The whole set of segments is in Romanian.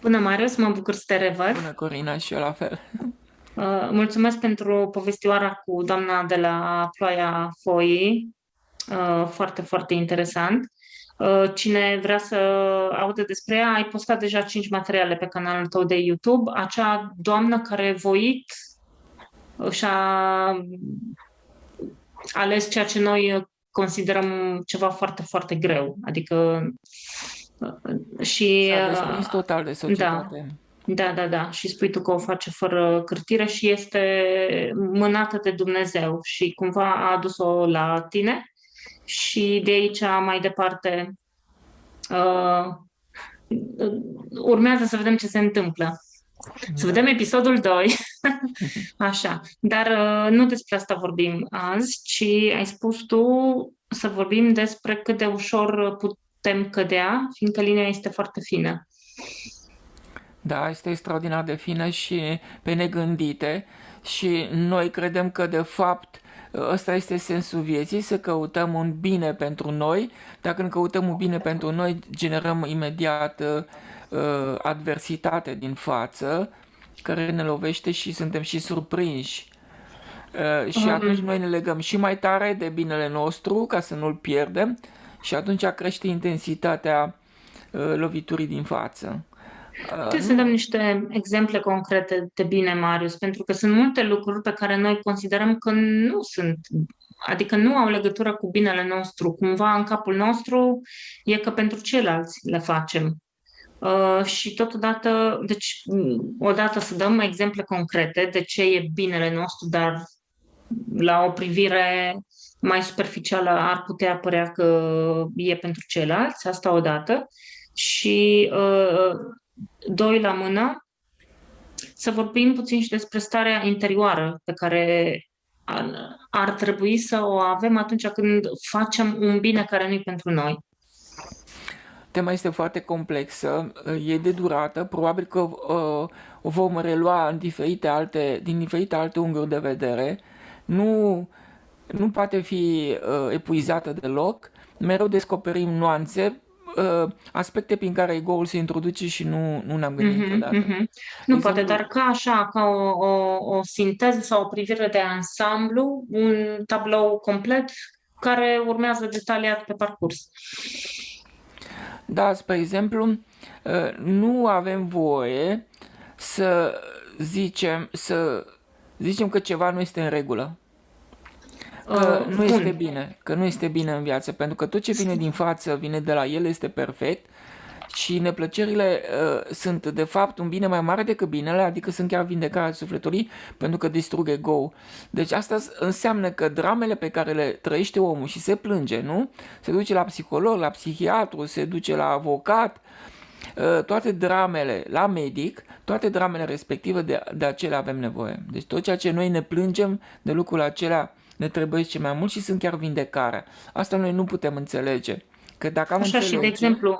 Bună, Marius, mă bucur să te revăd. Bună, Corina, și eu la fel. Mulțumesc pentru povestioara cu doamna de la Ploaia Foii. Foarte, foarte interesant. Cine vrea să audă despre ea, ai postat deja 5 materiale pe canalul tău de YouTube. Acea doamnă care voit și-a ales ceea ce noi considerăm ceva foarte, foarte greu. Adică și S-a desprins total de da. societate. Da, da, da. Și spui tu că o face fără cârtire și este mânată de Dumnezeu și cumva a adus-o la tine și de aici mai departe uh, urmează să vedem ce se întâmplă. Să vedem Da. episodul 2. Așa. Dar nu despre asta vorbim azi, ci ai spus tu să vorbim despre cât de ușor putem cădea, fiindcă linia este foarte fină. Da, este extraordinar de fină și pe negândite și noi credem că de fapt ăsta este sensul vieții, să căutăm un bine pentru noi, dar când căutăm un bine pentru noi, generăm imediat adversitate din față, care ne lovește și suntem și surprinși. Și atunci Um, noi ne legăm și mai tare de binele nostru ca să nu-l pierdem și atunci crește intensitatea loviturii din față. Puteți să dăm Nu, niște exemple concrete de bine, Marius, pentru că sunt multe lucruri pe care noi considerăm că nu sunt, adică nu au legătură cu binele nostru. Cumva în capul nostru e că pentru ceilalți le facem. Și totodată, deci, odată să dăm exemple concrete de ce e binele nostru, dar la o privire mai superficială ar putea părea că e pentru ceilalți, asta odată. Și doi la mână, să vorbim puțin și despre starea interioară pe care ar trebui să o avem atunci când facem un bine care nu-i pentru noi. tema este foarte complexă, e de durată, probabil că o vom relua în din diferite alte unghiuri de vedere. Nu, nu poate fi epuizată deloc, mereu descoperim nuanțe, aspecte prin care ego-ul se introduce și nu ne-am gândit Mhm, niciodată. mhm. De Nu poate, exemplu, dar ca așa, ca o sinteză sau o privire de ansamblu, un tablou complet care urmează detaliat pe parcurs. da, spre exemplu, nu avem voie să să zicem că ceva nu este în regulă, Bun. că nu este bine în viață, pentru că tot ce vine din față vine de la el, este perfect și neplăcerile sunt de fapt un bine mai mare decât binele, adică sunt chiar vindecarea sufletului pentru că distrug ego. Deci asta înseamnă că dramele pe care le trăiește omul și se plânge, nu? Se duce la psiholog, la psihiatru, se duce la avocat, toate dramele la medic, toate dramele respective de acelea avem nevoie. Deci tot ceea ce noi ne plângem de lucrul acelea ne trebuie ce mai mult și sunt chiar vindecarea. Asta noi nu putem înțelege. Că dacă am Așa și, de înțelege, exemplu,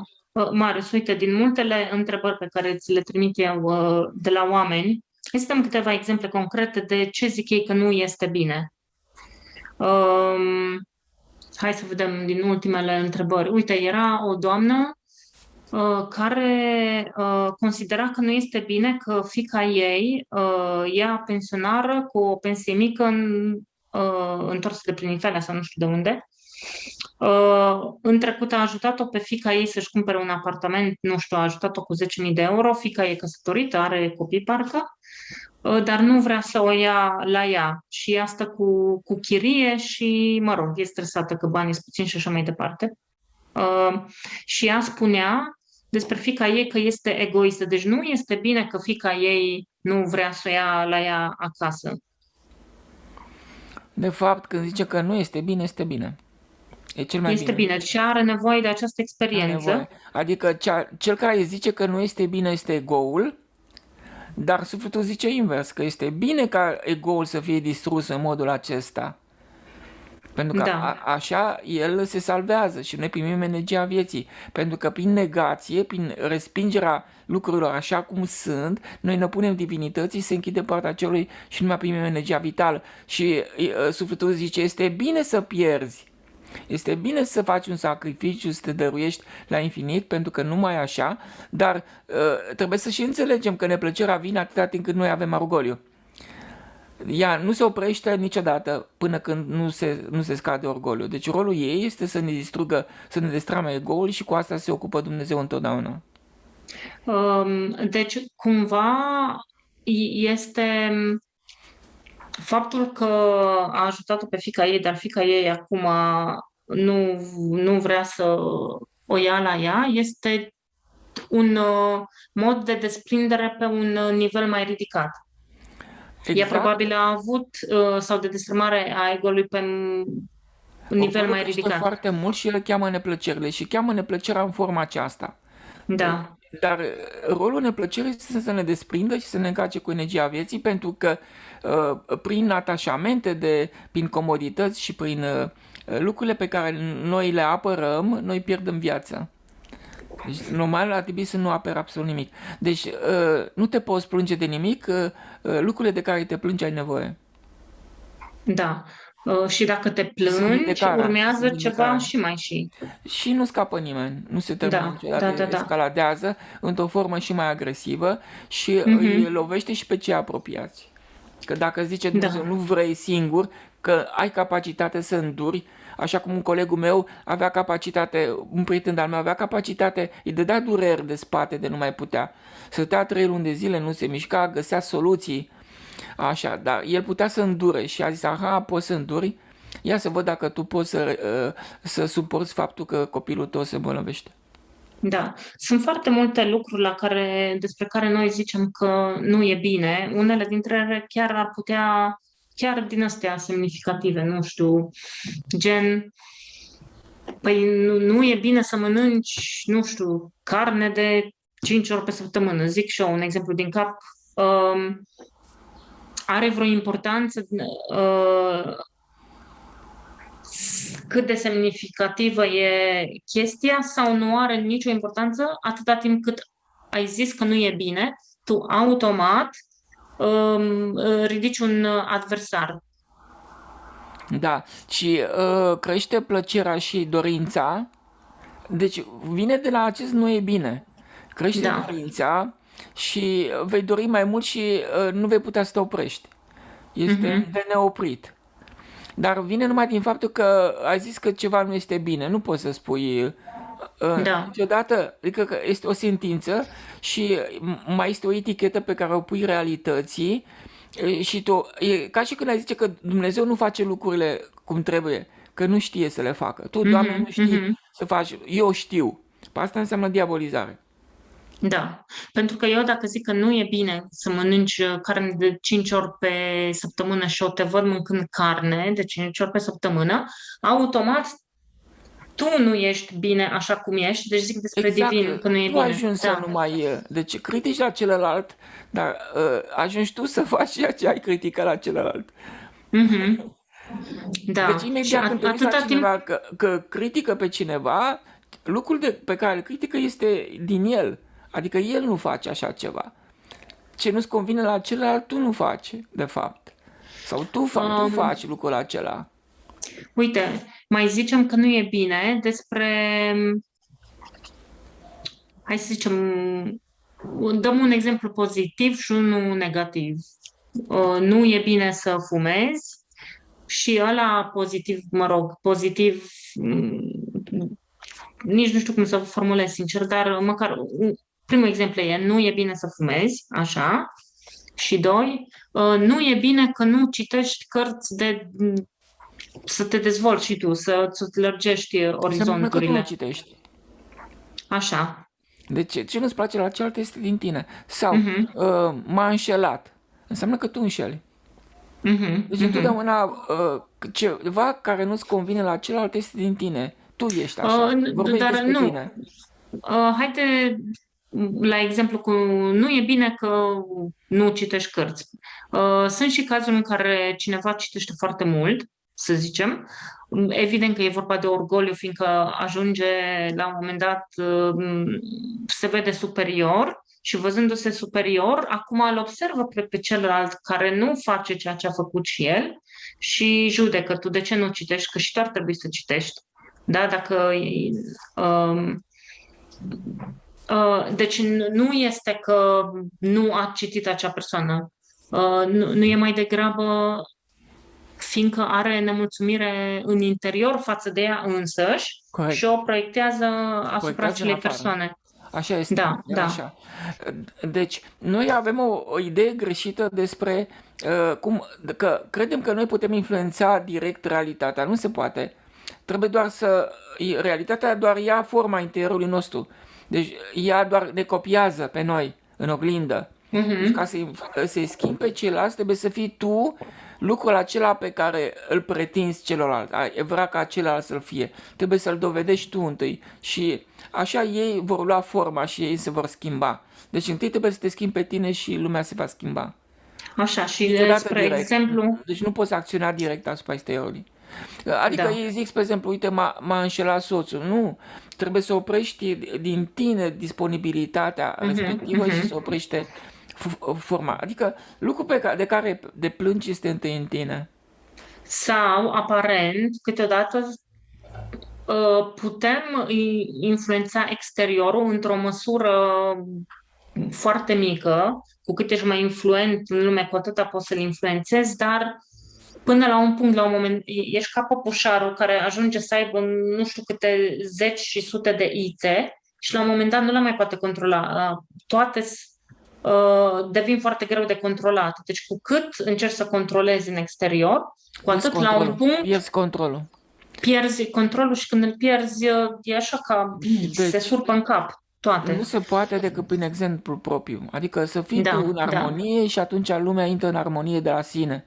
Marius, uite, din multele întrebări pe care ți le trimit eu de la oameni, există câteva exemple concrete de ce zic ei că nu este bine. Um, Hai să vedem din ultimele întrebări. Uite, era o doamnă care considera că nu este bine că fiica ei ia pensionară cu o pensie mică întorsă de prin Italia sau nu știu de unde. În trecut a ajutat-o pe fiica ei să-și cumpere un apartament, nu știu, a ajutat-o cu 10.000 de euro. Fiica e căsătorită, are copii parcă, dar nu vrea să o ia la ea și ea stă cu chirie și, mă rog, e stresată că banii sunt puțini și așa mai departe. Uh, și ea spunea despre fiica ei că este egoistă. Deci nu este bine că fiica ei nu vrea să o ia la ea acasă. de fapt, când zice că nu este bine, este bine. E cel mai Este bine. bine și are nevoie de această Are nevoie. experiență. Adică cel care zice că nu este bine este ego-ul, dar sufletul zice invers, că este bine ca ego-ul să fie distrus în modul acesta. Pentru că Da. așa el se salvează și noi primim energia vieții. Pentru că prin negație, prin respingerea lucrurilor așa cum sunt, noi ne punem divinității, se închide partea celui și nu mai primim energia vitală. Și sufletul zice, este bine să pierzi. Este bine să faci un sacrificiu, să te dăruiești la infinit, pentru că numai așa, dar trebuie să și înțelegem că neplăcerea vine atâta timp cât noi avem orgoliu. Ea nu se oprește niciodată până când nu se scade orgoliu. Deci rolul ei este să ne distrugă, să ne destrame ego-ul și cu asta se ocupă Dumnezeu întotdeauna. Deci, cumva, este faptul că a ajutat-o pe fiica ei, dar fiica ei acum nu vrea să o ia la ea, este un mod de desprindere pe un nivel mai ridicat. Ea Exact. probabil a avut, sau de destrămare a ego-ului pe un nivel Orgoliul mai crește ridicat. foarte mult și el cheamă neplăcerile și cheamă neplăcerea în forma aceasta. Da, Dar rolul neplăcerii este să ne desprindă și să ne încarce cu energia vieții, pentru că prin atașamente, prin comodități și prin lucrurile pe care noi le apărăm, noi pierdem viața. Deci, normal, ar trebui să nu aperi absolut nimic. Deci, nu te poți plânge de nimic, lucrurile de care te plângi ai nevoie. da. Și dacă te plângi, vindecarea, urmează sunt ceva vindecarea. și mai și. Și nu scapă nimeni, nu se termină Da, niciodată, da. escaladează într-o formă și mai agresivă și îi lovește și pe cei apropiați. Că dacă zice Dumnezeu, nu vrei singur, că ai capacitate să înduri, așa cum un colegul meu avea capacitate, un prieten al meu avea capacitate, îi dădea dureri de spate de nu mai putea. Stătea 3 luni de zile, nu se mișca, găsea soluții, așa, dar el putea să îndure și a zis, aha, poți să înduri? Ia să văd dacă tu poți să suporți faptul că copilul tău se îmbolnăvește. Da, sunt foarte multe lucruri despre care noi zicem că nu e bine. Unele dintre ele chiar ar putea, chiar din astea semnificative, nu știu, gen, păi nu e bine să mănânci, nu știu, carne de 5 ori pe săptămână. Zic și eu un exemplu din cap. Are vreo importanță cât de semnificativă e chestia sau nu are nicio importanță atâta timp cât ai zis că nu e bine, tu automat ridici un adversar. Da, și crește plăcerea și dorința, deci vine de la acest nu e bine. Crește dorința și vei dori mai mult și nu vei putea să te oprești. Este de neoprit. Dar vine numai din faptul că ai zis că ceva nu este bine. Nu poți să spui niciodată, adică că este o sentință și mai este o etichetă pe care o pui realității și tu, e ca și când ai zice că Dumnezeu nu face lucrurile cum trebuie, că nu știe să le facă. Tu, Doamne, nu știi să faci, eu știu. Asta înseamnă diabolizare. Da, pentru că eu dacă zic că nu e bine să mănânci carne de 5 ori pe săptămână și eu te văd mâncând carne de 5 ori pe săptămână, automat tu nu ești bine așa cum ești, deci zic despre divin că nu e bine. Ajungi să nu mai... Deci critici la celălalt, dar ajungi tu să faci ceea ce ai criticat la celălalt. Da. Deci imediat când te uiți la cineva că critică pe cineva, lucrul pe care îl critică este din el. Adică el nu face așa ceva. Ce nu-ți convine la celălalt, tu nu faci, de fapt. Sau tu faci lucrul acela. Uite, mai zicem că nu e bine despre... Hai să zicem... Dăm un exemplu pozitiv și unul negativ. Nu e bine să fumezi și ăla pozitiv, pozitiv... Nici nu știu cum să formulez sincer, dar măcar primul exemplu e nu e bine să fumezi, așa. Și doi, nu e bine că nu citești cărți să te dezvolți și tu, să-ți lărgești orizonturile. Că tu nu citești. Așa. Deci ce nu-ți place la celălalt este din tine. Sau m-a înșelat. Înseamnă că tu înșeli. Deci întotdeauna ceva care nu-ți convine la celălalt este din tine. Tu ești așa. Vorbești despre tine. Haide la exemplu cu nu e bine că nu citești cărți. Sunt și cazuri în care cineva citește foarte mult, să zicem. Evident că e vorba de orgoliu, fiindcă ajunge la un moment dat, se vede superior și văzându-se superior, acum îl observă pe celălalt care nu face ceea ce a făcut și el și judecă: tu de ce nu citești? Că și tu ar trebui să citești. Da, dacă um, deci nu este că nu a citit acea persoană. Nu e mai degrabă fiindcă are nemulțumire în interior față de ea însăși și Corect. o proiectează asupra Proiectează în acelei afară. persoane. Așa este, Da, e da, așa. Deci, noi avem o idee greșită despre că credem că noi putem influența direct realitatea. Nu se poate. Trebuie doar realitatea doar ia forma interiorului nostru. Deci, ea doar ne copiază pe noi în oglindă. Deci, ca mhm, să-i schimbi pe ceilalți, trebuie să fii tu lucrul acela pe care îl pretinzi celălalt. E vrea ca celălalt să-l fie. Trebuie să-l dovedești tu întâi. Și așa ei vor lua forma și ei se vor schimba. Deci întâi trebuie să te schimbi pe tine și lumea se va schimba. așa. Și, Niciodată spre direct. exemplu, Deci nu poți acționa direct asupra exteriorului. Adică da, ei zic, spre exemplu, uite, m-a înșelat soțul. Nu, trebuie să oprești din tine disponibilitatea mhm, respectivă și mhm. să oprește forma. Adică lucrul de care de plângi este întâi în tine. Sau, aparent, câteodată putem influența exteriorul într-o măsură foarte mică. Cu cât ești mai influent în lume, cu atâta poți să-l influențezi, dar până la un punct, la un moment, ești ca păpușarul care ajunge să aibă nu știu câte zeci și sute de ițe și la un moment dat nu le mai poate controla. Toate devin foarte greu de controlat. Deci cu cât încerci să controlezi în exterior, cu Pierzi atât la un controlul. punct Pierzi controlul. pierzi controlul și când îl pierzi, e așa ca se Deci, surpă în cap nu toate. se poate decât prin exemplu propriu. Adică să fii tu în Da, da. armonie și atunci lumea intră în armonie de la sine,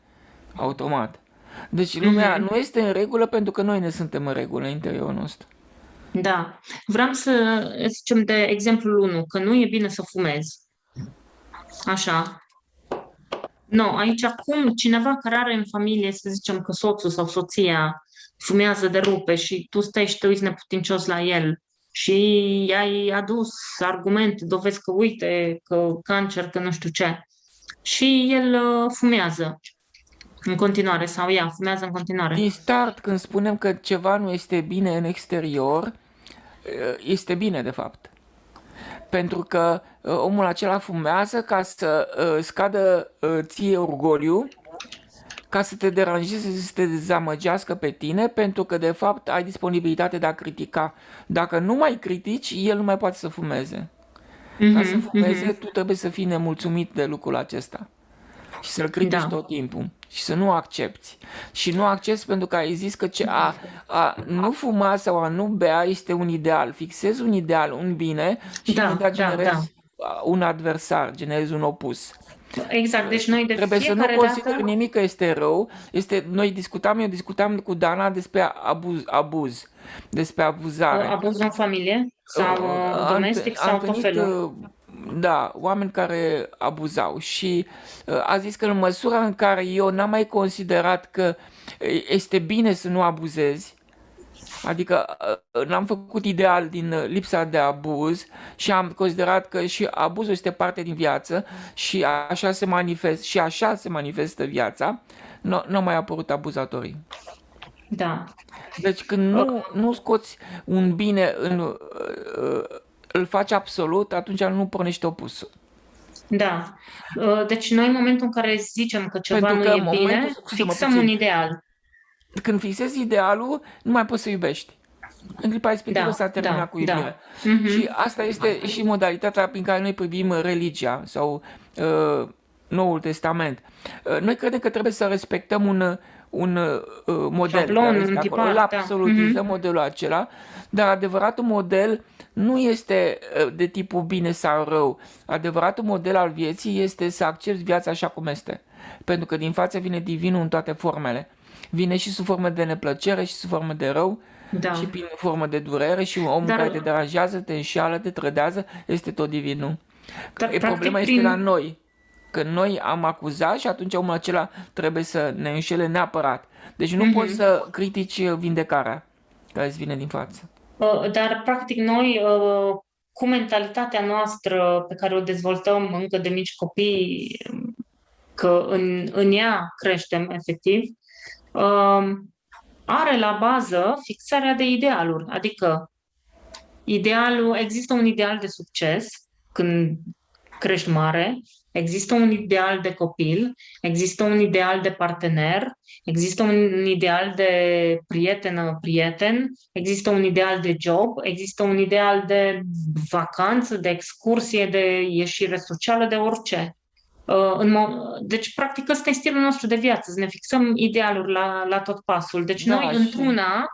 automat. Deci lumea Mhm. nu este în regulă pentru că noi ne suntem în regulă în interiorul nostru. Da. Vreau să zicem de exemplul 1, că nu e bine să fumezi. Așa. Nu, aici acum cineva care are în familie, să zicem că soțul sau soția fumează de rupe și tu stai și te uiți neputincios la el și i-ai adus argumente, dovezi că uite, că cancer, că nu știu ce. Și el fumează în continuare sau ea fumează în continuare. Din start, când spunem că ceva nu este bine în exterior, este bine de fapt. Pentru că omul acela fumează ca să scadă ție orgoliu, ca să te deranjeze, să te dezamăgească pe tine, pentru că de fapt ai disponibilitate de a critica. Dacă nu mai critici, el nu mai poate să fumeze. Ca să Mhm, fumeze, mhm. tu trebuie să fii nemulțumit de lucrul acesta și să-l critici Da, tot timpul și să nu accepti. Și nu accepti pentru că ai zis că a nu fuma sau a nu bea este un ideal. Fixezi un ideal, un bine și da, imediat da, da. generezi un adversar, generezi un opus. Exact. Deci noi de Trebuie să nu fiecare consideri dată nimic că este rău. Eu discutam cu Dana despre abuz, despre abuzare. abuzul în familie sau domestic Am sau tot întâlnit, felul. da, oameni care abuzau și a zis că în măsura în care eu n-am mai considerat că este bine să nu abuzezi, adică n-am făcut ideal din lipsa de abuz și am considerat că și abuzul este parte din viață și așa se manifestă viața, nu au mai apărut abuzatorii. Da. Deci când nu scoți un bine îl faci absolut, atunci nu pornești opusul. Da. Deci noi în momentul în care zicem că ceva Pentru nu că în e momentul, bine, scuză-mă fixăm un puțin, ideal. când fixezi idealul, nu mai poți să iubești. În clipa respectivă Da, s-a da, terminat cu da. iubirea. Și Mhm. asta este și modalitatea prin care noi privim religia sau Noul Testament. Noi credem că trebuie să respectăm un model Șablon, care un este acolo. Îl tipar, da. Mhm. absolutizăm modelul acela, dar adevăratul model nu este de tipul bine sau rău. Adevăratul model al vieții este să accepti viața așa cum este. Pentru că din față vine divinul în toate formele. Vine și sub formă de neplăcere și sub formă de rău și Da. prin formă de durere și omul care te Dar, deranjează, te înșeală, te trădează, este tot divinul. dar Problema practic este la prin... noi. Că noi am acuzat și atunci omul acela trebuie să ne înșele neapărat. Deci nu poți Mhm. să critici vindecarea care îți vine din față. Dar practic noi cu mentalitatea noastră pe care o dezvoltăm încă de mici copii, că în ea creștem efectiv, are la bază fixarea de idealuri. Adică există un ideal de succes când crești mare, există un ideal de copil, există un ideal de partener, există un ideal de prietenă, prieten, există un ideal de job, există un ideal de vacanță, de excursie, de ieșire socială, de orice. Deci, practic, ăsta e stilul nostru de viață, să ne fixăm idealuri la tot pasul. Deci noi, Da, și într-una, da,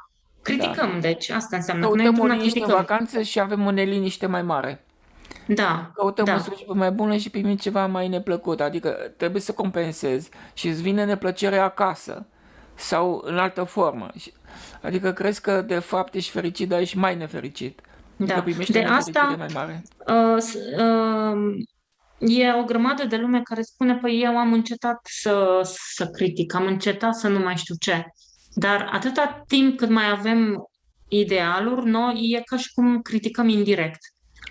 criticăm, deci asta înseamnă că noi căutăm o într-una liniște în criticăm. vacanță și avem o neliniște mai mare. Da, Căutăm o da, slujbă mai bună și primim ceva mai neplăcut, adică trebuie să compensezi și îți vine neplăcerea acasă sau în altă formă. Adică crezi că de fapt ești fericit, dar ești mai nefericit. Adică da. primești o De nefericire asta mai mare. e o grămadă de lume care spune, păi eu am încetat să critic, am încetat să nu mai știu ce. Dar atâta timp cât mai avem idealuri, noi e ca și cum criticăm indirect.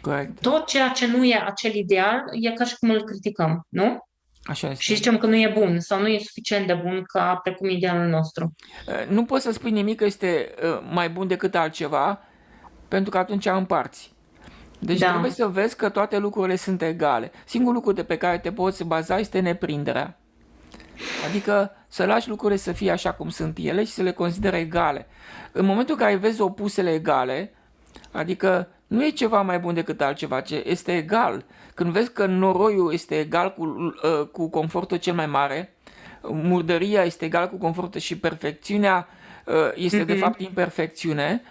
Corect. Tot ceea ce nu e acel ideal, e ca și cum îl criticăm, nu? Așa Și este. zicem că nu e bun sau nu e suficient de bun ca precum idealul nostru. Nu poți să spui nimic că este mai bun decât altceva, pentru că atunci împarți. Deci trebuie Da, să vezi că toate lucrurile sunt egale. Singurul lucru de pe care te poți baza este neprinderea. Adică să lași lucrurile să fie așa cum sunt ele și să le consideri egale. În momentul în care vezi opusele egale, adică nu e ceva mai bun decât altceva, ce este egal. Când vezi că noroiul este egal cu confortul cel mai mare, murdăria este egal cu confortul și perfecțiunea este de fapt mhm, imperfecțiune,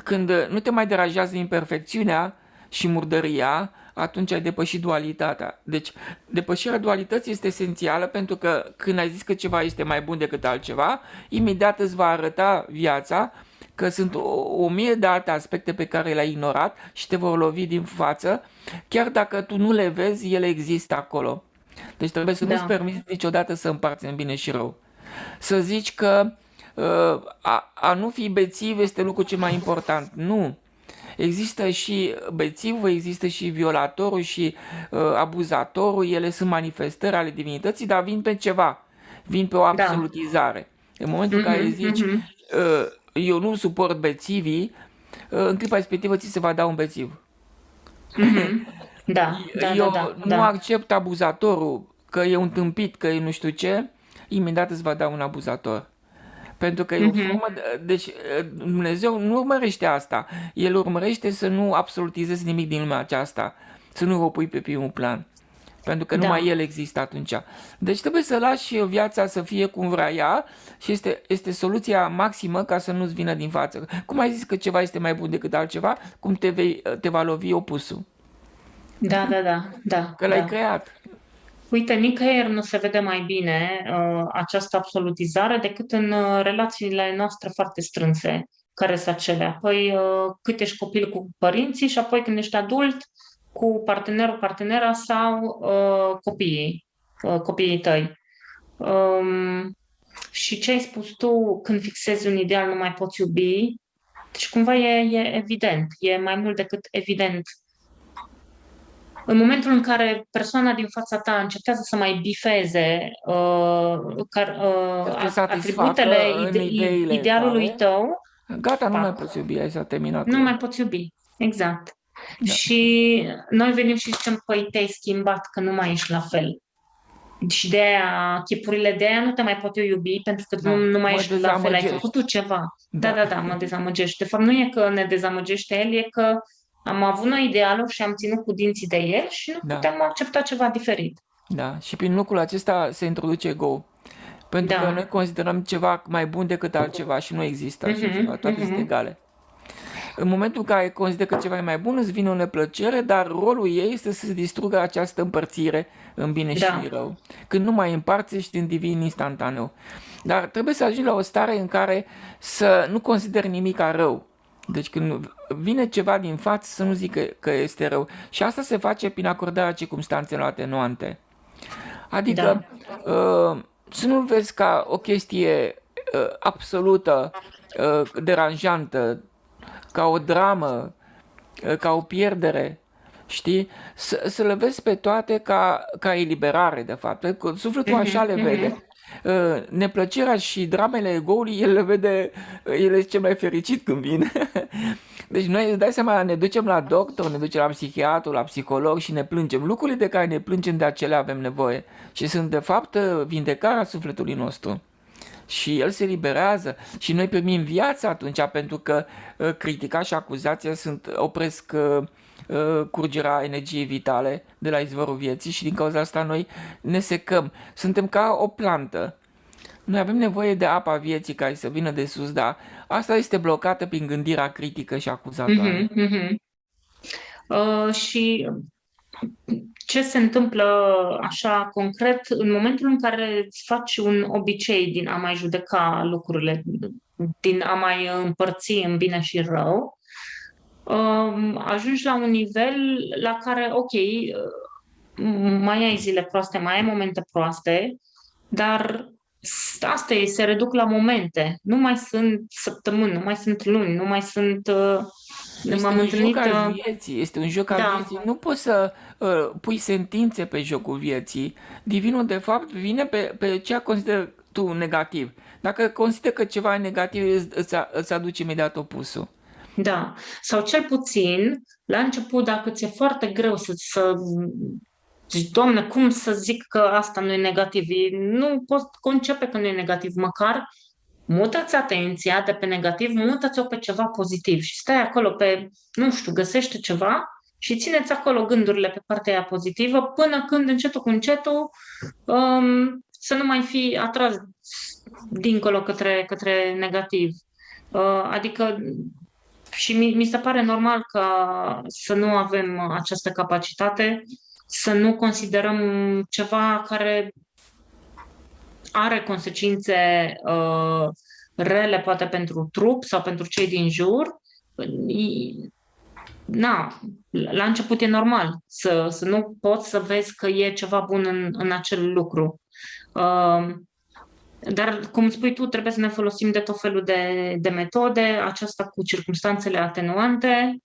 când nu te mai deranjează imperfecțiunea și murdăria, atunci ai depășit dualitatea. Deci, depășirea dualității este esențială pentru că când ai zis că ceva este mai bun decât altceva, imediat îți va arăta viața că sunt o mie de alte aspecte pe care le-ai ignorat și te vor lovi din față, chiar dacă tu nu le vezi, ele există acolo. Deci trebuie să nu-ți da, permiți niciodată să împarți în bine și rău. Să zici că a nu fi bețiv este lucrul cel mai important. Nu. Există și bețivul, există și violatorul și abuzatorul, ele sunt manifestări ale divinității, dar vin pe ceva, vin pe o da. absolutizare. În momentul în care Mhm, zici, mhm, eu nu suport bețivii, în clipa respectivă ți se va da un bețiv. mhm. Da, da, da, da, Eu nu da. accept abuzatorul, că e un tâmpit, că e nu știu ce, imediat îți va da un abuzator. Pentru că e o Mhm, formă deci Dumnezeu nu urmărește asta. El urmărește să nu absolutizezi nimic din lumea aceasta, să nu o pui pe primul plan. Pentru că numai da. El există atunci. Deci trebuie să lași viața să fie cum vrea ea și este soluția maximă ca să nu-ți vină din față. Cum ai zis că ceva este mai bun decât altceva, cum te va lovi opusul. Da, da, da, da, Că l-ai da. creat. Uite, nicăieri nu se vede mai bine această absolutizare decât în relațiile noastre foarte strânse, care sunt acelea. Păi, cât ești copil cu părinții și apoi când ești adult cu partenerul, partenera sau copiii tăi. Um, și ce ai spus tu, când fixezi un ideal, nu mai poți iubi. Deci, cumva e evident, e mai mult decât evident. În momentul în care persoana din fața ta încetează să mai bifeze Să te satisfacă atributele în ideile idealului tale. tău, Gata, nu mai pac, poți iubi, ai s-a terminat cu nu mai el. poți iubi. Exact. Da. Și noi venim și zicem, păi te-ai schimbat, că nu mai ești la fel. Și de aia, chipurile de aia nu te mai pot eu iubi pentru că Da, nu mai mă ești la fel, ai făcut tu dezamăgești. ceva. Da, Da, da, da, mă dezamăgește. De fapt, nu e că ne dezamăgește el, e că am avut noi idealul și am ținut cu dinții de el și nu da, putem accepta ceva diferit. da. Și prin lucrul acesta se introduce ego. Pentru că noi Da. considerăm ceva mai bun decât altceva și nu există așa ceva, Mhm, toate sunt mhm. egale. În momentul în care consideri că ceva e mai bun, îți vine o neplăcere, dar rolul ei este să distrugă această împărțire în bine și Da. rău. Când nu mai împarți, ești în divin instantaneu. Dar trebuie să ajungi la o stare în care să nu consideri nimic ca rău. Deci când vine ceva din față, să nu zic că este rău. Și asta se face prin acordarea circumstanțelor atenuante. Adică Da. să nu-l vezi ca o chestie absolută, deranjantă, ca o dramă, ca o pierdere, știi? Să le vezi pe toate ca eliberare, de fapt. Pentru că sufletul așa Mhm, le vede. mhm. Neplăcerea și dramele egoului, el le vede, el este cel mai fericit când vine. Deci noi, îți dai seama, ne ducem la doctor, ne ducem la psihiatru, la psiholog și ne plângem. Lucrurile de care ne plângem, de acelea avem nevoie. Și sunt, de fapt, vindecarea sufletului nostru. Și el se liberează și noi primim viața atunci, pentru că critica și acuzația opresc curgerea energiei vitale de la izvorul vieții și din cauza asta noi ne secăm. Suntem ca o plantă. Noi avem nevoie de apa vieții care să vină de sus, dar asta este blocată prin gândirea critică și acuzatoare. Mhm, mhm. Și ce se întâmplă așa concret în momentul în care îți faci un obicei din a mai judeca lucrurile, din a mai împărți în bine și rău, ajungi la un nivel la care, ok, mai ai zile proaste, mai ai momente proaste, dar asta e, se reduc la momente. Nu mai sunt săptămâni, nu mai sunt luni, nu mai sunt... Este m-am un joc întâlnit... al vieții, este un joc al Da, vieții. Nu poți să pui sentințe pe jocul vieții. Divinul, de fapt, vine pe ce consider tu negativ. Dacă consider că ceva e negativ, îți aduce imediat opusul. da. Sau cel puțin, la început, dacă ți-e foarte greu să zici, Doamne, cum să zic că asta nu e negativ? Nu poți concepe că nu e negativ, măcar mută-ți atenția de pe negativ, mută-ți-o pe ceva pozitiv și stai acolo pe, nu știu, găsește ceva și țineți acolo gândurile pe partea aia pozitivă până când încetul cu încetul să nu mai fii atras dincolo către negativ. Adică și mi se pare normal că să nu avem această capacitate, să nu considerăm ceva care are consecințe rele, poate pentru trup sau pentru cei din jur. Na, la început e normal să nu poți să vezi că e ceva bun în acel lucru. Uh, Dar, cum spui tu, trebuie să ne folosim de tot felul de metode, aceasta cu circumstanțele atenuante.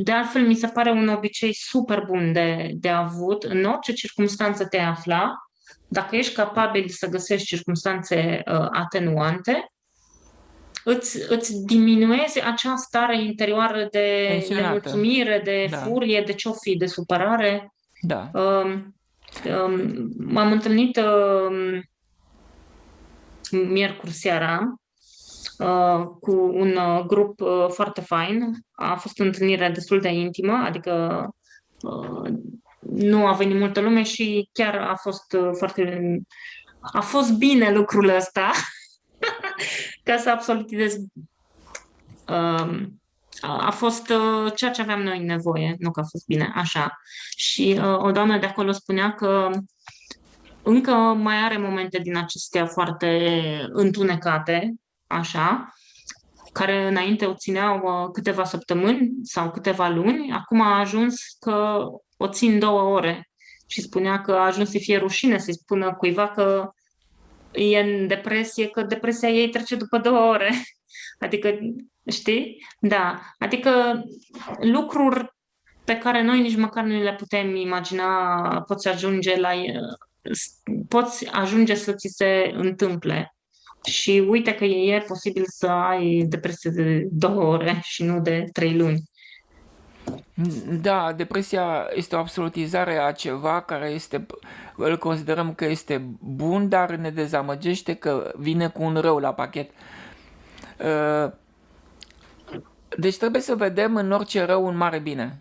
De altfel, mi se pare un obicei super bun de avut în orice circunstanță te afla. Dacă ești capabil să găsești circunstanțe atenuante, îți diminuezi acea stare interioară de Tensionată. nemulțumire, de Da, furie, de ce-o fi, de supărare. da. Um, M-am întâlnit miercuri seara cu un grup foarte fain. A fost o întâlnire destul de intimă, adică uh, nu a venit multă lume și chiar a fost foarte... A fost bine lucrul ăsta, ca să absolutizez. A fost ceea ce aveam noi nevoie, nu că a fost bine, așa. Și o doamnă de acolo spunea că încă mai are momente din acestea foarte întunecate, așa, care înainte o țineau câteva săptămâni sau câteva luni, acum a ajuns că o țin 2 ore. Și spunea că a ajuns să fie rușine să-i spună cuiva că e în depresie, că depresia ei trece după 2 ore. Adică, știi? Da. Adică lucruri pe care noi nici măcar nu le putem imagina, poți ajunge să ți se întâmple. Și uite că e posibil să ai depresie de 2 ore și nu de 3 luni. Da, depresia este o absolutizare a ceva care îl considerăm că este bun, dar ne dezamăgește că vine cu un rău la pachet. Uh, Deci trebuie să vedem în orice rău un mare bine.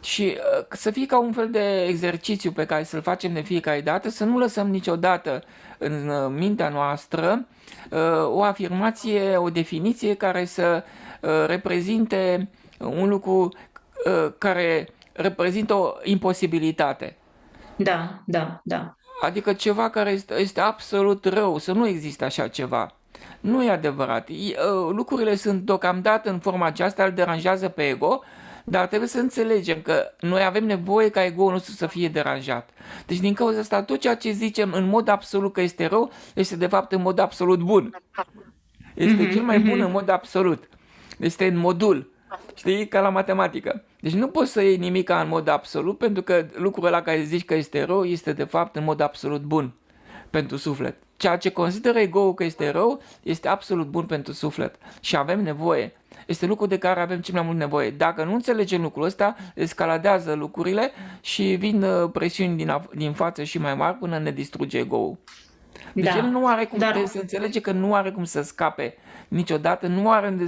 Și să fie ca un fel de exercițiu pe care să-l facem de fiecare dată, să nu lăsăm niciodată în mintea noastră o afirmație, o definiție care să reprezinte un lucru care reprezintă o imposibilitate. Da, da, da. Adică ceva care este absolut rău, să nu existe așa ceva. Nu e adevărat. Lucrurile sunt deocamdată în forma aceasta, îl deranjează pe ego, dar trebuie să înțelegem că noi avem nevoie ca ego-ul nostru să fie deranjat. Deci din cauza asta tot ceea ce zicem în mod absolut că este rău, este de fapt în mod absolut bun. Este cel Mhm, mai bun mhm. în mod absolut. Este în modul. Știi? Ca la matematică. Deci nu poți să iei nimica în mod absolut, pentru că lucrul ăla care zici că este rău este de fapt în mod absolut bun pentru suflet. Ceea ce consideră ego-ul că este rău este absolut bun pentru suflet și avem nevoie. Este lucru de care avem cel mai mult nevoie. Dacă nu înțelegem lucrul ăsta, escaladează lucrurile și vin presiuni din față și mai mari până ne distruge ego-ul. Deci el Da, nu are cum, dar se înțelege că nu are cum să scape niciodată, nu are unde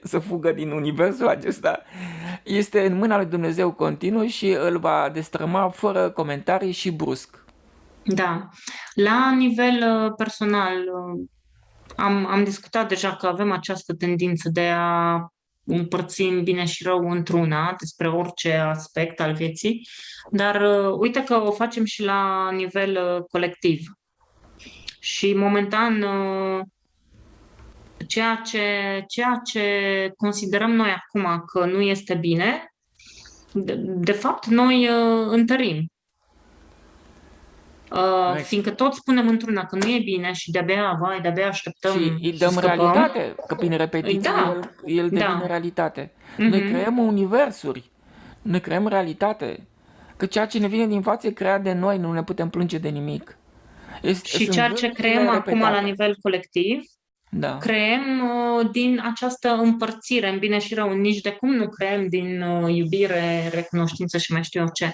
să fugă din universul acesta. Este în mâna lui Dumnezeu continuu și îl va destrăma fără comentarii și brusc. da, la nivel personal, am discutat deja că avem această tendință de a împărți în bine și rău într-una despre orice aspect al vieții, dar uite că o facem și la nivel colectiv. Și momentan, ceea ce considerăm noi acum că nu este bine, de fapt, noi întărim. Corect. Fiindcă toți spunem într-una că nu e bine și de-abia Și așteptăm îi să dăm scăpăm. realitate, că prin repetiție Da, el devine da. realitate. Noi Mhm. creăm universuri, noi creăm realitate, că ceea ce ne vine din față e creat de noi, nu ne putem plânge de nimic. Și Sunt ceea ce creăm gândurile acum la repetate. nivel colectiv, Da. creăm din această împărțire în bine și rău. Nici de cum nu creăm din iubire, recunoștință și mai știu eu ce.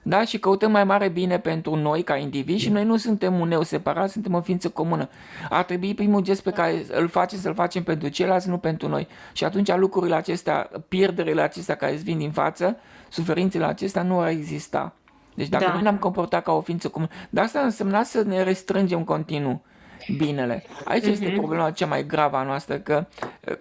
Da, și căutăm mai mare bine pentru noi ca indivizi și noi nu suntem un eu separat, suntem o ființă comună. Ar trebui primul gest pe care îl facem să-l facem pentru ceilalți, nu pentru noi. Și atunci lucrurile acestea, pierderile acestea care îți vin din față, suferințele acestea nu ar exista. Deci dacă noi Da. ne-am comportat ca o ființă comună, dar asta însemna să ne restrângem continuu binele. Aici este Mhm. problema cea mai gravă a noastră, că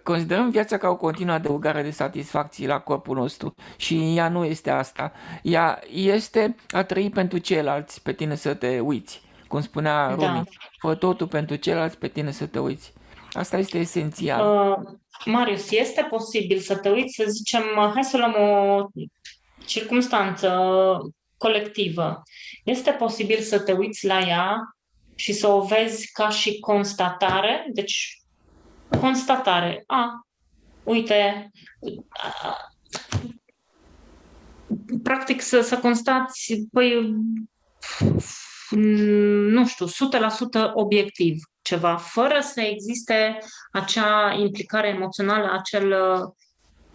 considerăm viața ca o continuă adăugare de satisfacții la corpul nostru și ea nu este asta. Ea este a trăi pentru ceilalți, pe tine să te uiți. Cum spunea Da. Rumi, fă totul pentru ceilalți, pe tine să te uiți. Asta este esențial. Uh, Marius, este posibil să te uiți, să zicem, hai să luăm o circumstanță colectivă. Este posibil să te uiți la ea și să o vezi ca și constatare? Deci, constatare. Uite, practic să constați, păi, nu știu, 100% obiectiv ceva, fără să existe acea implicare emoțională,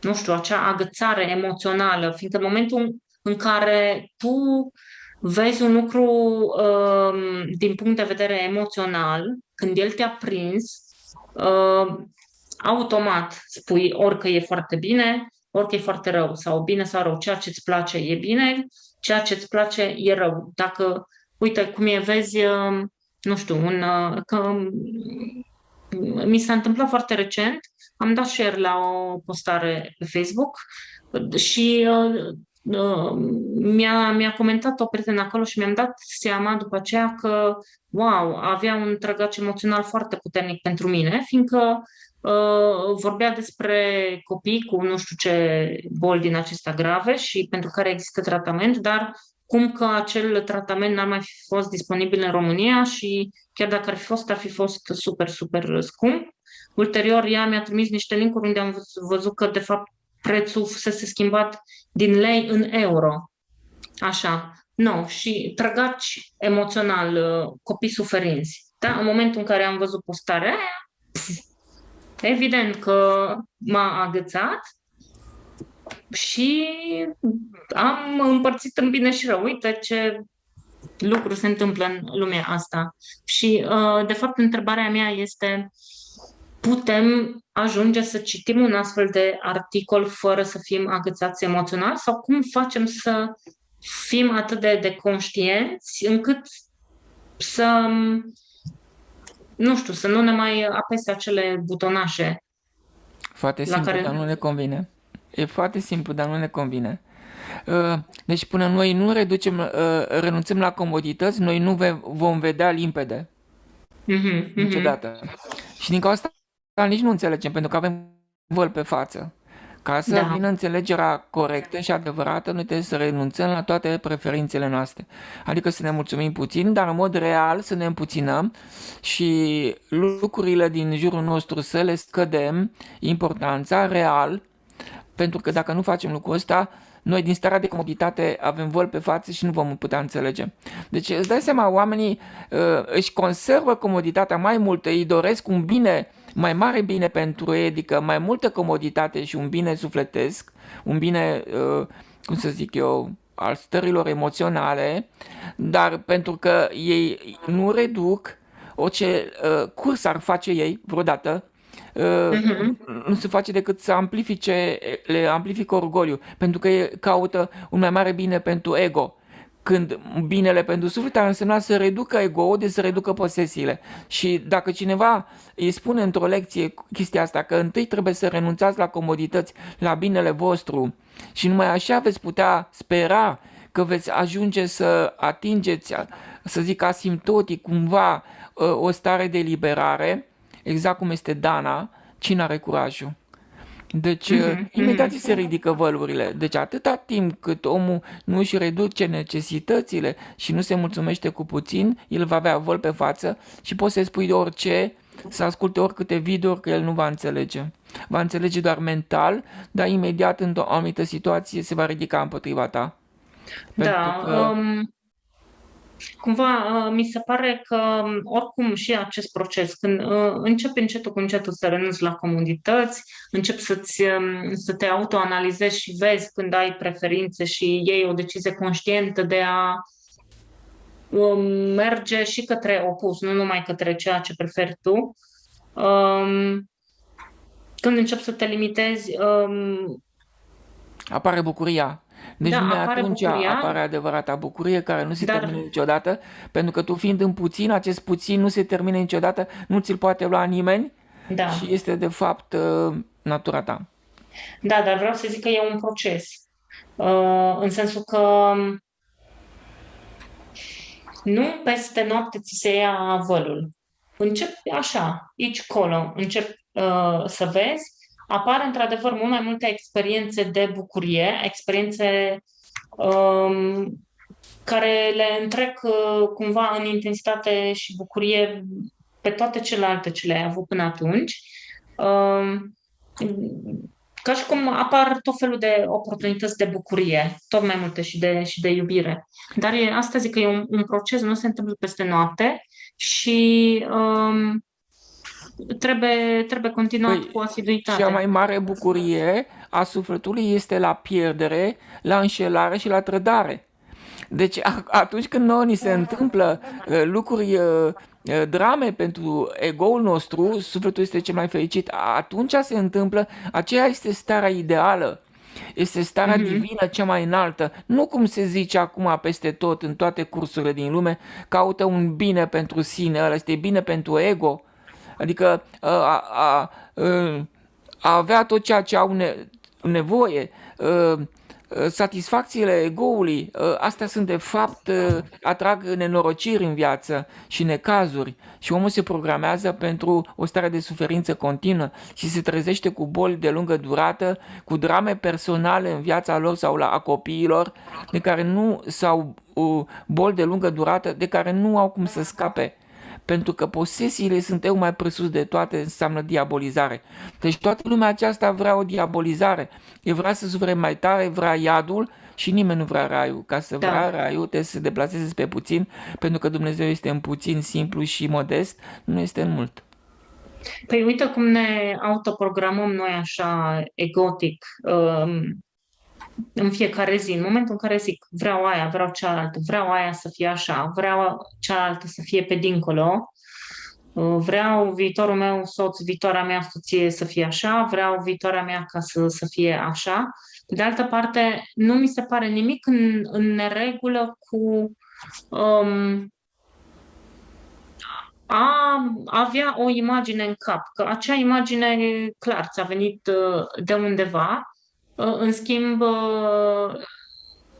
nu știu, acea agățare emoțională, fiindcă în momentul în care tu vezi un lucru din punct de vedere emoțional, când el te-a prins, automat spui orică e foarte bine, orică e foarte rău, sau bine sau rău, ceea ce îți place e bine, ceea ce îți place e rău. Dacă, uite, cum e, vezi, nu știu, că mi s-a întâmplat foarte recent, am dat share la o postare pe Facebook și mi-a comentat o prietenă acolo și mi-am dat seama după aceea că, wow, avea un trăgaci emoțional foarte puternic pentru mine, fiindcă vorbea despre copii cu nu știu ce boli din acestea grave și pentru care există tratament, dar cum că acel tratament n-ar mai fi fost disponibil în România și chiar dacă ar fi fost super, super scump. Ulterior, ea mi-a trimis niște linkuri unde am văzut că, de fapt, prețul fusese schimbat din lei în euro. Așa. Nu, și trăgaci emoțional, copii suferinți. Da? În momentul în care am văzut postarea aia, evident că m-a agățat și am împărțit în bine și rău. Uite ce lucruri se întâmplă în lumea asta. Și, de fapt, întrebarea mea este, putem ajunge să citim un astfel de articol fără să fim agățați emoțional? Sau cum facem să fim atât de conștienți încât să, nu știu, să nu ne mai apese acele butonașe Foarte la simplu, dar care... nu ne convine. E foarte simplu, dar nu ne convine. Deci până noi nu renunțăm la comodități, noi nu vom vedea limpede Mhm, mhm. niciodată. Și din cauza asta nici nu înțelegem, pentru că avem văl pe față. Ca să Da, vină înțelegerea corectă și adevărată, noi trebuie să renunțăm la toate preferințele noastre. Adică să ne mulțumim puțin, dar în mod real să ne împuținăm și lucrurile din jurul nostru să le scădem importanța real, pentru că dacă nu facem lucrul ăsta, noi din starea de comoditate avem văl pe față și nu vom putea înțelege. Deci îți dai seama, oamenii își conservă comoditatea mai mult, îi doresc un bine, mai mare bine pentru ei, adică mai multă comoditate și un bine sufletesc, un bine, cum să zic eu, al stărilor emoționale, dar pentru că ei nu reduc orice curs ar face ei vreodată, Mhm. nu se face decât să le amplifică orgoliu, pentru că ei caută un mai mare bine pentru ego. Când binele pentru suflet ar însemna să reducă ego-ul, de să reducă posesiile. Și dacă cineva îi spune într-o lecție chestia asta, că întâi trebuie să renunțați la comodități, la binele vostru, și numai așa veți putea spera că veți ajunge să atingeți, să zic asimptotic, cumva o stare de eliberare, exact cum este Dana, cine are curajul? Deci, Mhm. imediat ți Mhm. se ridică vălurile. Deci, atâta timp cât omul nu își reduce necesitățile și nu se mulțumește cu puțin, el va avea văl pe față și poți să-i spui de orice, să asculte oricâte videouri, că el nu va înțelege. Va înțelege doar mental, dar imediat, într-o anumită situație, se va ridica împotriva ta. Pentru Da, că cumva mi se pare că oricum și acest proces, când începi încetul cu încetul să renunți la comodități, începi să te autoanalizezi și vezi când ai preferințe și iei o decizie conștientă de a merge și către opus, nu numai către ceea ce preferi tu. Um, Când începi să te limitezi, apare bucuria. Deci da, numai apare atunci bucuria, apare adevărata bucurie care nu se termină dar niciodată, pentru că tu fiind în puțin, acest puțin nu se termină niciodată, nu ți-l poate lua nimeni și da, este de fapt natura ta. da, dar vreau să zic că e un proces. În sensul că nu peste noapte ți se ia vălul. Începi așa, aici colo, începi să vezi, apar într-adevăr mult mai multe experiențe de bucurie, experiențe um, care le întrec cumva în intensitate și bucurie pe toate celelalte ce le-ai avut până atunci. Um, Ca și cum apar tot felul de oportunități de bucurie, tot mai multe și de iubire. Dar asta zic că e un proces, nu se întâmplă peste noapte și trebuie continuat cu Păi, cea asiduitate. mai mare bucurie a sufletului este la pierdere, la înșelare și la trădare. Deci atunci când nouă ni se întâmplă lucruri, drame pentru ego-ul nostru, sufletul este cel mai fericit, atunci se întâmplă, aceea este starea ideală, este starea Mhm. divină cea mai înaltă, nu cum se zice acum peste tot, în toate cursurile din lume, caută un bine pentru sine, ăla este bine pentru ego, adică a avea tot ceea ce au nevoie, satisfacțiile egoului, astea sunt de fapt, atrag nenorociri în viață și necazuri și omul se programează pentru o stare de suferință continuă și se trezește cu boli de lungă durată, cu drame personale în viața lor sau a copiilor, de care nu, sau boli de lungă durată de care nu au cum să scape. Pentru că posesiile sunt eu mai presus de toate, înseamnă diabolizare. Deci toată lumea aceasta vrea o diabolizare. E vrea să sufere mai tare, vrea iadul și nimeni nu vrea raiul. Ca să vrea Da. raiul trebuie să se deplaseze pe puțin, pentru că Dumnezeu este în puțin, simplu și modest, nu este în mult. Păi uite cum ne autoprogramăm noi așa egotic în fiecare zi. În momentul în care zic vreau aia, vreau cealaltă, vreau aia să fie așa, vreau cealaltă să fie pe dincolo, vreau viitorul meu soț, viitoarea mea soție să fie așa, vreau viitoarea mea casă să fie așa. Pe de altă parte, nu mi se pare nimic în neregulă cu um, a avea o imagine în cap, că acea imagine, clar, ți-a venit de undeva. În schimb,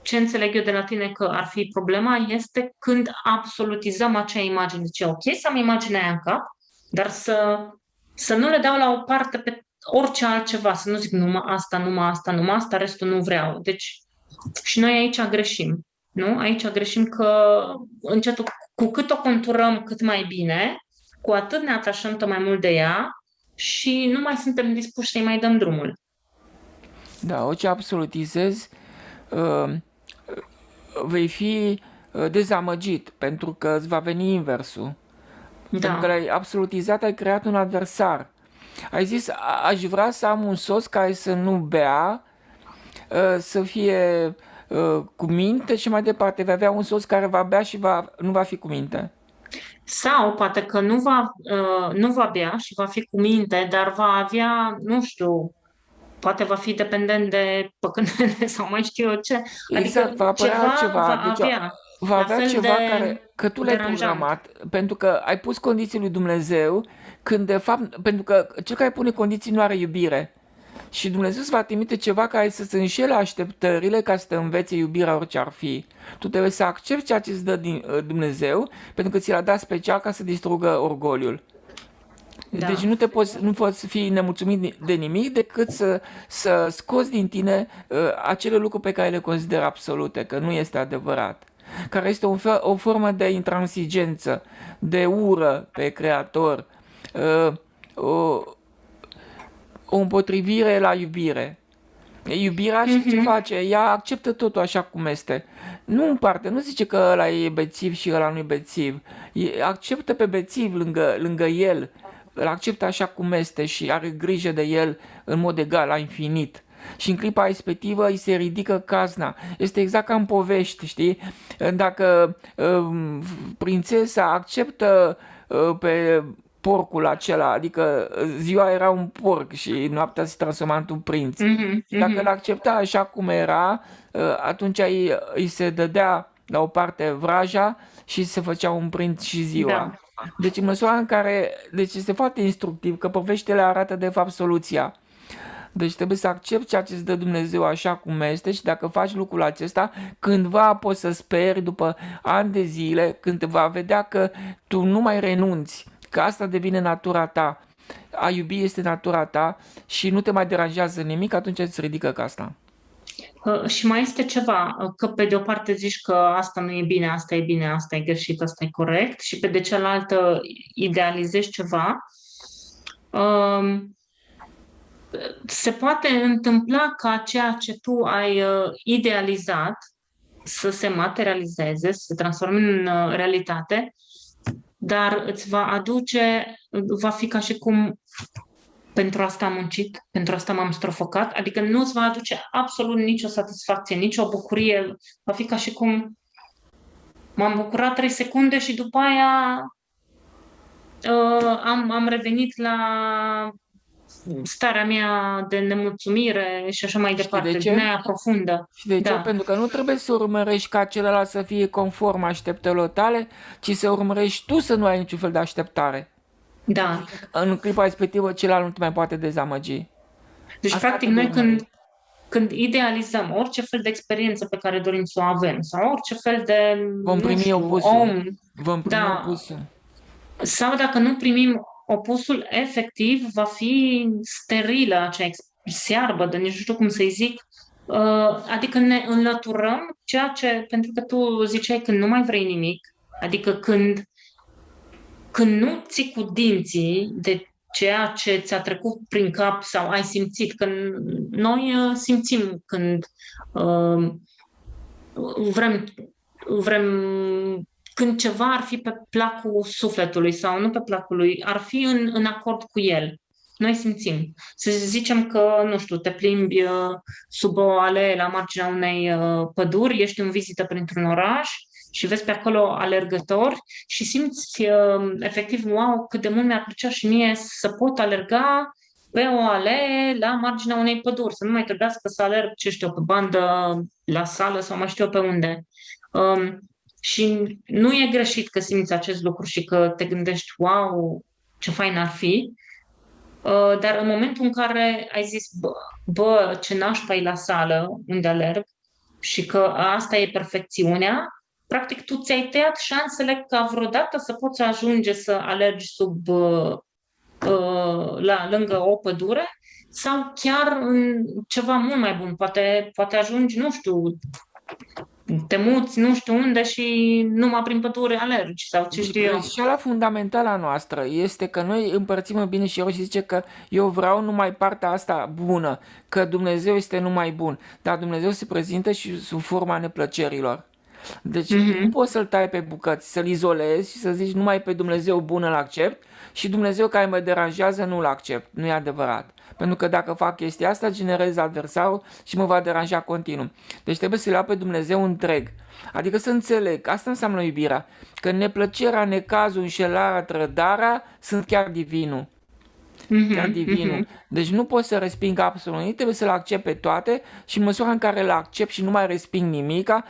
ce înțeleg eu de la tine că ar fi problema este când absolutizăm acea imagine. Deci, ok, să am imaginea aia în cap, dar să nu le dau la o parte pe orice altceva, să nu zic numai asta, numai asta, numai asta, restul nu vreau. Deci, și noi aici greșim, nu? Aici greșim că încetul, cu cât o conturăm cât mai bine, cu atât ne atașăm tot mai mult de ea și nu mai suntem dispuși să-i mai dăm drumul. Da, orice absolutizezi, uh, vei fi dezamăgit, pentru că îți va veni inversul. Pentru că Da. l-ai absolutizat, ai creat un adversar. Ai zis, aș vrea să am un soț care să nu bea, să fie cu minte și mai departe. Vei avea un soț care va bea și nu va fi cu minte. Sau poate că nu va bea și va fi cu minte, dar va avea, nu știu, poate va fi dependent de păcănele sau mai știu eu ce. Exact, Adică va apărea ceva altceva, va deci avea, va la avea fel de ceva că tu l-ai deranjant. programat, pentru că ai pus condiții lui Dumnezeu, când de fapt, pentru că cel care pune condiții nu are iubire. Și Dumnezeu îți va trimite ceva care să-ți înșele așteptările ca să te învețe iubirea orice ar fi. Tu trebuie să accepti ceea ce îți dă Dumnezeu, pentru că ți l-a dat special ca să distrugă orgoliul. Deci Da, nu poți fi nemulțumit de nimic decât să scoți din tine acele lucruri pe care le consider absolute, că nu este adevărat. Care este o formă de intransigență, de ură pe Creator, uh, o, o împotrivire la iubire. Iubirea și ce face? Ea acceptă totul așa cum este. Nu împarte, nu zice că ăla e bețiv și ăla nu e bețiv. Acceptă pe bețiv lângă el, îl acceptă așa cum este și are grijă de el în mod egal, la infinit. Și în clipa respectivă îi se ridică cazna. Este exact ca în povești, știi? Dacă prințesa acceptă pe porcul acela, adică ziua era un porc și noaptea se transforma într-un prinț. mhm, Dacă îl mhm, accepta așa cum era, atunci îi se dădea la o parte vraja și se făcea un prinț și ziua. da. Deci în măsura în care, deci este foarte instructiv că poveștile arată de fapt soluția. Deci trebuie să accepti ceea ce îți dă Dumnezeu așa cum este și dacă faci lucrul acesta, cândva poți să speri după ani de zile, când va vedea că tu nu mai renunți, că asta devine natura ta. A iubi este natura ta și nu te mai deranjează nimic, atunci îți ridică casna. Și mai este ceva, că pe de o parte zici că asta nu e bine, asta e greșit, asta e corect, și pe de cealaltă idealizezi ceva. Um, Se poate întâmpla ca ceea ce tu ai idealizat să se materializeze, să se transforme în realitate, dar îți va aduce, va fi ca și cum pentru asta am muncit, pentru asta m-am strofocat, adică nu îți va aduce absolut nicio satisfacție, nicio bucurie, va fi ca și cum m-am bucurat 3 secunde și după aia am revenit la starea mea de nemulțumire și așa mai Știi de departe, din ce? aia profundă. Și de ce? Da, Pentru că nu trebuie să urmărești ca celălalt să fie conform așteptărilor tale, ci să urmărești tu să nu ai niciun fel de așteptare. da. În clipa respectivă, celălalt nu te mai poate dezamăgi. Deci, Asta practic, trebuie noi urmărit. când idealizăm orice fel de experiență pe care dorim să o avem sau orice fel de, Vom nu primi știu, opusul. om, Vom primi da, opusul. sau dacă nu primim opusul efectiv, va fi sterilă acea searbă, de nici nu știu cum să-i zic, adică ne înlăturăm ceea ce, pentru că tu ziceai când nu mai vrei nimic, adică când nu ții cu dinții de ceea ce ți-a trecut prin cap sau ai simțit, că noi simțim când uh, vrem, vrem, când ceva ar fi pe placul sufletului sau nu pe placul lui, ar fi în acord cu el. Noi simțim. Să zicem că, nu știu, te plimbi sub o alee la marginea unei păduri, ești în vizită printr-un oraș și vezi pe acolo alergători și simți efectiv, wow, cât de mult mi-ar plăcea și mie să pot alerga pe o alee la marginea unei păduri, să nu mai trebuiască să alerg, ce știu, pe bandă la sală sau mai știu eu pe unde. Um, și nu e greșit că simți acest lucru și că te gândești, wow, ce fain ar fi, dar în momentul în care ai zis, bă, ce nașpa e la sală unde alerg și că asta e perfecțiunea, practic tu ți-ai tăiat șansele ca vreodată să poți ajunge să alergi lângă o pădure sau chiar în ceva mult mai bun. Poate ajungi, nu știu, te muți nu știu unde și numai prin pădure alergi sau ce Deci știu eu. greșeala fundamentală a noastră este că noi împărțim în bine și rău și zice că eu vreau numai partea asta bună, că Dumnezeu este numai bun, dar Dumnezeu se prezintă și sub forma neplăcerilor. Deci nu Mhm, poți să-l tai pe bucăți, să-l izolezi și să zici numai pe Dumnezeu bun îl accept și Dumnezeu care mă deranjează nu-l accept. Nu e adevărat. Pentru că dacă fac chestia asta, generez adversarul și mă va deranja continuu. Deci trebuie să-l iau pe Dumnezeu întreg. Adică să înțeleg, asta înseamnă iubirea, că neplăcerea, necazul, înșelarea, trădarea sunt chiar divinul. Chiar mhm, divinul. mhm. Deci nu pot să resping absolut nimic, trebuie să le accept pe toate și în măsura în care le accept și nu mai resping nimica,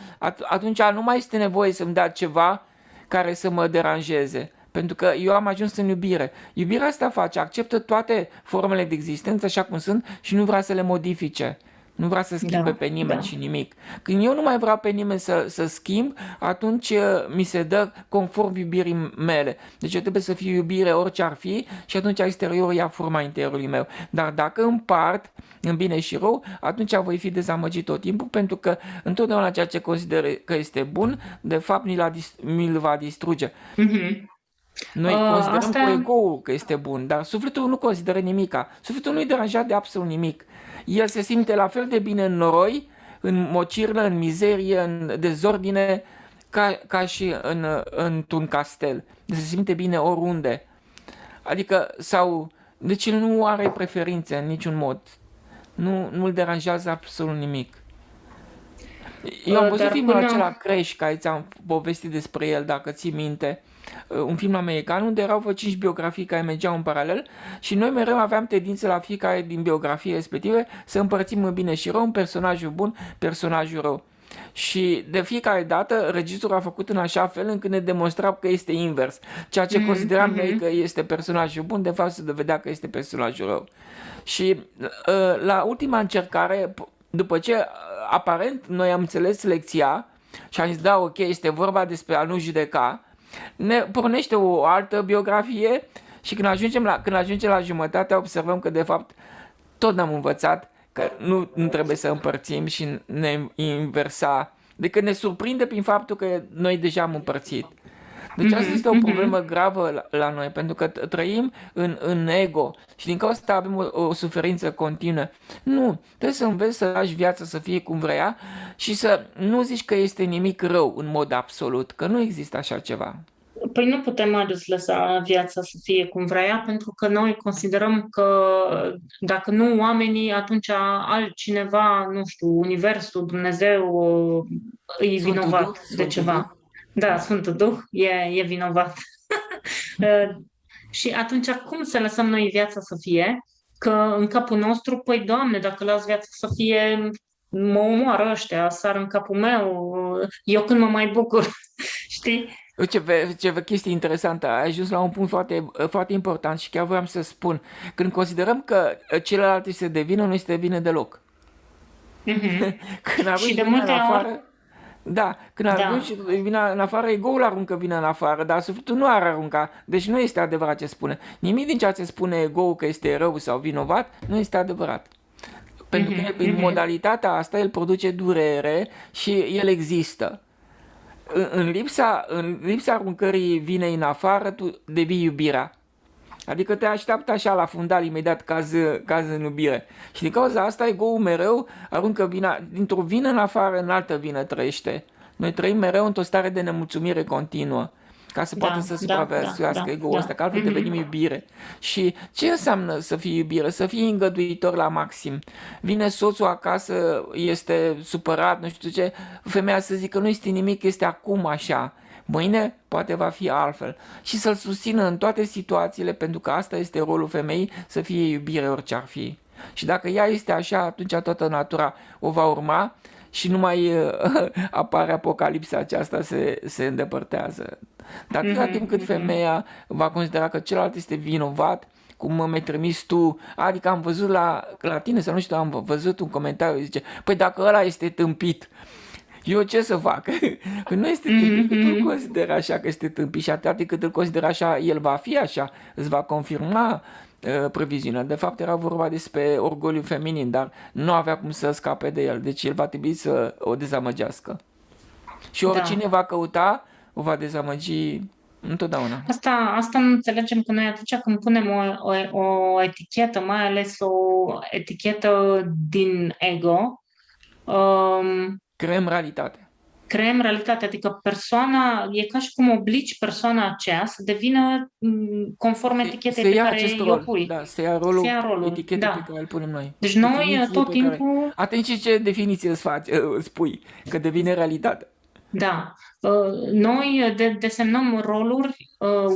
atunci nu mai este nevoie să-mi dea ceva care să mă deranjeze. Pentru că eu am ajuns în iubire. Iubirea asta face, acceptă toate formele de existență așa cum sunt și nu vrea să le modifice. Nu vrea să schimbe Da, pe nimeni da. și nimic. Când eu nu mai vreau pe nimeni să schimb, atunci mi se dă conform iubirii mele. Deci eu trebuie să fiu iubire orice ar fi și atunci exteriorul ia forma interiorului meu. Dar dacă împart în bine și rău, atunci voi fi dezamăgit tot timpul pentru că întotdeauna ceea ce consider că este bun, de fapt mi-l va distruge. Mhm. Noi considerăm cu Asta, ego că este bun, dar sufletul nu consideră nimica. Sufletul nu-i deranjat de absolut nimic. El se simte la fel de bine în noroi, în mocirlă, în mizerie, în dezordine, ca și într-un castel. Deci se simte bine oriunde. Adică, sau, deci el nu are preferințe în niciun mod. Nu-l deranjează absolut nimic. Eu am văzut dar filmul până... acela Crash, care ți-am povestit despre el, dacă ții minte. Un film american unde erau vreo 5 biografii care mergeau în paralel și noi mereu aveam tendință la fiecare din biografii respective să împărțim în bine și rău, un personajul bun, personajul rău. Și de fiecare dată regizorul a făcut în așa fel încât ne demonstra că este invers. Ceea ce Mhm, consideram noi mhm. că este personajul bun, de fapt se dovedea că este personajul rău. Și la ultima încercare, după ce aparent noi am înțeles lecția și am zis da, ok, este vorba despre a nu judeca, ne pornește o altă biografie și când ajungem la jumătate observăm că de fapt tot n-am învățat că nu trebuie să împărțim și ne inversa. Decât ne surprinde prin faptul că noi deja am împărțit. Deci asta Mhm, este o mhm. problemă gravă la noi, pentru că trăim în ego și din cauza asta avem o suferință continuă. Nu, trebuie să înveți să lași viața să fie cum vrea și să nu zici că este nimic rău în mod absolut, că nu există așa ceva. Păi nu putem mai lăsa viața să fie cum vrea ea, pentru că noi considerăm că dacă nu oamenii, atunci altcineva, nu știu, Universul, Dumnezeu, e Sfântul Duh, vinovat de Sfântul Duh. ceva. Da, Da. Sfântul Duh e vinovat. Și atunci cum să lăsăm noi viața să fie? Că în capul nostru, păi Doamne, dacă las viața să fie, mă omoară ăștia, sar în capul meu, eu când mă mai bucur, știi? Ce chestie interesantă, ai ajuns la un punct foarte important și chiar vreau să spun. Când considerăm că celălalt este de vină, nu este de vină deloc. Mhm. Când Și arunci de vina în multe ori, afară, da, când da, arunci vina în afară, ego-ul aruncă vina în afară, dar sufletul nu ar arunca. Deci nu este adevărat ce spune. Nimic din ceea ce spune ego-ul că este rău sau vinovat, nu este adevărat. Pentru că mhm, el, prin mhm. modalitatea asta, el produce durere și el există. În lipsa aruncării vinei în afară, tu devii iubirea. Adică te așteaptă așa la fundal, imediat caz în iubire. Și din cauza asta, ego-ul mereu aruncă vina, dintr-o vină în afară, în altă vină trăiește. Noi trăim mereu într-o stare de nemulțumire continuă, ca să poată Da, să da, da, supraviețuiască da, ego-ul ăsta, da. că altfel devenim Mhm. iubire. Și ce înseamnă să fii iubire? Să fii îngăduitor la maxim. Vine soțul acasă, este supărat, nu știu ce, femeia să zică nu este nimic, este acum așa. Mâine poate va fi altfel. Și să-l susțină în toate situațiile, pentru că asta este rolul femeii, să fie iubire orice ar fi. Și dacă ea este așa, atunci toată natura o va urma și nu mai apare apocalipsa aceasta, se îndepărtează. Dar atâta Mhm, timp cât mhm. femeia va considera că celălalt este vinovat, cum mi-ai trimis tu, adică am văzut la tine, sau nu știu, am văzut un comentariu, zice, păi dacă ăla este tâmpit, eu ce să fac? Că nu este tâmpit, Mhm, că tu îl mhm. consideri așa că este tâmpit și atât cât îl consideri așa, el va fi așa, îți va confirma previziunea. De fapt era vorba despre orgoliu feminin, dar nu avea cum să scape de el, deci el va trebui să o dezamăgească. Și Da. oricine va căuta, o va dezamăgi întotdeauna. Asta nu înțelegem că noi atunci când punem o etichetă, mai ales o etichetă din ego, um, Creăm realitate. creăm realitatea, adică persoana, e ca și cum obligi persoana aceea să devină conform etichetei Se pe ia care acest i-o rol, pui, da, se ia să rolul ia rolul. etichetei pe Da. care îl punem noi. Deci noi Definiție tot pe care... timpul, Atenție ce definiție îți pui, că devine realitate. da, noi desemnăm roluri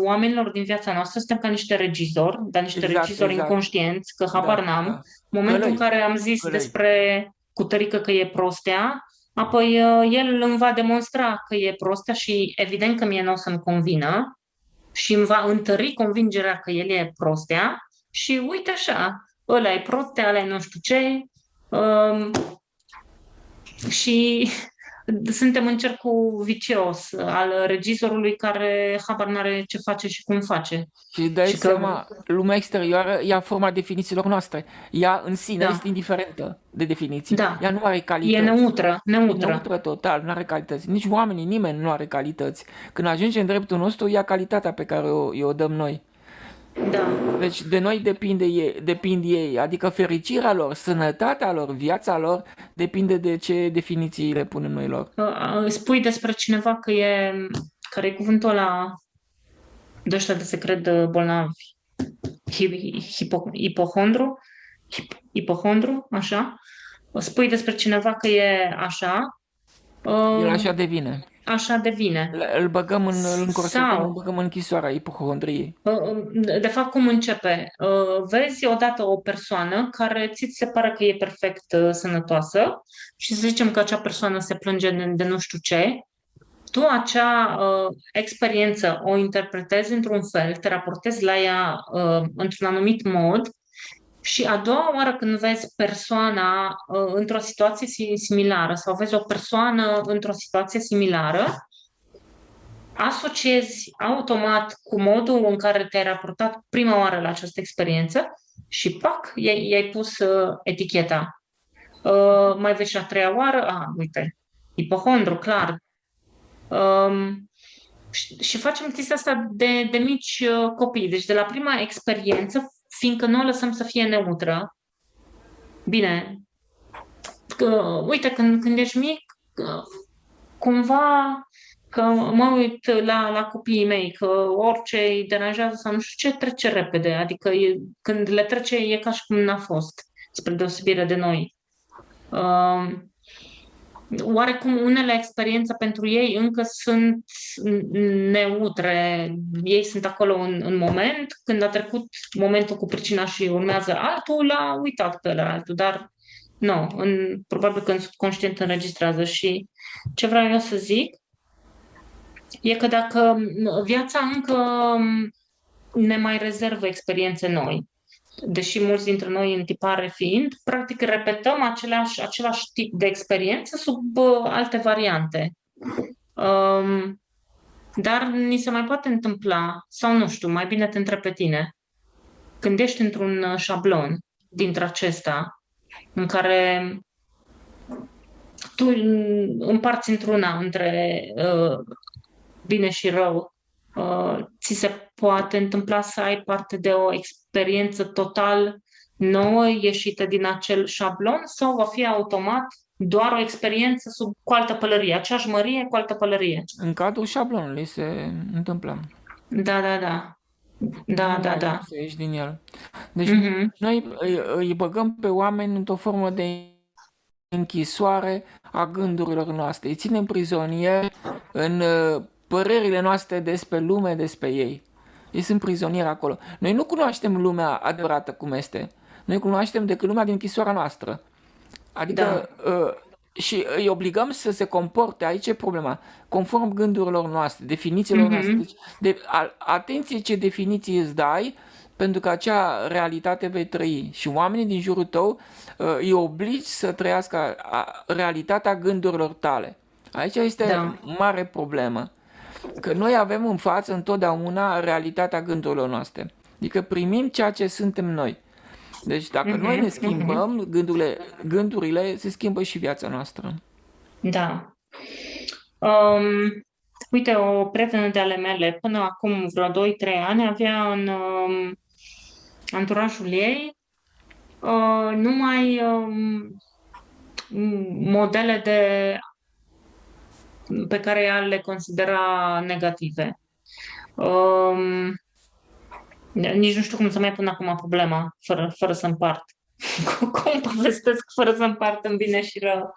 oamenilor din viața noastră, suntem ca niște regizori, dar niște Exact, regizori exact. inconștienți, că habar Da, n-am. da. Momentul în Călăi, care am zis călăi. despre cutărică că e prostea, apoi el îmi va demonstra că e prostea și evident că mie nu o să-mi convină și îmi va întări convingerea că el e prostea și uite așa, ăla e prostea, ăla e nu știu ce, um, și suntem în cercul vicios al regizorului care habar n-are ce face și cum face. Și îți dai Și că, seama, lumea exterioară ia forma definițiilor noastre. Ea în sine da, este indiferentă de definiții. da, Ea nu are e calități. neutră, E neutră. neutră total, nu are calități. Nici oamenii, nimeni nu are calități. Când ajunge în dreptul nostru, ia calitatea pe care o dăm noi. Da. Deci de noi depind ei, adică fericirea lor, sănătatea lor, viața lor, depinde de ce definiții le punem noi lor. Spui despre cineva că care e cuvântul ăla de ăștia de se cred bolnavi, ipohondru, ipohondru, așa. Spui despre cineva că e așa, El uh, așa devine. așa devine. Îl încorsetăm, îl Sau, băgăm în închisoarea ipohondriei. de fapt, cum începe? Vezi odată o persoană care ți se pare că e perfect sănătoasă și să zicem că acea persoană se plânge de nu știu ce, tu acea experiență o interpretezi într-un fel, te raportezi la ea într-un anumit mod și a doua oară când vezi persoana într-o situație similară sau vezi o persoană într-o situație similară, asociezi automat cu modul în care te-ai raportat prima oară la această experiență și, pac, i-ai pus eticheta. Mai vezi și a treia oară, uite, ipohondru, clar. Și facem chestia asta de mici copii. Deci de la prima experiență, fiindcă nu o lăsăm să fie neutră, bine, uite, când ești mic, cumva că mă uit la copiii mei, că orice îi deranjează sau nu știu ce, trece repede. Adică când le trece e ca și cum n-a fost, spre deosebire de noi. Oarecum unele experiențe pentru ei încă sunt neutre. Ei sunt acolo în moment, când a trecut momentul cu pricina și urmează altul, l-a uitat pe altul, dar nu, probabil că în subconștient înregistrează. Și ce vreau eu să zic e că dacă viața încă ne mai rezervă experiențe noi, deși mulți dintre noi în tipare fiind, practic repetăm același tip de experiență sub alte variante. Dar ni se mai poate întâmpla, sau nu știu, mai bine te întreb pe tine, când ești într-un șablon dintre acesta, în care tu împarți într-una între bine și rău, ți se poate întâmpla să ai parte de o experiență total nouă, ieșită din acel șablon, sau va fi automat doar o experiență cu altă pălărie, aceeași mărie cu altă pălărie? În cadrul șablonului se întâmplă. Da, da, da. Da, Nu da, ai da. cum să ieși din el. Deci Mhm. noi îi băgăm pe oameni într-o formă de închisoare a gândurilor noastre. Îi ținem prizonieri în părerile noastre despre lume, despre ei. Ei sunt prizonieri acolo. Noi nu cunoaștem lumea adevărată cum este. Noi cunoaștem decât lumea din închisoarea noastră. Da. Adică și îi obligăm să se comporte, aici e problema, conform gândurilor noastre, definițiilor noastre. Mhm. Deci, atenție ce definiții îți dai, pentru că acea realitate vei trăi. Și oamenii din jurul tău îi obligi să trăiască realitatea gândurilor tale. Aici este Da. mare problemă. Că noi avem în față întotdeauna realitatea gândurilor noastre. Adică primim ceea ce suntem noi. Deci dacă noi ne Mhm. Mhm. schimbăm, gândurile se schimbă și viața noastră. Da. Uite, o prietenă de ale mele, până acum vreo 2-3 ani, avea în anturajul ei numai modele pe care ea le considera negative. Um, Nici nu știu cum să mai pun acum problema, fără să împart. Cum povestesc fără să împart în bine și rău.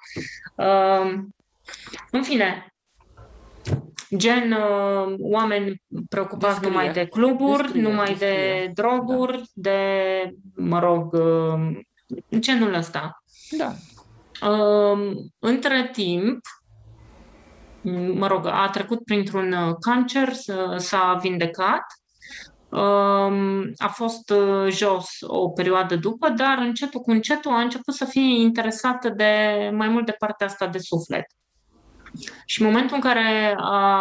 În fine, gen oameni preocupați numai de cluburi, numai de droguri, de, mă rog, genul ăsta. Da. Între timp, mă rog, a trecut printr-un cancer, s-a vindecat, a fost jos o perioadă după, dar încetul cu încetul a început să fie interesată mai mult de partea asta de suflet. Și în momentul în care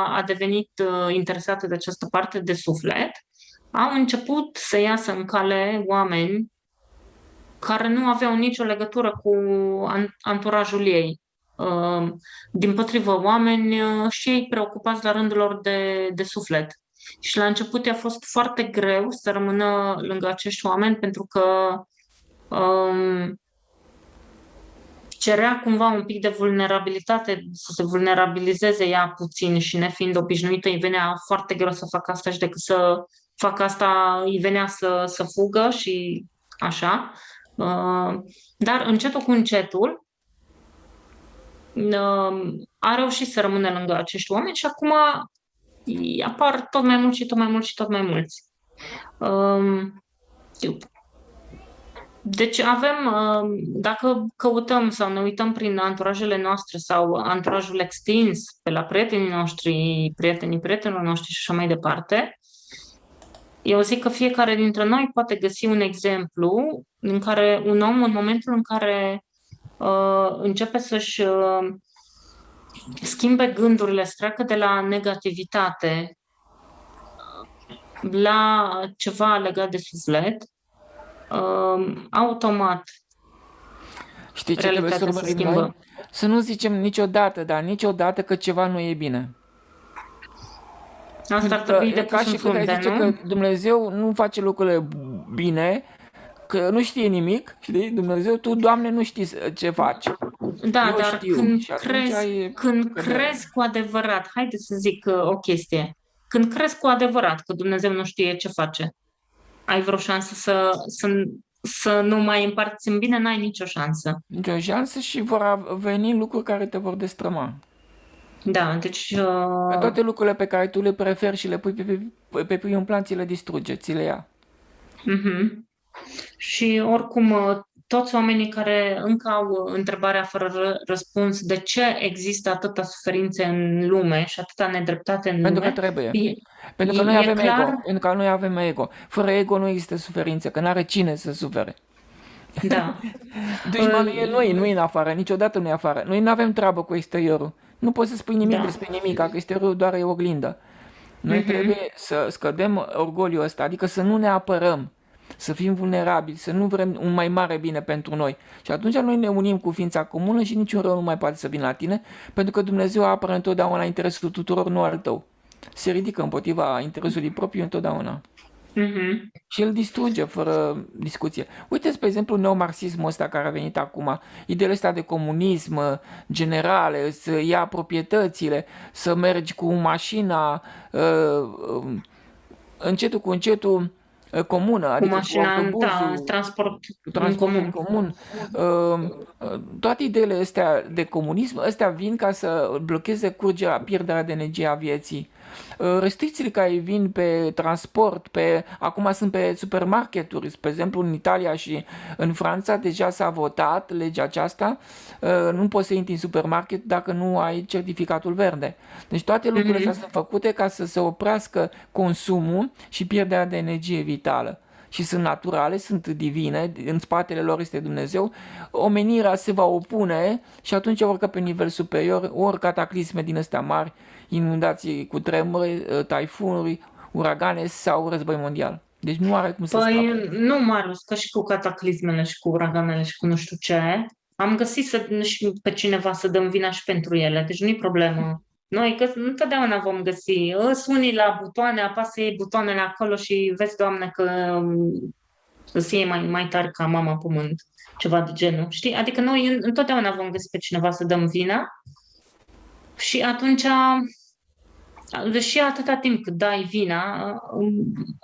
a devenit interesată de această parte de suflet, au început să iasă în cale oameni care nu aveau nicio legătură cu anturajul ei. Dimpotrivă, oameni și ei preocupați la rândul lor de suflet. Și la început a fost foarte greu să rămână lângă acești oameni pentru că cerea cumva un pic de vulnerabilitate, să se vulnerabilizeze ea puțin și nefiind obișnuită, îi venea foarte greu să facă asta și decât să facă asta, îi venea să fugă și așa. Dar încetul cu încetul a reușit să rămână lângă acești oameni și acum apar tot mai mulți și tot mai mulți și tot mai mulți. Deci avem, dacă căutăm sau ne uităm prin anturajele noastre sau anturajul extins pe la prietenii noștri, prietenii prietenilor noștri și așa mai departe, eu zic că fiecare dintre noi poate găsi un exemplu în care un om, în momentul în care începe să-și schimbe gândurile, să treacă de la negativitate la ceva legat de suflet, automat Știi ce trebuie să urmărim noi? Să nu zicem niciodată, dar niciodată că ceva nu e bine. Asta ar trebui de ca și când ai zice că Dumnezeu nu face lucrurile bine, că nu știe nimic, știi? Dumnezeu, tu, Doamne, nu știi ce faci. Da, eu dar știu. Când crezi cu adevărat, haide să zic o chestie, când crezi cu adevărat că Dumnezeu nu știe ce face, ai vreo șansă să nu mai împarți în bine? N-ai nicio șansă. Nicio șansă și vor veni lucruri care te vor destrăma. Da, deci... Toate lucrurile pe care tu le preferi și le pui pe primul plan, ți le distruge, ți le ia. Și oricum, toți oamenii care încă au întrebarea fără răspuns de ce există atâta suferințe în lume și atâta nedreptate în lume... Pentru că trebuie. Pentru că noi avem ego. Pentru că noi avem ego. Fără ego nu există suferință, că n-are cine să sufere. Da. Dușmanul e noi, nu e în afară, niciodată nu e afară. Noi nu avem treabă cu exteriorul. Nu poți să spui nimic despre nimic, că exteriorul doar e oglindă. Noi trebuie să scădem orgoliul ăsta, adică să nu ne apărăm, să fim vulnerabili, să nu vrem un mai mare bine pentru noi. Și atunci noi ne unim cu ființa comună și niciun rău nu mai poate să vină la tine, pentru că Dumnezeu apără întotdeauna interesul tuturor, nu al tău. Se ridică împotriva interesului propriu întotdeauna. Și îl distruge fără discuție. Uite, spre exemplu, neomarxismul ăsta care a venit acum, ideile astea de comunism generale, să ia proprietățile, să mergi cu mașina încetul cu încetul comună, adică cu mașina, cu autobuzul, transport în comun. Toate ideile astea de comunism, astea vin ca să blocheze curgerea, pierderea de energie a vieții. Restricțiile care vin pe transport, acum sunt pe supermarketuri, spre exemplu în Italia și în Franța deja s-a votat legea aceasta, nu poți să intri în supermarket dacă nu ai certificatul verde. Deci toate lucrurile astea sunt făcute ca să se oprească consumul și pierderea de energie vitală. Și sunt naturale, sunt divine, în spatele lor este Dumnezeu, omenirea se va opune și atunci orică pe nivel superior, ori cataclisme din astea mari, inundații cu tremure, taifunuri, uragane sau război mondial. Deci nu are cum să scape. Nu, Marius, că și cu cataclismele și cu uraganele și cu nu știu ce, am găsit pe cineva să dăm vina și pentru ele, deci nu-i problemă. Noi că întotdeauna vom găsi. Sunt unii la butoane, apasă ei butoanele acolo și vezi, Doamne, că îți iei mai tare ca mama pământ, ceva de genul. Știi? Adică noi întotdeauna vom găsi pe cineva să dăm vina și atunci, deși atâta timp cât dai vina,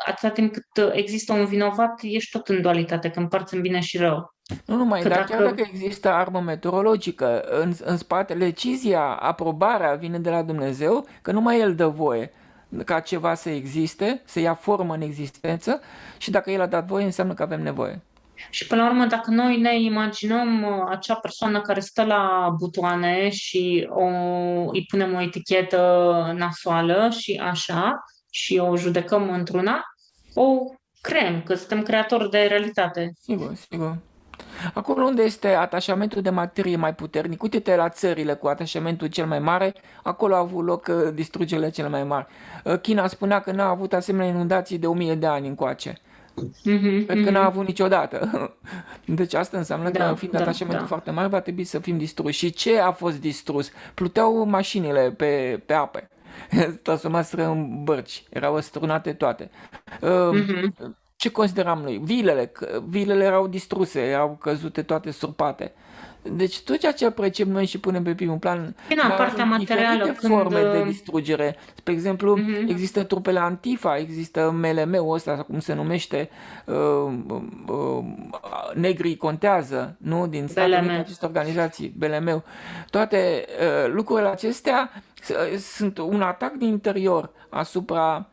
atâta timp cât există un vinovat, ești tot în dualitate, că împarți în bine și rău. Nu numai, Că dar chiar dacă... dacă există armă meteorologică, în spate, decizia, aprobarea vine de la Dumnezeu, că numai El dă voie ca ceva să existe, să ia formă în existență și dacă El a dat voie, înseamnă că avem nevoie. Și până la urmă, dacă noi ne imaginăm acea persoană care stă la butoane și îi punem o etichetă nasoală și așa, și o judecăm într-una, o creăm, că suntem creatori de realitate. Sigur, sigur. Acolo unde este atașamentul de materie mai puternic, uite-te la țările cu atașamentul cel mai mare, acolo au avut loc distrugerile cele mai mari. China spunea că n-a avut asemenea inundații de 1000 de ani încoace. Mhm, Cred că n-a mhm. avut niciodată. Deci asta înseamnă că, Da, fiind da, atașamentul da. foarte mare, va trebui să fim distruși. Și ce a fost distrus? Pluteau mașinile pe ape. Transformaseră în bărci. Erau strunate toate. Uh, Mhm. Ce consideram noi? Vilele. Vilele erau distruse, erau căzute toate surpate. Deci tot ceea ce apreciem noi și punem pe primul plan, Bine, mai partea sunt materială, diferite când... forme de distrugere. Spre exemplu, mhm. există trupele Antifa, există MLM-ul ăsta, cum se numește, uh, uh, negrii contează, nu? Din Statele Unite, BLM. aceste organizații, BLM-ul. Toate lucrurile acestea sunt un atac din interior asupra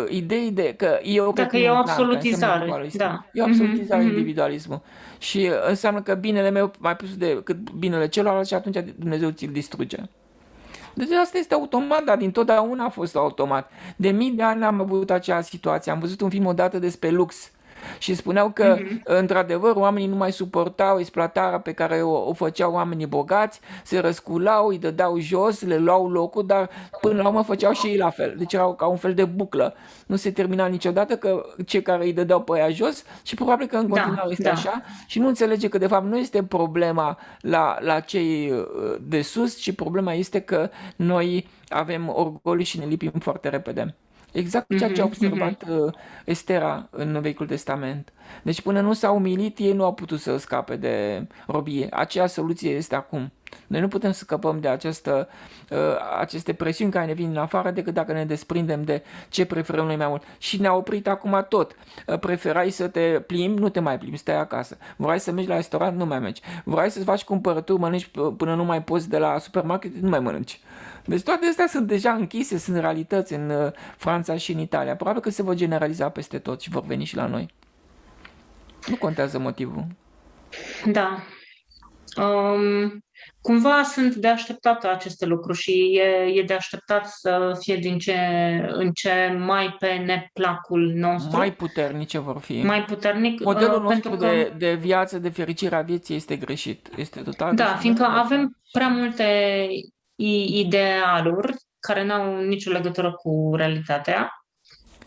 ideii de că eu pe Dacă e o primul plan, care înseamnă absolutizare, individualismul. da. E o Mhm, absolutizare mhm. individualismul. Și înseamnă că binele meu mai presus decât binele celorlalți și atunci Dumnezeu ți-l distruge. Deci asta este automat, dar dintotdeauna a fost automat. De mii de ani am avut acea situație. Am văzut un film odată despre lux și spuneau că, Mhm. într-adevăr, oamenii nu mai suportau exploatarea pe care o făceau oamenii bogați, se răsculau, îi dădeau jos, le luau locul, dar până la urmă făceau și ei la fel. Deci erau ca un fel de buclă. Nu se termina niciodată că cei care îi dădeau pe aia jos și probabil că în Da, continuare este da. așa și nu înțelege că de fapt nu este problema la cei de sus, ci problema este că noi avem orgoliu și ne lipim foarte repede. Exact ceea ce a Mhm, mhm. observat Estera în Vechiul Testament. Deci până nu s-au umilit, ei nu au putut să scape de robie. Aceea soluție este acum. Noi nu putem să scăpăm de aceste presiuni care ne vin în afară decât dacă ne desprindem de ce preferăm noi mai mult. Și ne-a oprit acum tot. Preferai să te plimbi, nu te mai plimbi, stai acasă. Vrei să mergi la restaurant, nu mai mergi. Vrei să-ți faci cumpărături, mănânci până nu mai poți de la supermarket, nu mai mănânci. Deci toate astea sunt deja închise, sunt realități în Franța și în Italia. Probabil că se vor generaliza peste tot și vor veni și la noi. Nu contează motivul. Da. Um, Cumva sunt de așteptat aceste lucruri și e de așteptat să fie din ce în ce mai pe neplacul Mai nostru, puternice vor fi. mai puternic, Modelul pentru nostru că, de viață, de fericire a vieții este greșit. Este total da, greșit. Nu fiindcă trebuie așa. avem prea multe idealuri care n-au nicio legătură cu realitatea,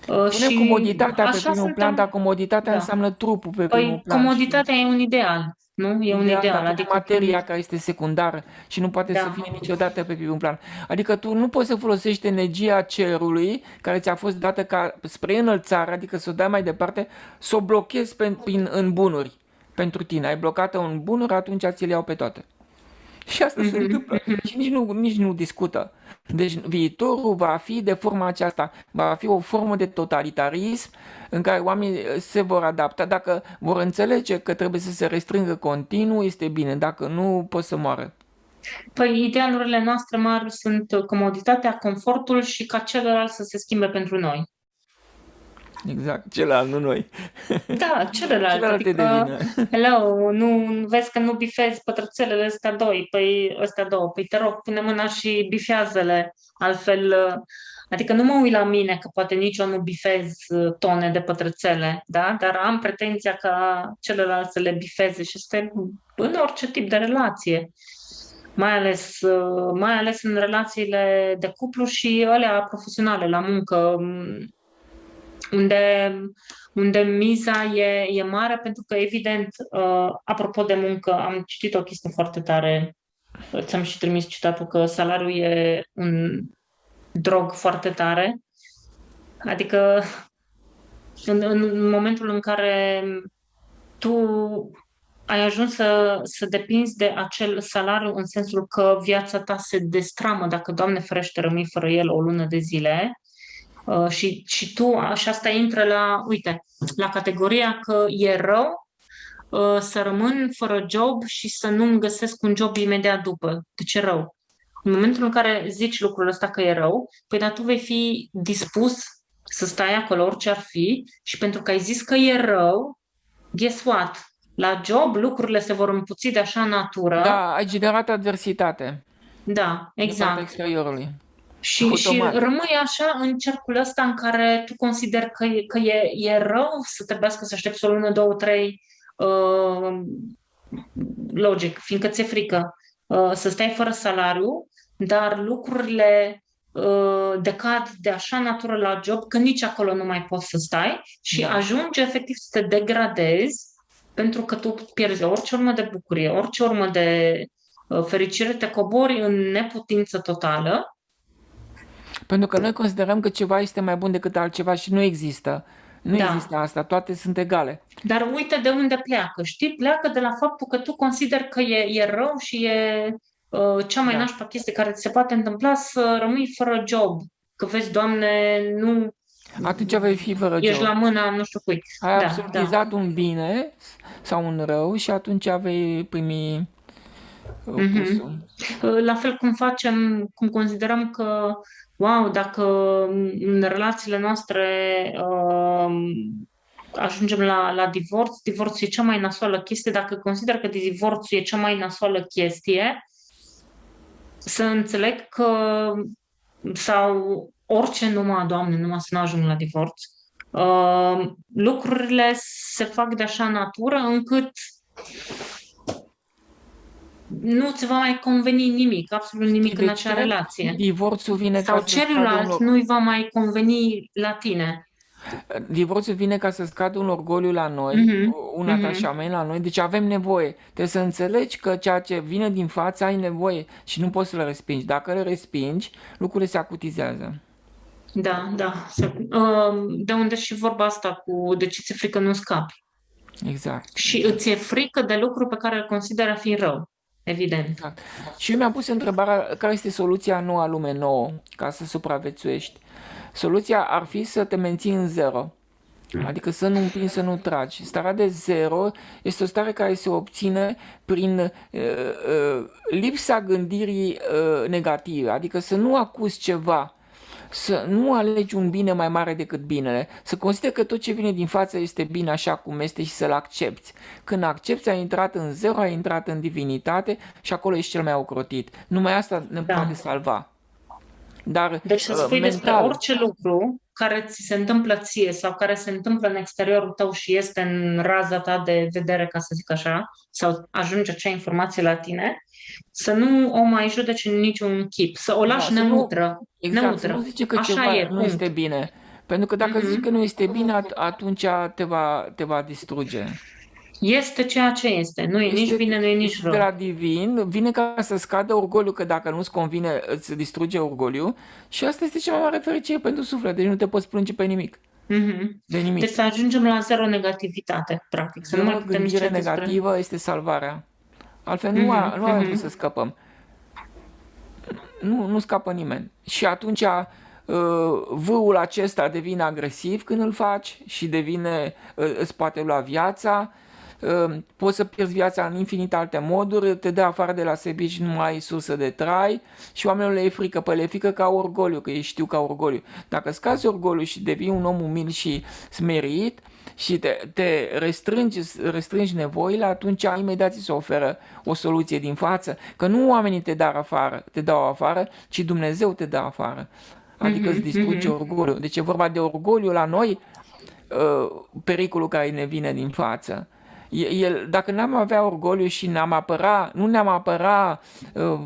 Punem și comoditatea pe așa primul plan, dar suntem, comoditatea da. înseamnă trupul pe primul Păi plan și comoditatea e un ideal, nu? E un ideal, dar ideal, punem adică când, materia care este secundară și nu poate să fie da, niciodată pe primul plan. Adică tu nu poți să folosești energia cerului care ți-a fost dată ca spre înălțare, adică să o dai mai departe, să o blochezi în bunuri pentru tine. Ai blocat-o în bunuri, atunci ți le iau pe toate. Și asta se mhm, întâmplă mhm. și nici nu discută. Deci viitorul va fi de forma aceasta, va fi o formă de totalitarism în care oamenii se vor adapta. Dacă vor înțelege că trebuie să se restrângă continuu, este bine, dacă nu, pot să moară. Păi idealurile noastre mari sunt comoditatea, confortul și ca celălalt să se schimbe pentru noi. Exact, celălalt, nu noi. Da, celălalt, Celălalt e de adică, vină. hello, nu vezi că nu bifezi pătrățelele astea două, păi te rog, pune mâna și bifează-le, altfel, adică nu mă uit la mine, că poate nici eu nu bifez tone de pătrățele, da, dar am pretenția ca celălalt să le bifeze și este în orice tip de relație, mai ales în relațiile de cuplu și alea profesionale, la muncă, unde, unde miza e mare, pentru că, evident, apropo de muncă, am citit o chestie foarte tare ți-am și trimis citatul că salariul e un drog foarte tare. Adică în momentul în care tu ai ajuns să depinzi de acel salariu în sensul că viața ta se destramă dacă, Doamne ferește, rămâi fără el o lună de zile, și tu, și asta intră uite, la categoria că e rău să rămân fără job și să nu-mi găsesc un job imediat după. De ce rău? În momentul în care zici lucrul ăsta că e rău, păi dar tu vei fi dispus să stai acolo orice ar fi și pentru că ai zis că e rău, guess what? La job lucrurile se vor împuți de așa natură. Da, ai generat adversitate Da, din partea exact. exteriorului. Și Automat. rămâi așa în cercul ăsta în care tu consideri că e rău să trebuiască să aștepți o lună, două, trei, uh, logic, fiindcă ți-e frică să stai fără salariu, dar lucrurile decad de așa natură la job că nici acolo nu mai poți să stai și Da. ajungi efectiv să te degradezi pentru că tu pierzi orice urmă de bucurie, orice urmă de fericire, te cobori în neputință totală. Pentru că noi considerăm că ceva este mai bun decât altceva și nu există. Nu Da, există asta, toate sunt egale. dar uite de unde pleacă, știi? Pleacă de la faptul că tu consideri că e rău și e cea mai Da. nașpa chestie care ți se poate întâmpla să rămâi fără job. Că vezi, Doamne, nu Atunci vei fi fără ești job. la mâna nu știu cui. Ai Da, da. absolutizat un bine sau un rău și atunci vei primi Mhm. opusul. La fel cum facem, cum considerăm că, wow, dacă în relațiile noastre ajungem la divorț, divorțul e cea mai nasoală chestie, dacă consider că divorțul e cea mai nasoală chestie, să înțeleg că, sau orice, numai, Doamne, numai să nu ajung la divorț, lucrurile se fac de așa natură încât nu ți va mai conveni nimic, absolut Știi nimic în de acea ce? relație. Divorțul vine ca Sau să scadă celuilalt nu-i va mai conveni la tine. Divorțul vine ca să scadă un orgoliu la noi, Mhm, un mhm. atașament la noi, deci avem nevoie. Trebuie să înțelegi că ceea ce vine din față ai nevoie și nu poți să le respingi. Dacă le respingi, lucrurile se acutizează. Da, da. De unde și vorba asta cu de ce ți-e frică nu scapi. Exact, Și exact, îți e frică de lucru pe care îl consideră a fi rău. Evident. exact. Și eu mi-am pus întrebarea care este soluția în noua lume nouă ca să supraviețuiești. Soluția ar fi să te menții în zero. Adică să nu împingi, să nu tragi. Starea de zero este o stare care se obține prin lipsa gândirii negative. Adică să nu acuzi ceva, să nu alegi un bine mai mare decât binele, să consideri că tot ce vine din față este bine așa cum este și să-l accepti. Când accepti, ai intrat în zero, ai intrat în divinitate și acolo ești cel mai ocrotit. Numai asta ne poate Da. salva. Dar Deci să spui despre mental, orice lucru care ți se întâmplă ție sau care se întâmplă în exteriorul tău și este în raza ta de vedere, ca să zic așa, sau ajunge acea informație la tine, să nu o mai judeci în niciun chip, să o da, lași să nu, neutră. exact, să nu Neutră. zice că Așa ceva e, nu punct. este bine. Pentru că dacă zici că Mhm. nu este bine, atunci te va distruge. Este ceea ce este. Nu e nici bine, nu e nici Este de rău. la divin, vine ca să scadă orgoliu, că dacă nu-ți convine, îți distruge orgoliu și asta este cea mai mare fericire pentru suflet, deci nu te poți plânge pe nimic, Mhm. de Deci nimic. să ajungem la zero negativitate, practic, să nu mai Zero putem gândire zice despre... negativă este salvarea. Altfel Mhm, nu avem cum să mhm. scăpăm. Nu scapă nimeni. Și atunci vâul acesta devine agresiv când îl faci și îți poate lua viața, poți să pierzi viața în infinite alte moduri, te dă afară de la servici, nu mai ai sursă de trai și oamenilor le e frică, păi le e frică ca orgoliu, că ei știu ca orgoliu. Dacă scazi orgoliu și devii un om umil și smerit și te restrângi nevoile, atunci imediat ți se oferă o soluție din față, că nu oamenii te dau afară, ci Dumnezeu te dă afară. Adică îți Mhm, distruge mhm. orgoliu. Deci e vorba de orgoliu la noi, pericolul care ne vine din față. Dacă n-am avea orgoliu și nu ne-am apăra uh,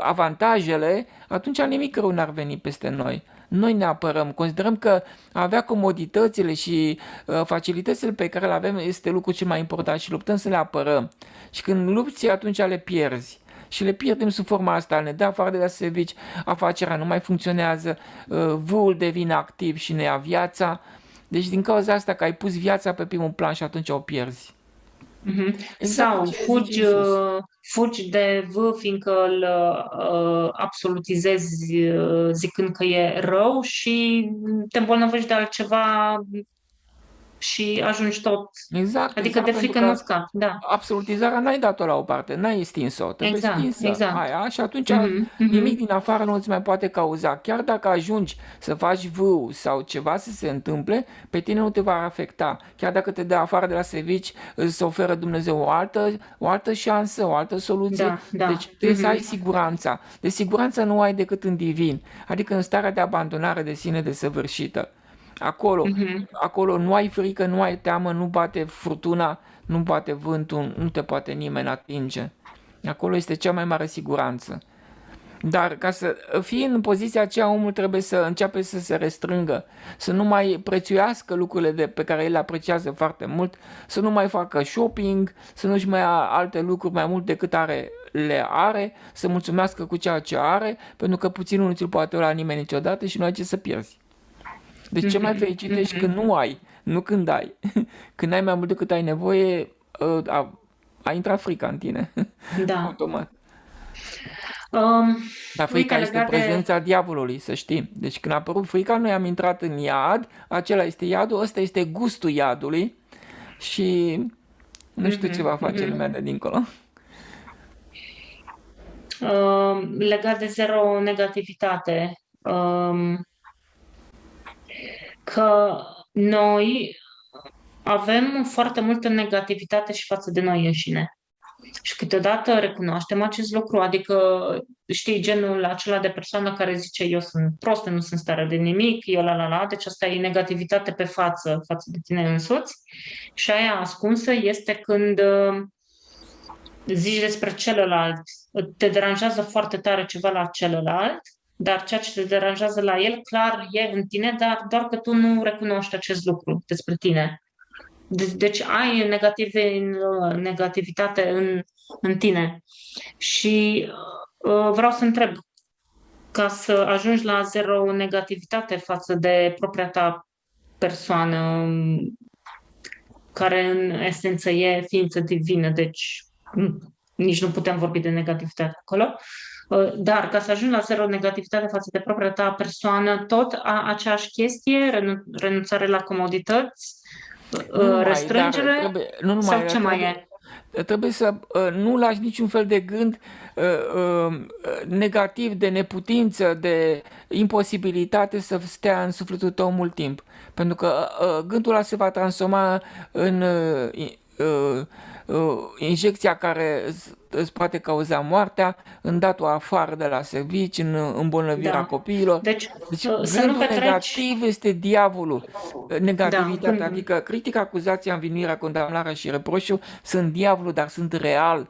avantajele, atunci nimic rău n-ar veni peste noi. Noi ne apărăm, considerăm că avea comoditățile și facilitățile pe care le avem este lucrul cel mai important și luptăm să le apărăm. Și când lupți, atunci le pierzi. și le pierdem sub forma asta, ne dă afară de la servici, afacerea nu mai funcționează, vâul devine activ și ne ia viața. Deci din cauza asta că ai pus viața pe primul plan și atunci o pierzi. Mhm. Exact Sau ce zice Iisus. fugi de V fiindcă îl absolutizezi zicând că e rău și te îmbolnăvești de altceva și ajungi tot. Exact, Adică exact, de pentru frică nu că scapi, da. absolutizarea n-ai dat-o la o parte, n-ai stins-o, trebuie Exact, stinsă exact. aia și atunci Mhm, nimic mhm. din afară nu îți mai poate cauza. Chiar dacă ajungi să faci vâu sau ceva să se întâmple, pe tine nu te va afecta. Chiar dacă te dă afară de la servici, îți oferă Dumnezeu o altă șansă, o altă soluție. Da, da. Deci trebuie să ai Mhm. siguranța. De siguranță nu ai decât în divin, adică în starea de abandonare de sine desăvârșită. Acolo, Mhm. acolo nu ai frică, nu ai teamă, nu bate furtuna, nu bate vântul, nu te poate nimeni atinge. Acolo este cea mai mare siguranță. Dar ca să fii în poziția aceea, omul trebuie să începe să se restrângă, să nu mai prețuiască lucrurile pe care el le apreciază foarte mult, să nu mai facă shopping, să nu-și mai ia alte lucruri mai mult decât le are, să mulțumească cu ceea ce are, pentru că puținul nu ți-l poate lua nimeni niciodată și nu ai ce să pierzi. Deci ce mai Mhm. fericit ești Mhm. când nu ai, nu când ai. Când ai mai mult decât ai nevoie, a intrat frica în tine, Da. automat. Um, Dar frica Uite, este legat de... prezența diavolului, să știi. Deci când a apărut frica, noi am intrat în iad, acela este iadul, ăsta este gustul iadului și nu știu ce Mhm, va face mhm. lumea de dincolo. Legat de zero negativitate, că noi avem foarte multă negativitate și față de noi înșine. Și câteodată recunoaștem acest lucru, adică știi genul acela de persoană care zice eu sunt prost, nu sunt în stare de nimic, eu la, deci asta e negativitate pe față de tine însuți. Și aia ascunsă este când zici despre celălalt, te deranjează foarte tare ceva la celălalt, dar ceea ce te deranjează la el clar e în tine, dar doar că tu nu recunoști acest lucru despre tine. Deci ai negativitate în tine. Și vreau să întreb, ca să ajungi la zero negativitate față de propria ta persoană, care în esență e ființă divină, deci nici nu putem vorbi de negativitate acolo, dar ca să ajungi la zero negativitate față de propria ta persoană, tot aceeași chestie, renunțare la comodități, Nu numai, dar restrângere trebuie, nu sau numai, dar ce mai e? trebuie să nu lași niciun fel de gând negativ, de neputință, de imposibilitate să stea în sufletul tău mult timp. Pentru că gândul ăla se va transforma în injecția care îți poate cauza moartea, în dat-o afară de la servici, în îmbolnăvirea Da. copiilor. Deci Deci să nu gândul petreci, negativ este diavolul. da, Negativitatea, adică critica, acuzația, învinuirea, condamnarea și reproșul sunt diavolul, dar sunt real.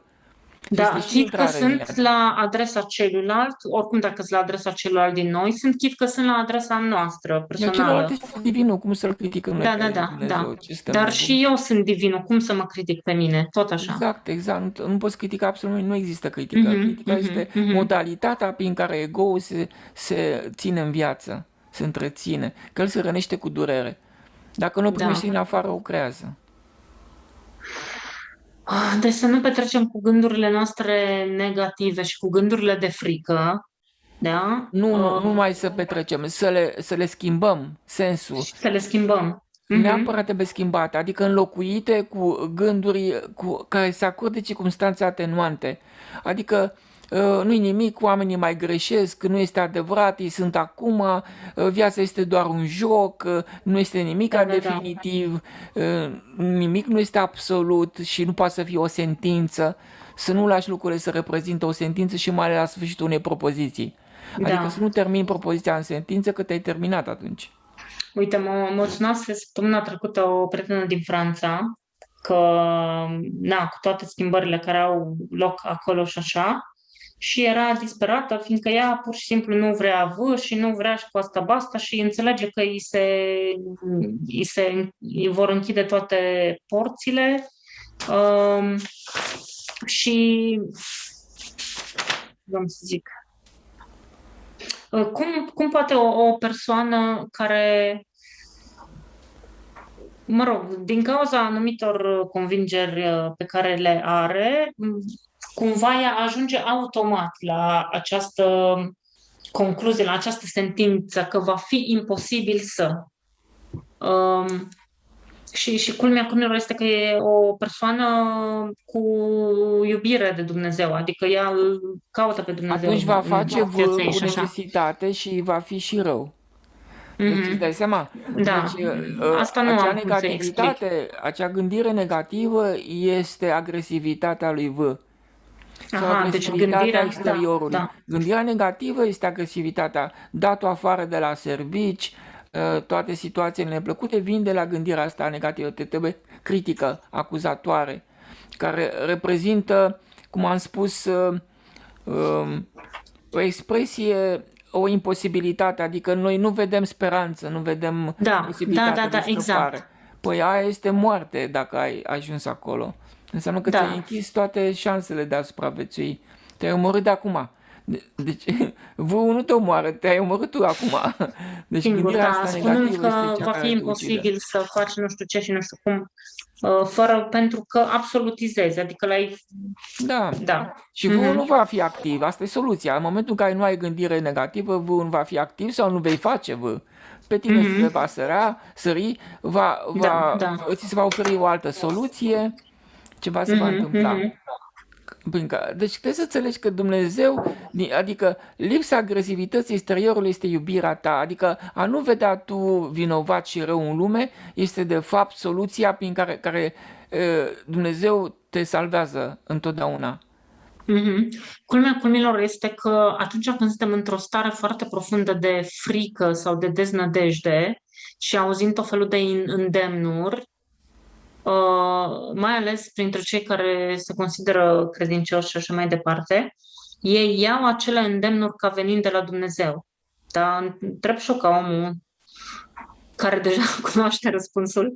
Și este da, și chit că intrare în sunt el. la adresa celuilalt, oricum dacă sunt la adresa celuilalt din noi, sunt chit că sunt la adresa noastră, Celălalt personală. este divinul, cum să-l criticăm noi Da, da, pe da, Dumnezeu? da. Ce stăm Dar nebuni? și eu sunt divinul, cum să mă critic pe mine? Tot așa. Exact, exact. Nu poți critica absolut nimic, nu există critică. Mhm, Critica mhm, este mhm. modalitatea prin care ego-ul se ține în viață, se întreține, că el se rănește cu durere. Dacă nu o primești Da. din afară, o creează. Deci să nu petrecem cu gândurile noastre negative și cu gândurile de frică, da? Nu mai să petrecem, să le schimbăm sensul. Și să le schimbăm. Mhm. Neapărat trebuie schimbate, adică înlocuite cu gânduri care să acorde circumstanțe atenuante. Adică nu-i nimic, oamenii mai greșesc, nu este adevărat, ei sunt acum, viața este doar un joc, nu este nimic Da, da, da. definitiv, nimic nu este absolut și nu poate să fie o sentință. Să nu lași lucrurile să reprezintă o sentință și mai ales la sfârșitul unei propoziții. Adică să Da. nu termini propoziția în sentință, că te-ai terminat atunci. Uite, mă sunase săptămâna trecută o prietenă din Franța că, na, cu toate schimbările care au loc acolo și așa, și era disperată, fiindcă ea pur și simplu nu vrea avânt și nu vrea și cu asta basta și înțelege că îi vor închide toate porțile. Și vreau să zic. Cum poate o persoană care, mă rog, din cauza anumitor convingeri pe care le are, cumva ea ajunge automat la această concluzie, la această sentință că va fi imposibil să. Um, și culmea culmelor este că e o persoană cu iubire de Dumnezeu, adică ea îl caută pe Dumnezeu Atunci va în face viața vârf ei cu și așa. necesitate și va fi și rău. Deci îți Mhm. dai seama? Deci Da, asta nu acea am cum să explic. negativitate, acea gândire negativă este agresivitatea lui V sau Aha, deci agresivitatea gândirea, da, exteriorului. da. Gândirea negativă este agresivitatea. Dat-o afară de la servici, toate situațiile neplăcute vin de la gândirea asta negativă. Te trebuie critică, acuzatoare, care reprezintă, cum am spus, o expresie, o imposibilitate, adică noi nu vedem speranță, nu vedem Da, da, posibilitatea da, de da, exact. scăpare. Păi aia este moarte dacă ai ajuns acolo. Înseamnă că ți-ai Da, închis toate șansele de a supraviețui. Te-ai omorât de acum. Deci, vâul nu te omoară, te-ai omorât tu acum. Deci singur, gândirea da, asta spunând negativă este că cea va fi care te ucide. imposibil să faci nu știu ce și nu știu cum, pentru că absolutizezi, adică l-ai, Da. da. Și vâul nu Mhm, va fi activ. Asta e soluția. În momentul în care nu ai gândire negativă, vâul nu va fi activ sau nu vei face vâ. Pe tine se mhm, va sări, da, da. ți se va oferi o altă soluție, ceva se va Mhm, întâmpla. mhm, Deci trebuie să înțelegi că Dumnezeu, adică lipsa agresivității exteriorului este iubirea ta, adică a nu vedea tu vinovat și rău în lume este de fapt soluția prin care Dumnezeu te salvează întotdeauna. mhm. Culmea culmilor este că atunci când suntem într-o stare foarte profundă de frică sau de deznădejde și auzim tot felul de îndemnuri, mai ales printre cei care se consideră credincioși și așa mai departe, ei iau acele îndemnuri ca venind de la Dumnezeu. Dar întreb și eu ca omul care deja cunoaște răspunsul,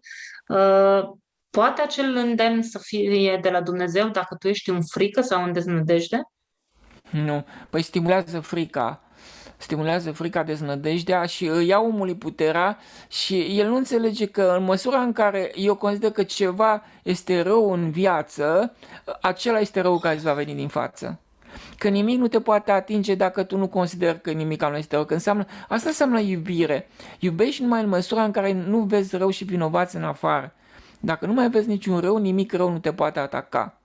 poate acel îndemn să fie de la Dumnezeu dacă tu ești în frică sau în deznădejde? Nu, păi stimulează frica, deznădejdea și îi ia omului puterea și el nu înțelege că în măsura în care eu consider că ceva este rău în viață, acela este rău care îți va veni din față. Că nimic nu te poate atinge dacă tu nu consideri că nimic nu este rău. Asta înseamnă iubire. Iubești numai în măsura în care nu vezi rău și vinovați în afară. Dacă nu mai vezi niciun rău, nimic rău nu te poate ataca.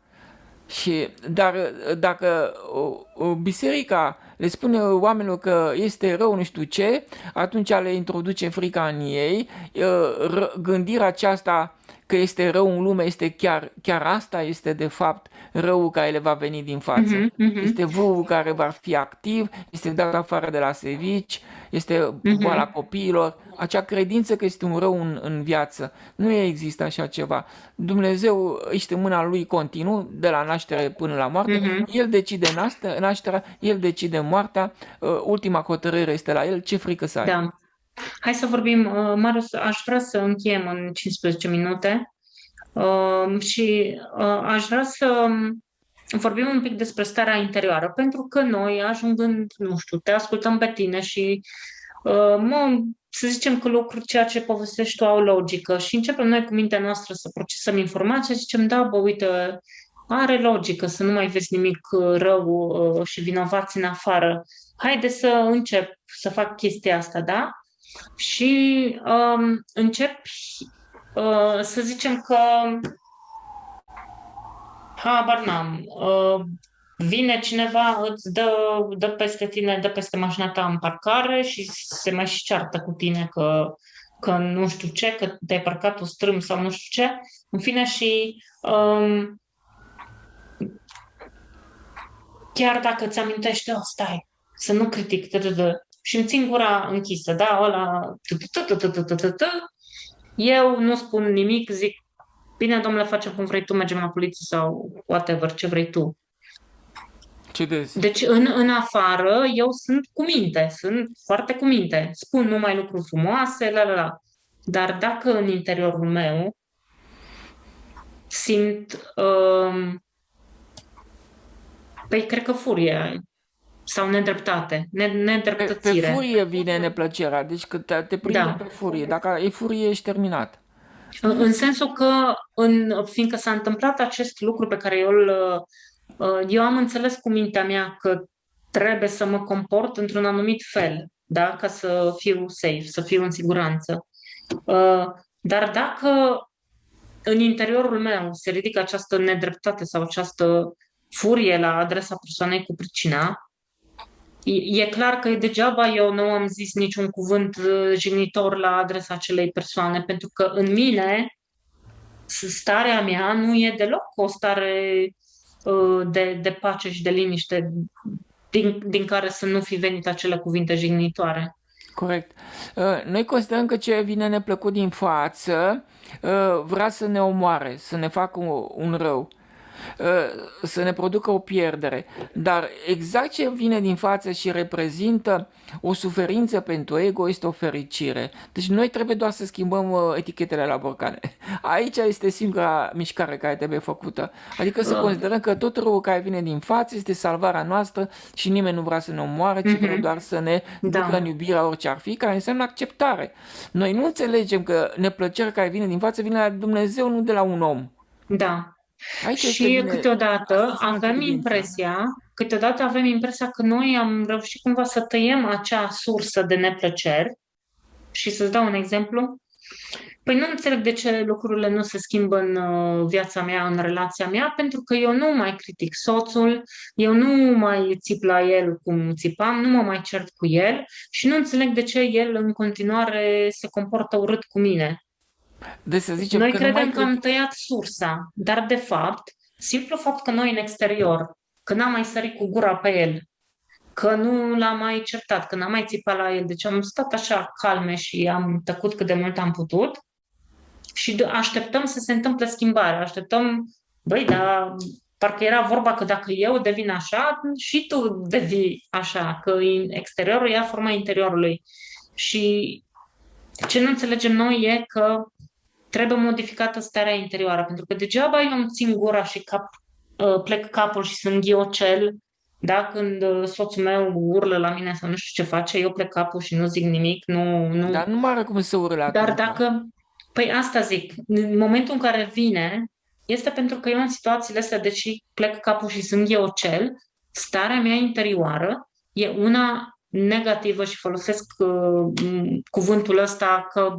Dar dacă biserica le spune oamenilor că este rău nu știu ce, atunci le introduce frica în ei, gândirea aceasta că este rău în lume este chiar asta este de fapt răul care le va veni din față. Mhm, mhm, Este vâul care va fi activ, este dat afară de la servici, este boala mhm, copiilor, acea credință că este un rău în viață. Nu există așa ceva. Dumnezeu este mâna lui continuu, de la naștere până la moarte. mhm. El decide nașterea, el decide moartea, ultima hotărâre este la el, ce frică să ai. Da. Hai să vorbim, Marius, aș vrea să încheiem în 15 minute și aș vrea să vorbim un pic despre starea interioară, pentru că noi, ajungând, nu știu, te ascultăm pe tine și să zicem că lucruri, ceea ce povestești tu au logică și începem noi cu mintea noastră să procesăm informația și zicem, da, bă, uite, are logică să nu mai vezi nimic rău și vinovați în afară. Haide să încep să fac chestia asta, da? Și încep să zicem că habar n-am. Vine cineva, dă peste tine, dă peste mașina ta în parcare și se mai și ceartă cu tine că nu știu ce, că te-ai parcat o strâm sau nu știu ce. În fine și chiar dacă ți amintești, stai, să nu critic, și îmi țin gura închisă, da, ăla, eu nu spun nimic, zic, bine, domnule, facem cum vrei tu, mergem la poliție sau whatever, ce vrei tu. Cedezi. Deci, în afară, eu sunt cu minte, sunt foarte cu minte. Spun numai lucruri frumoase, la. Dar dacă în interiorul meu simt, păi, cred că furie, sau nedreptate, Pe nedreptățire. furie vine neplăcerea, deci că te prinde pe Da. furie. Dacă e furie, ești terminat. În sensul că, fiindcă s-a întâmplat acest lucru pe care eu am înțeles cu mintea mea că trebuie să mă comport într-un anumit fel, da? Ca să fiu safe, să fiu în siguranță. Uh, Dar dacă în interiorul meu se ridică această nedreptate sau această furie la adresa persoanei cu pricina, e clar că degeaba eu nu am zis niciun cuvânt jignitor la adresa acelei persoane, pentru că în mine starea mea nu e deloc o stare de pace și de liniște din care să nu fi venit acele cuvinte jignitoare. Corect. Noi considerăm că ce vine neplăcut din față vrea să ne omoare, să ne facă un rău, să ne producă o pierdere. Dar exact ce vine din față și reprezintă o suferință pentru ego este o fericire. Deci noi trebuie doar să schimbăm etichetele la borcane. Aici este singura mișcare care trebuie făcută. Adică să Uh, considerăm că tot răul care vine din față este salvarea noastră și nimeni nu vrea să ne omoare, ci vrea mhm, doar să ne ducă în da, iubirea orice ar fi, care înseamnă acceptare. Noi nu înțelegem că neplăcerea care vine din față vine de la Dumnezeu, nu de la un om. da. Aici este Și bine, asta înseamnă câteodată avem impresia că noi am reușit cumva să tăiem acea sursă de neplăceri. Și să-ți dau un exemplu. Păi nu înțeleg de ce lucrurile nu se schimbă în viața mea, în relația mea, pentru că eu nu mai critic soțul, eu nu mai țip la el cum țipam, nu mă mai cert cu el și nu înțeleg de ce el în continuare se comportă urât cu mine. de să zicem Noi că nu mai credem că am critic. tăiat sursa, dar de fapt, simplu fapt că noi în exterior, că n-am mai sărit cu gura pe el, că nu l-am mai certat, că n-am mai țipat la el, deci am stat așa calme și am tăcut cât de mult am putut, și așteptăm să se întâmple schimbarea. Așteptăm, băi, dar parcă era vorba că dacă eu devin așa, și tu devii așa, că exteriorul ia forma interiorului. Și ce nu înțelegem noi e că trebuie modificată starea interioară, pentru că degeaba eu îmi țin gura și plec capul și sunt ghiocel, da? Când soțul meu urlă la mine sau nu știu ce face, eu plec capul și nu zic nimic, nu. Dar nu mai are cum să urle Dar atunci. păi asta zic, în momentul în care vine, este pentru că eu în situațiile astea, deși plec capul și sunt ghiocel, starea mea interioară e una negativă și folosesc cuvântul ăsta că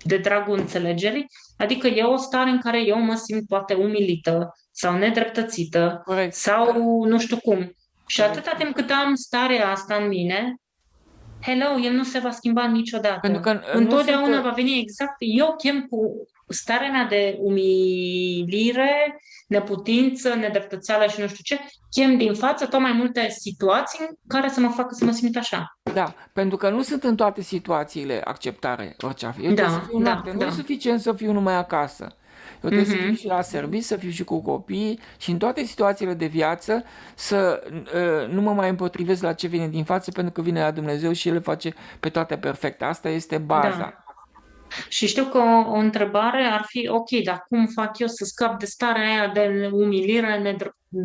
de dragul înțelegerii, adică e o stare în care eu mă simt poate umilită sau nedreptățită Corect, sau nu știu cum. Și corect. atâta timp cât am starea asta în mine, hello, el nu se va schimba Pentru niciodată. că nu sunt... Întotdeauna va veni exact, eu chem cu starea mea de umilire, neputință, nedreptățeală și nu știu ce, chem din față tot mai multe situații în care să mă facă să mă simt așa. Da, pentru că nu sunt în toate situațiile acceptare orice ar fi. Eu trebuie să Da, fiu în da, acte. Nu e da. suficient să fiu numai acasă. Eu trebuie să fiu Mhm. și la serviciu, să fiu și cu copii și în toate situațiile de viață să nu mă mai împotrivesc la ce vine din față pentru că vine la Dumnezeu și El le face pe toate perfecte. Asta este Da. baza. Și știu că o întrebare ar fi, ok, dar cum fac eu să scap de starea aia de umilire,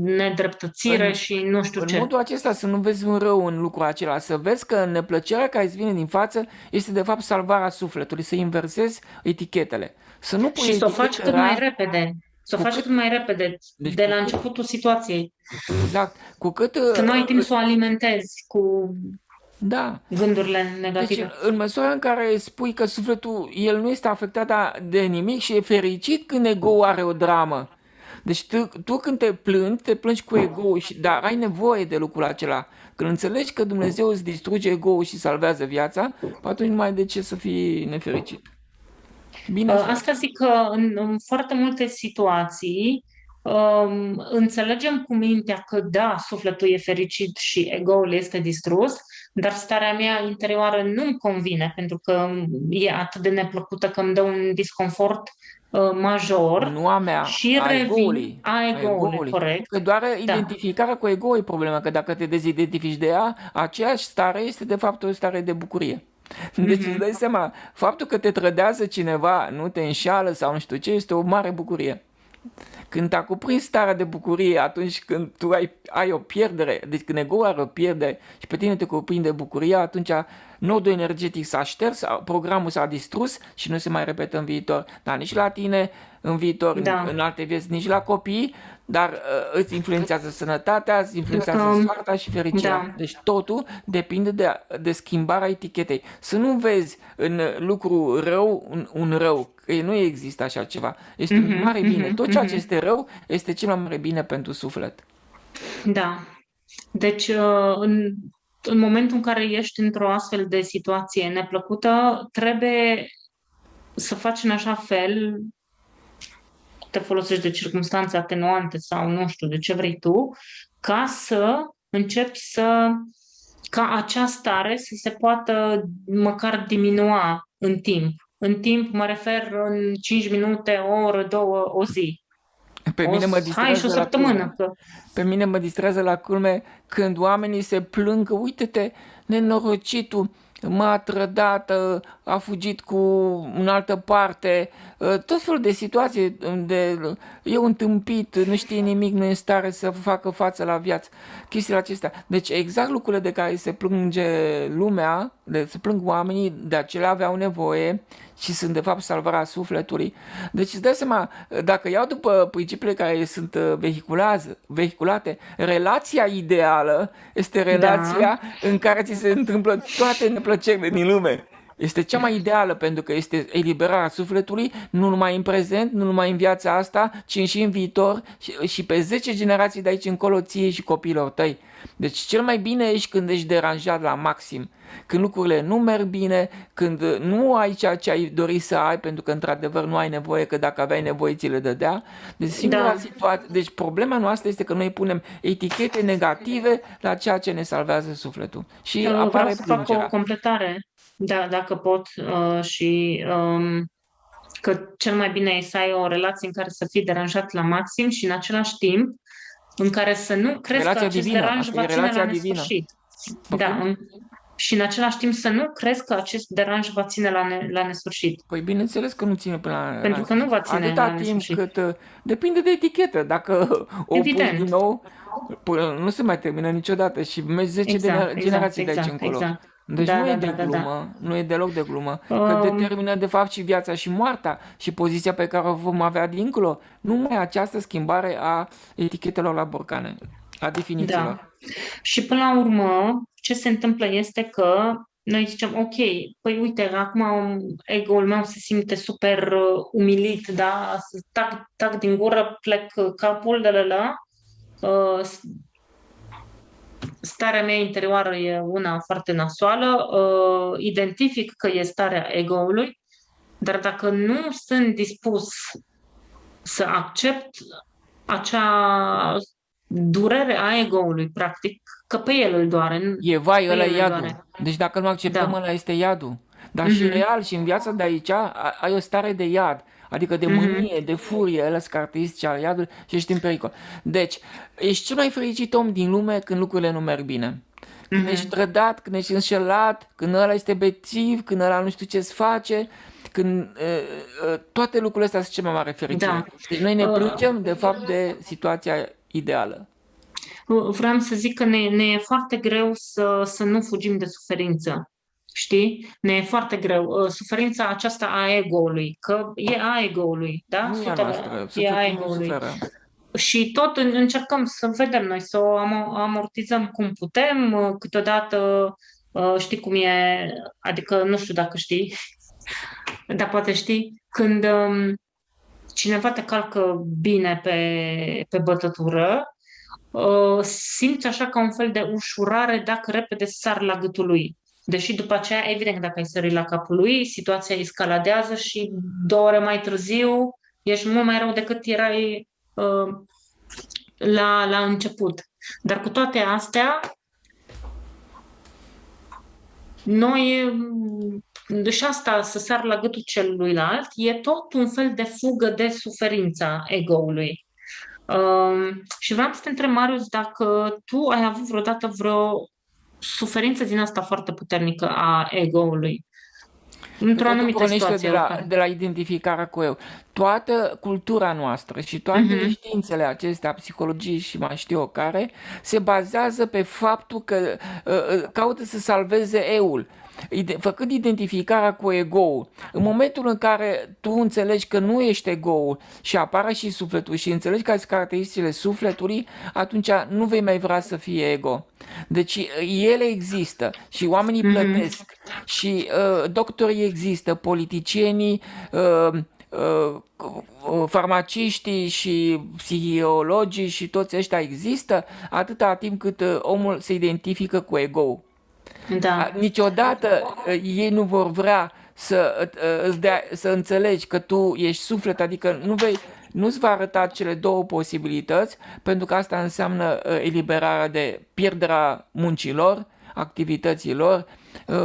nedreptățire În, și nu știu în ce? modul acesta să nu vezi un rău în lucrul acela, să vezi că neplăcerea care îți vine din față este de fapt salvarea sufletului, să inversezi etichetele. Să nu pui Și să o faci etichetă cât mai rea, repede. Să o cu faci cât, cât mai repede, deci de cu la cât, începutul situației. exact, cu cât, Să nu ai timp să o alimentezi cu da. gândurile Deci negative. în măsura în care spui că sufletul, el nu este afectat de nimic și e fericit când ego are o dramă. Deci tu când te plângi cu ego, dar ai nevoie de lucrul acela. Când înțelegi că Dumnezeu îți distruge ego și salvează viața, atunci nu mai ai de ce să fii nefericit. Bine spus. Asta zic că în foarte multe situații înțelegem cu mintea că da, sufletul e fericit și ego-ul este distrus, dar starea mea interioară nu-mi convine pentru că e atât de neplăcută că îmi dă un disconfort major Nu a mea, și a revin egoului. a A ego-ului, egoului. corect? Că doar Da. identificarea cu ego e problema, că dacă te dezidentifici de ea, aceeași stare este de fapt o stare de bucurie. Deci îți Mhm. dai seama, faptul că te trădează cineva, nu te înșală sau nu știu ce, este o mare bucurie. Când te-a cuprins starea de bucurie, atunci când tu ai o pierdere, deci când ego are o pierdere și pe tine te cuprinde bucuria, atunci nodul energetic s-a șters, programul s-a distrus și nu se mai repetă în viitor. Dar nici la tine, în viitor, în Da. alte vieți, nici la copii, dar îți influențează sănătatea, îți influențează Că, soarta și fericirea. da. Deci totul depinde de schimbarea etichetei. Să nu vezi în lucru rău un rău, că nu există așa ceva. Este un Mhm, mare bine. mhm, Tot ceea ce mhm. este rău este cel mai mare bine pentru suflet. Da. Deci, în momentul în care ești într-o astfel de situație neplăcută, trebuie să faci în așa fel, te folosești de circunstanțe atenuante sau nu știu, de ce vrei tu, ca să încerci ca acea stare să se poată măcar diminua în timp. În timp mă refer în 5 minute, o oră, două, o zi. Pe mine mă Hai și o distrează la săptămână. culme. Pe mine mă distrează la culme când oamenii se plâng că uite-te, nenorocitul m-a trădat, a fugit în altă parte, tot felul de situații unde e un tâmpit, nu știe nimic, nu e în stare să facă față la viață, chestiile acestea. Deci exact lucrurile de care se plânge lumea, se plâng oamenii, de acelea aveau nevoie și sunt de fapt salvarea sufletului. Deci îți dai seama, dacă iau după principiile care sunt vehiculate, relația ideală este Da, relația în care ți se întâmplă toate neplăcerile din lume. Este cea mai ideală pentru că este eliberarea sufletului, nu numai în prezent, nu numai în viața asta, ci și în viitor și pe 10 generații de aici încolo ție și copiilor tăi. Deci cel mai bine ești când ești deranjat la maxim, când lucrurile nu merg bine, când nu ai ceea ce ai dori să ai, pentru că într-adevăr nu ai nevoie, că dacă aveai nevoie ți le dădea. Deci singura da. situație, deci problema noastră este că noi punem etichete negative la ceea ce ne salvează sufletul. Și Vreau apare să fac o plângerea. completare, da, dacă pot, și că cel mai bine e să ai o relație în care să fii deranjat la maxim și în același timp în care să nu crezi că Relația acest divină, deranj asta e va ține la relația divină. nesfârșit. Da, Poftim? și în același timp să nu crezi că acest deranj va ține la nesfârșit, Păi bineînțeles că nu ține până la pentru că nu sfârșit. va ține Atâta la timp nesfârșit. cât depinde de etichetă. Dacă o pui din Evident, nou, nu se mai termină niciodată și mergi 10 exact, exact, generații de aici exact, încolo. exact. Deci Da, nu e da, de da, da, da. glumă, nu e deloc de glumă, că Um, determină de fapt și viața și moartea și poziția pe care o vom avea dincolo. Numai această schimbare a etichetelor la borcane, a definițiilor. Da. Și până la urmă, ce se întâmplă este că noi zicem, ok, păi uite, acum ego-ul meu se simte super umilit, da? Tac din gură, plec capul de la. Uh, Starea mea interioară e una foarte nasoală, identific că e starea ego-ului, dar dacă nu sunt dispus să accept acea durere a ego-ului, practic, că pe el îl doare, E vai, pe ăla e el îl iadul. doare. Deci dacă nu acceptăm, Da. ăla este iadul. Dar și Mhm. real și în viața de aici ai o stare de iad, adică de Mhm. mânie, de furie, ăla sunt caracteristici al iadului și ești în pericol. Deci, ești cel mai fericit om din lume când lucrurile nu merg bine. Când ești Mhm. trădat, când ești înșelat, când ăla este bețiv, când ăla nu știu ce-ți face, când toate lucrurile astea sunt cea mai mare Da. fericire. Deci noi ne Uh, plângem de fapt de situația ideală. Vreau să zic că ne e foarte greu să nu fugim de suferință. Știi? Ne e foarte greu. Suferința aceasta a ego-ului, că e a ego-ului, da? Nu e a noastră, E a sufletul nu ego-ului. suferă. Și tot încercăm să vedem noi, să o amortizăm cum putem, câteodată știi cum e, adică nu știu dacă știi, dar poate știi, când cineva te calcă bine pe bătătură, simți așa ca un fel de ușurare dacă repede sar la gâtul lui. Deși după aceea, evident, că dacă ai sărit la capul lui, situația escaladează și 2 ore mai târziu ești mult mai rău decât erai la început. Dar cu toate astea, noi, și asta, să sar la gâtul celuilalt, e tot un fel de fugă de suferința ego-ului. Și vreau să te întreb, Marius, dacă tu ai avut vreodată vreo suferință din asta foarte puternică a ego-ului. Că Într-o totul anumită pornește situație. de la identificarea cu eu. Toată cultura noastră și toate Mhm, științele acestea, psihologie și mai știu eu care, se bazează pe faptul că caută să salveze eu-ul. Făcând identificarea cu ego-ul, în momentul în care tu înțelegi că nu ești ego-ul și apare și sufletul și înțelegi care sunt caracteristicile sufletului, atunci nu vei mai vrea să fie ego. Deci ele există și oamenii mhm, plătesc și doctorii există, politicienii, uh, farmaciștii și psihologii și toți ăștia există atâta timp cât omul se identifică cu ego. da. Niciodată ei nu vor vrea să înțelegi că tu ești suflet, adică nu-ți va arăta cele două posibilități, pentru că asta înseamnă eliberarea de pierderea muncilor, activităților,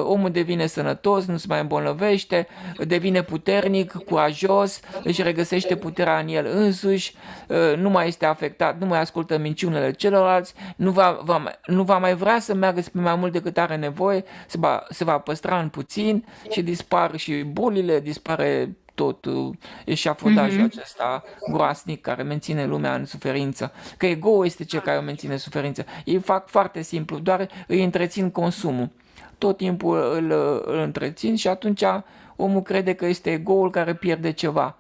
omul devine sănătos, nu se mai îmbolnăvește, devine puternic, curajos, își regăsește puterea în el însuși, nu mai este afectat, nu mai ascultă minciunile celorlalți, nu va mai vrea să meargă spre mai mult decât are nevoie, se va păstra în puțin și dispar și bolile, dispare tot eșafodajul Mhm, acesta groasnic care menține lumea în suferință. Că ego este cel care o menține suferință. Ei fac foarte simplu, doar îi întrețin consumul. Tot timpul îl întrețin și atunci omul crede că este ego-ul care pierde ceva.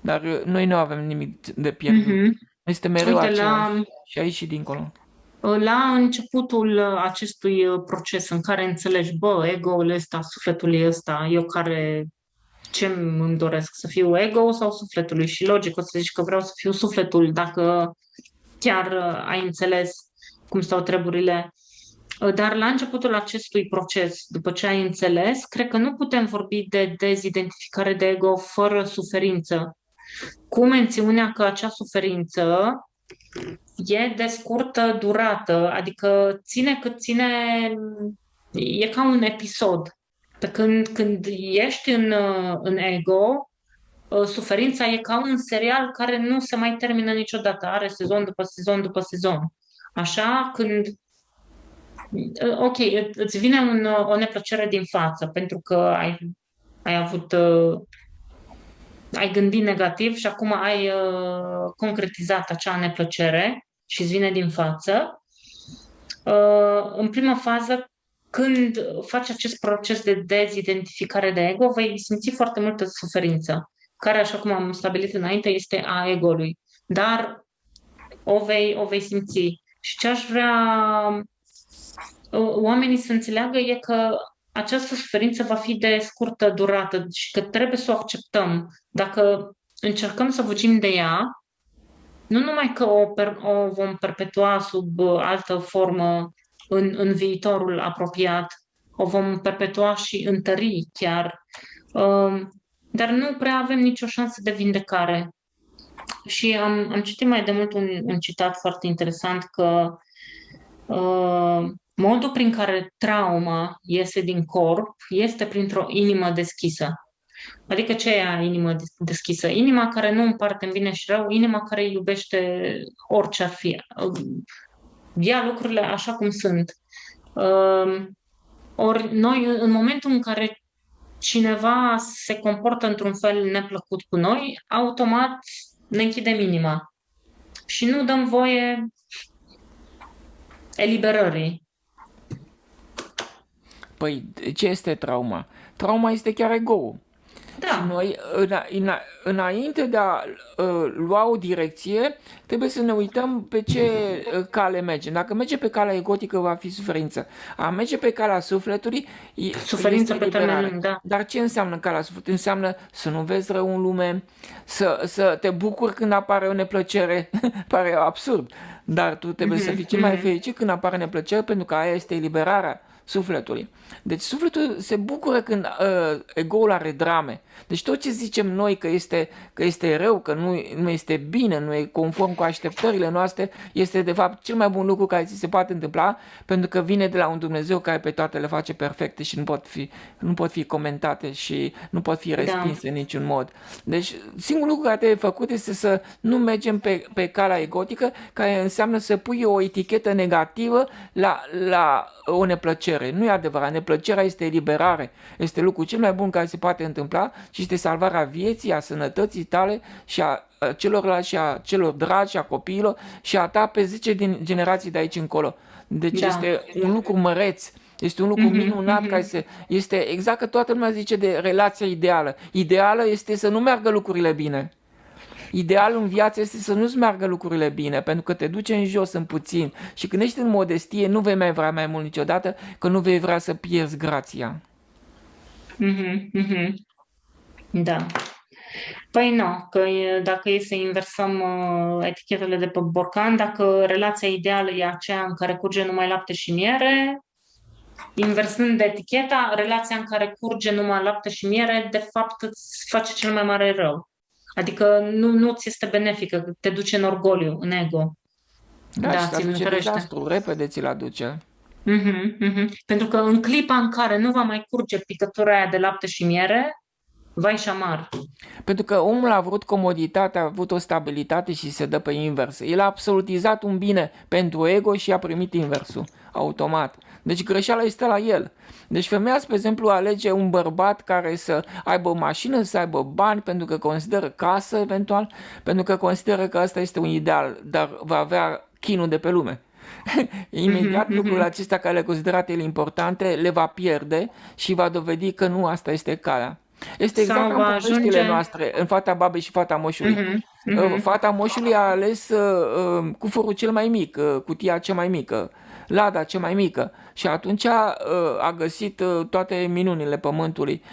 Dar noi nu avem nimic de pierdut. mhm. Este mereu Uite, același și aici și dincolo. la începutul acestui proces în care înțelegi, bă, ego-ul ăsta, sufletul ăsta, eu care ce îmi doresc, să fiu ego sau sufletului? Și logic o să zici că vreau să fiu sufletul dacă chiar ai înțeles cum stau treburile. Dar la începutul acestui proces, după ce ai înțeles, cred că nu putem vorbi de dezidentificare de ego fără suferință, cu mențiunea că acea suferință e de scurtă durată, adică ține cât ține, e ca un episod. Pe când ești în ego, suferința e ca un serial care nu se mai termină niciodată, are sezon după sezon după sezon. Așa, când, ok, îți vine o neplăcere din față pentru că ai avut, ai gândit negativ și acum ai concretizat acea neplăcere și îți vine din față. În prima fază, când faci acest proces de dezidentificare de ego, vei simți foarte multă suferință, care, așa cum am stabilit înainte, este a ego-ului. Dar o vei simți. Și ce aș vrea oamenii să înțeleagă e că această suferință va fi de scurtă durată și că trebuie să o acceptăm. Dacă încercăm să fugim de ea, nu numai că o vom perpetua sub altă formă în viitorul apropiat, o vom perpetua și întări chiar, dar nu prea avem nicio șansă de vindecare. Și am citit mai de mult un citat foarte interesant că modul prin care trauma iese din corp este printr-o inimă deschisă. Adică ce e inimă deschisă? Inima care nu împarte în bine și rău, inima care iubește orice ar fi. Ia lucrurile așa cum sunt. Ori noi, în momentul în care cineva se comportă într-un fel neplăcut cu noi, automat ne închidem inima și nu dăm voie eliberării. Păi, ce este trauma? Trauma este chiar ego. Și Da. noi, înainte de a lua o direcție, trebuie să ne uităm pe ce cale mergem. Dacă merge pe calea egotică, va fi suferință. A merge pe calea sufletului Suferință este pe termen eliberare. lung, da. Dar ce înseamnă calea sufletului? Înseamnă să nu vezi rău în lume, să te bucuri când apare o neplăcere. Pare absurd, dar tu trebuie să Mhm, fii cel mai mhm. fericit când apare neplăcere, pentru că aia este eliberarea sufletului. Deci sufletul se bucură când ego-ul are drame. Deci tot ce zicem noi că este rău, că nu este bine, nu e conform cu așteptările noastre, este de fapt cel mai bun lucru care ți se poate întâmpla, pentru că vine de la un Dumnezeu care pe toate le face perfecte și nu pot fi comentate și nu pot fi Da, respinse în niciun mod. Deci singurul lucru care trebuie făcut este să nu mergem pe calea egotică, care înseamnă să pui o etichetă negativă la o neplăcere. neplăcere. Nu e adevărat. Neplăcerea este eliberare. Este lucrul cel mai bun care se poate întâmpla și este salvarea vieții, a sănătății tale și a celorlalți și a celor dragi și a copiilor și a ta pe 10 generații de aici încolo. Deci Da. este un lucru măreț. Este un lucru minunat care este exact că toată lumea zice de relația ideală. Ideală este să nu meargă lucrurile bine. Idealul în viață este să nu-ți meargă lucrurile bine, pentru că te duce în jos în puțin și când ești în modestie nu vei mai vrea mai mult niciodată, că nu vei vrea să pierzi grația. Da. Păi nu, că dacă e să inversăm etichetele de pe borcan, dacă relația ideală e aceea în care curge numai lapte și miere, inversând eticheta, relația în care curge numai lapte și miere, de fapt îți face cel mai mare rău. Adică nu ți este benefică, te duce în orgoliu, în ego. Da, și Ți-l aduce întărește. dezastru, repede ți-l aduce. Pentru că în clipa în care nu va mai curge picătura aia de lapte și miere, vai și amar. Pentru că omul a vrut comoditate, a avut o stabilitate și se dă pe invers. El a absolutizat un bine pentru ego și a primit inversul, automat. Deci greșeala este la el. Deci femeia, spre exemplu, alege un bărbat care să aibă o mașină, să aibă bani, pentru că consideră casă, eventual, pentru că consideră că asta este un ideal, dar va avea chinul de pe lume. Imediat lucrurile acestea care le considerate el importante le va pierde și va dovedi că nu asta este calea. Este exact ca în poveștile noastre, în Fata Babei și Fata Moșului. Fata Moșului a ales cufărul cel mai mic, cutia cea mai mică, lada cea mai mică și atunci a găsit toate minunile pământului.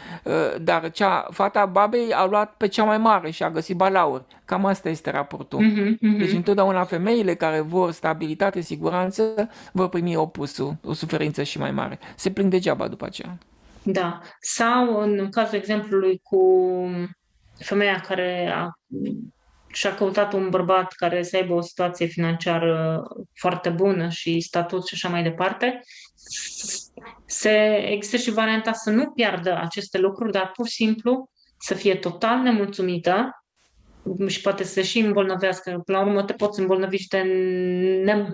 Dar Fata Babei a luat pe cea mai mare și a găsit balauri. Cam asta este raportul. Deci întotdeauna femeile care vor stabilitate, siguranță, vor primi opusul, o suferință și mai mare. Se plâng degeaba după aceea. Da. Sau în cazul exemplului cu femeia care și-a căutat un bărbat care să aibă o situație financiară foarte bună și statut și așa mai departe, există și varianta să nu piardă aceste lucruri, dar pur și simplu să fie total nemulțumită și poate să și îmbolnăvească. Până la urmă te poți îmbolnăvi și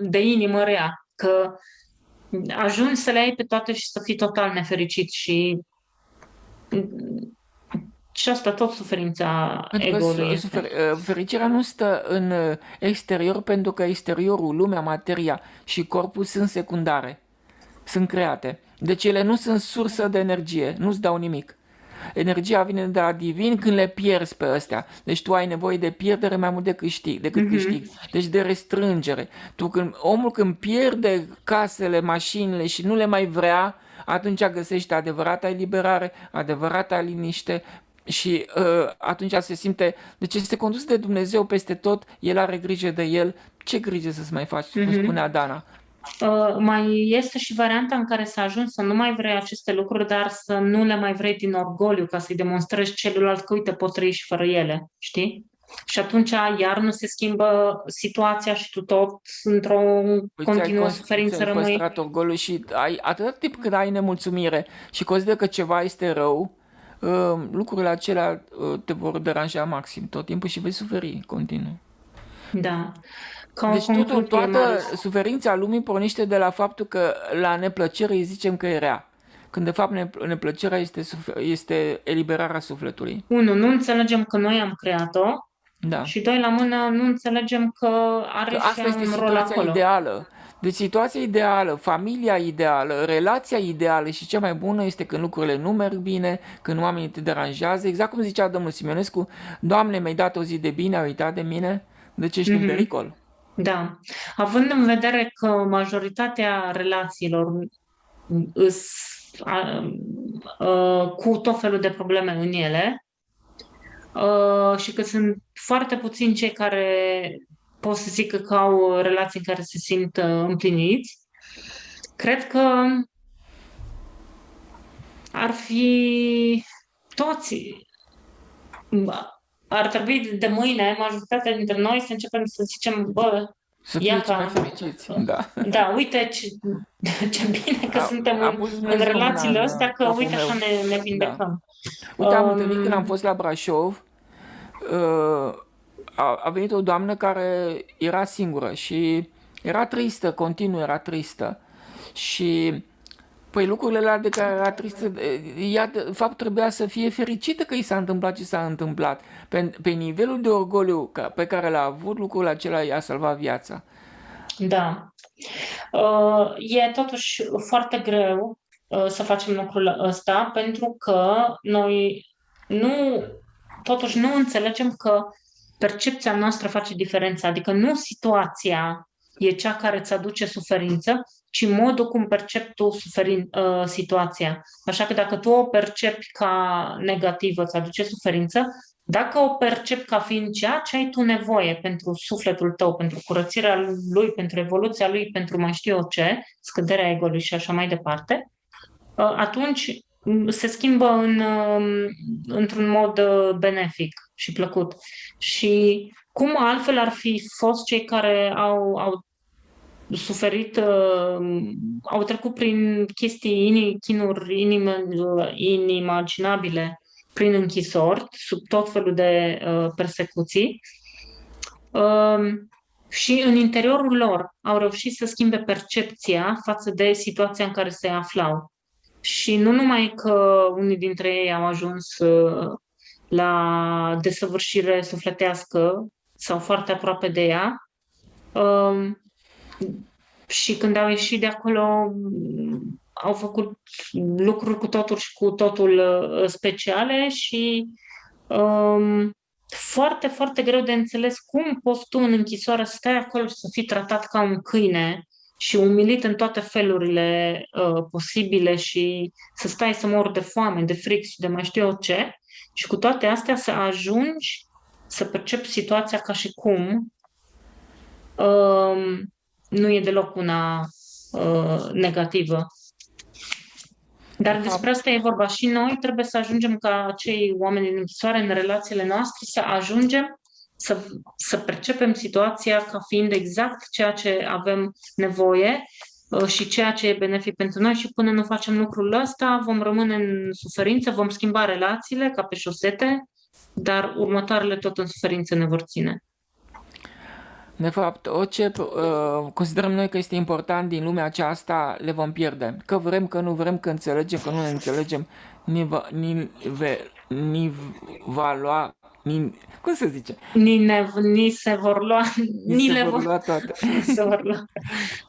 de inimă rea, că ajungi să le ai pe toate și să fii total nefericit și asta tot suferința ego-ului este. Fericirea nu stă în exterior, pentru că exteriorul, lumea, materia și corpul sunt secundare, sunt create. Deci ele nu sunt sursă de energie, nu-ți dau nimic. Energia vine de la divin când le pierzi pe astea. Deci tu ai nevoie de pierdere mai mult decât câștig. Deci de restrângere. Omul când pierde casele, mașinile și nu le mai vrea, atunci găsește adevărata eliberare, adevărata liniște și atunci se simte, deci este condus de Dumnezeu peste tot, El are grijă de el. Ce grijă să-ți mai faci, cum spunea Dana? Mai este și varianta în care să ajungi să nu mai vrei aceste lucruri, dar să nu le mai vrei din orgoliu, ca să-i demonstrezi celuilalt că, uite, poți trăi și fără ele, știi? Și atunci iar nu se schimbă situația și tu tot într-o continuă suferință rămâi. Ți-ai păstrat orgoliu și atâta timp cât ai nemulțumire și consideri că ceva este rău, lucrurile acelea te vor deranja maxim tot timpul și vei suferi continuu. Da. Deci toată suferința lumii pornește de la faptul că la neplăcere îi zicem că e rea. Când de fapt neplăcerea este eliberarea sufletului. Unu, nu înțelegem că noi am creat-o. Da. Și doi la mână, nu înțelegem că are și asta este un rol situația acolo. ideală. Deci situația ideală, familia ideală, relația ideală și cea mai bună este când lucrurile nu merg bine, când oamenii te deranjează. Exact cum zicea domnul Simionescu, Doamne, mi-ai dat o zi de bine, ai uitat de mine, deci ești în pericol. Da. Având în vedere că majoritatea relațiilor cu tot felul de probleme în ele și că sunt foarte puțini cei care pot să zică că au relații în care se simt împliniți, cred că ar fi toți, ar trebui de mâine majoritatea dintre noi să începem să zicem, bă, să fie mai fericiți. Da, uite ce bine că suntem în relațiile astea, că uite așa ne vindecăm. Uite, am întâlnit când am fost la Brașov, a venit o doamnă care era singură și era tristă, continuu era tristă. Și Păi lucrurile alea de care era tristă, ea de fapt trebuia să fie fericită că i s-a întâmplat ce s-a întâmplat. Pe nivelul de orgoliu pe care l-a avut, lucrul acela i-a salvat viața. Da. E totuși foarte greu să facem lucrul ăsta pentru că noi nu, totuși nu înțelegem că percepția noastră face diferența. Adică nu situația e cea care îți aduce suferință, ci modul cum percepi tu situația. Așa că dacă tu o percepi ca negativă, îți aduce suferință, dacă o percepi ca fiind ceea ce ai tu nevoie pentru sufletul tău, pentru curățirea lui, pentru evoluția lui, pentru mai știu eu ce, scăderea ego-ului și așa mai departe, atunci se schimbă într-un mod benefic și plăcut. Și cum altfel ar fi fost cei care au suferit, au trecut prin chestii, chinuri inimaginabile prin închisori, sub tot felul de persecuții, și în interiorul lor au reușit să schimbe percepția față de situația în care se aflau. Și nu numai că unii dintre ei au ajuns la desăvârșire sufletească sau foarte aproape de ea, și când au ieșit de acolo au făcut lucruri cu totul și cu totul speciale și foarte, foarte greu de înțeles cum poți tu în închisoare să stai acolo și să fii tratat ca un câine și umilit în toate felurile posibile și să stai să mori de foame, de fric și de mai știu eu ce, și cu toate astea să ajungi să percepi situația ca și cum nu e deloc una negativă. Dar despre asta e vorba. Și noi trebuie să ajungem ca acei oameni din închisoare în relațiile noastre, să ajungem să percepem situația ca fiind exact ceea ce avem nevoie și ceea ce e benefic pentru noi, și până nu facem lucrul ăsta vom rămâne în suferință, vom schimba relațiile ca pe șosete, dar următoarele tot în suferință ne vor ține. De fapt, orice considerăm noi că este important din lumea aceasta, le vom pierde. Că vrem, că nu vrem, că înțelegem, că nu ne înțelegem, ni va lua, cum se zice? Ni se vor lua, Ni se vor lua toate. ni se vor lua.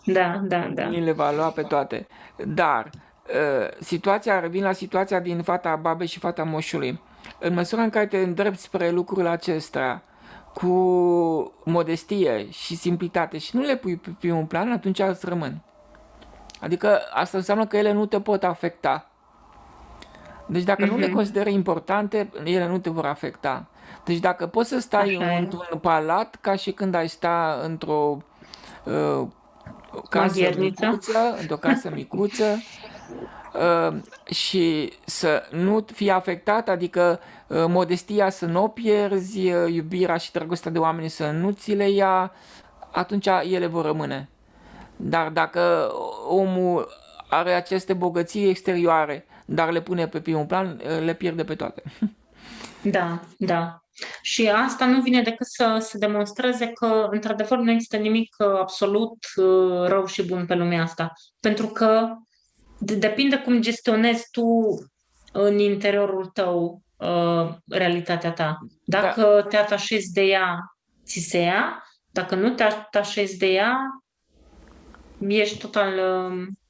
Da, da, da. Ni le va lua pe toate. Dar, revin la situația din fata babei și fata moșului. În măsura în care te îndrepți spre lucrul acesta, cu modestie și simplitate și nu le pui pe primul plan, atunci îți rămân. Adică asta înseamnă că ele nu te pot afecta. Deci dacă nu le consideri importante, ele nu te vor afecta. Deci dacă poți să stai într-un palat ca și când ai sta într-o casă micuță, și să nu fii afectat, adică modestia să nu o pierzi, iubirea și dragostea de oameni să nu ți le ia, atunci ele vor rămâne. Dar dacă omul are aceste bogății exterioare, dar le pune pe primul plan, le pierde pe toate. Da, da. Și asta nu vine decât să demonstreze că, într-adevăr, nu există nimic absolut rău și bun pe lumea asta. Pentru că depinde cum gestionezi tu în interiorul tău realitatea ta. Dacă te atașezi de ea, ți se ia. Dacă nu te atașezi de ea, ești total...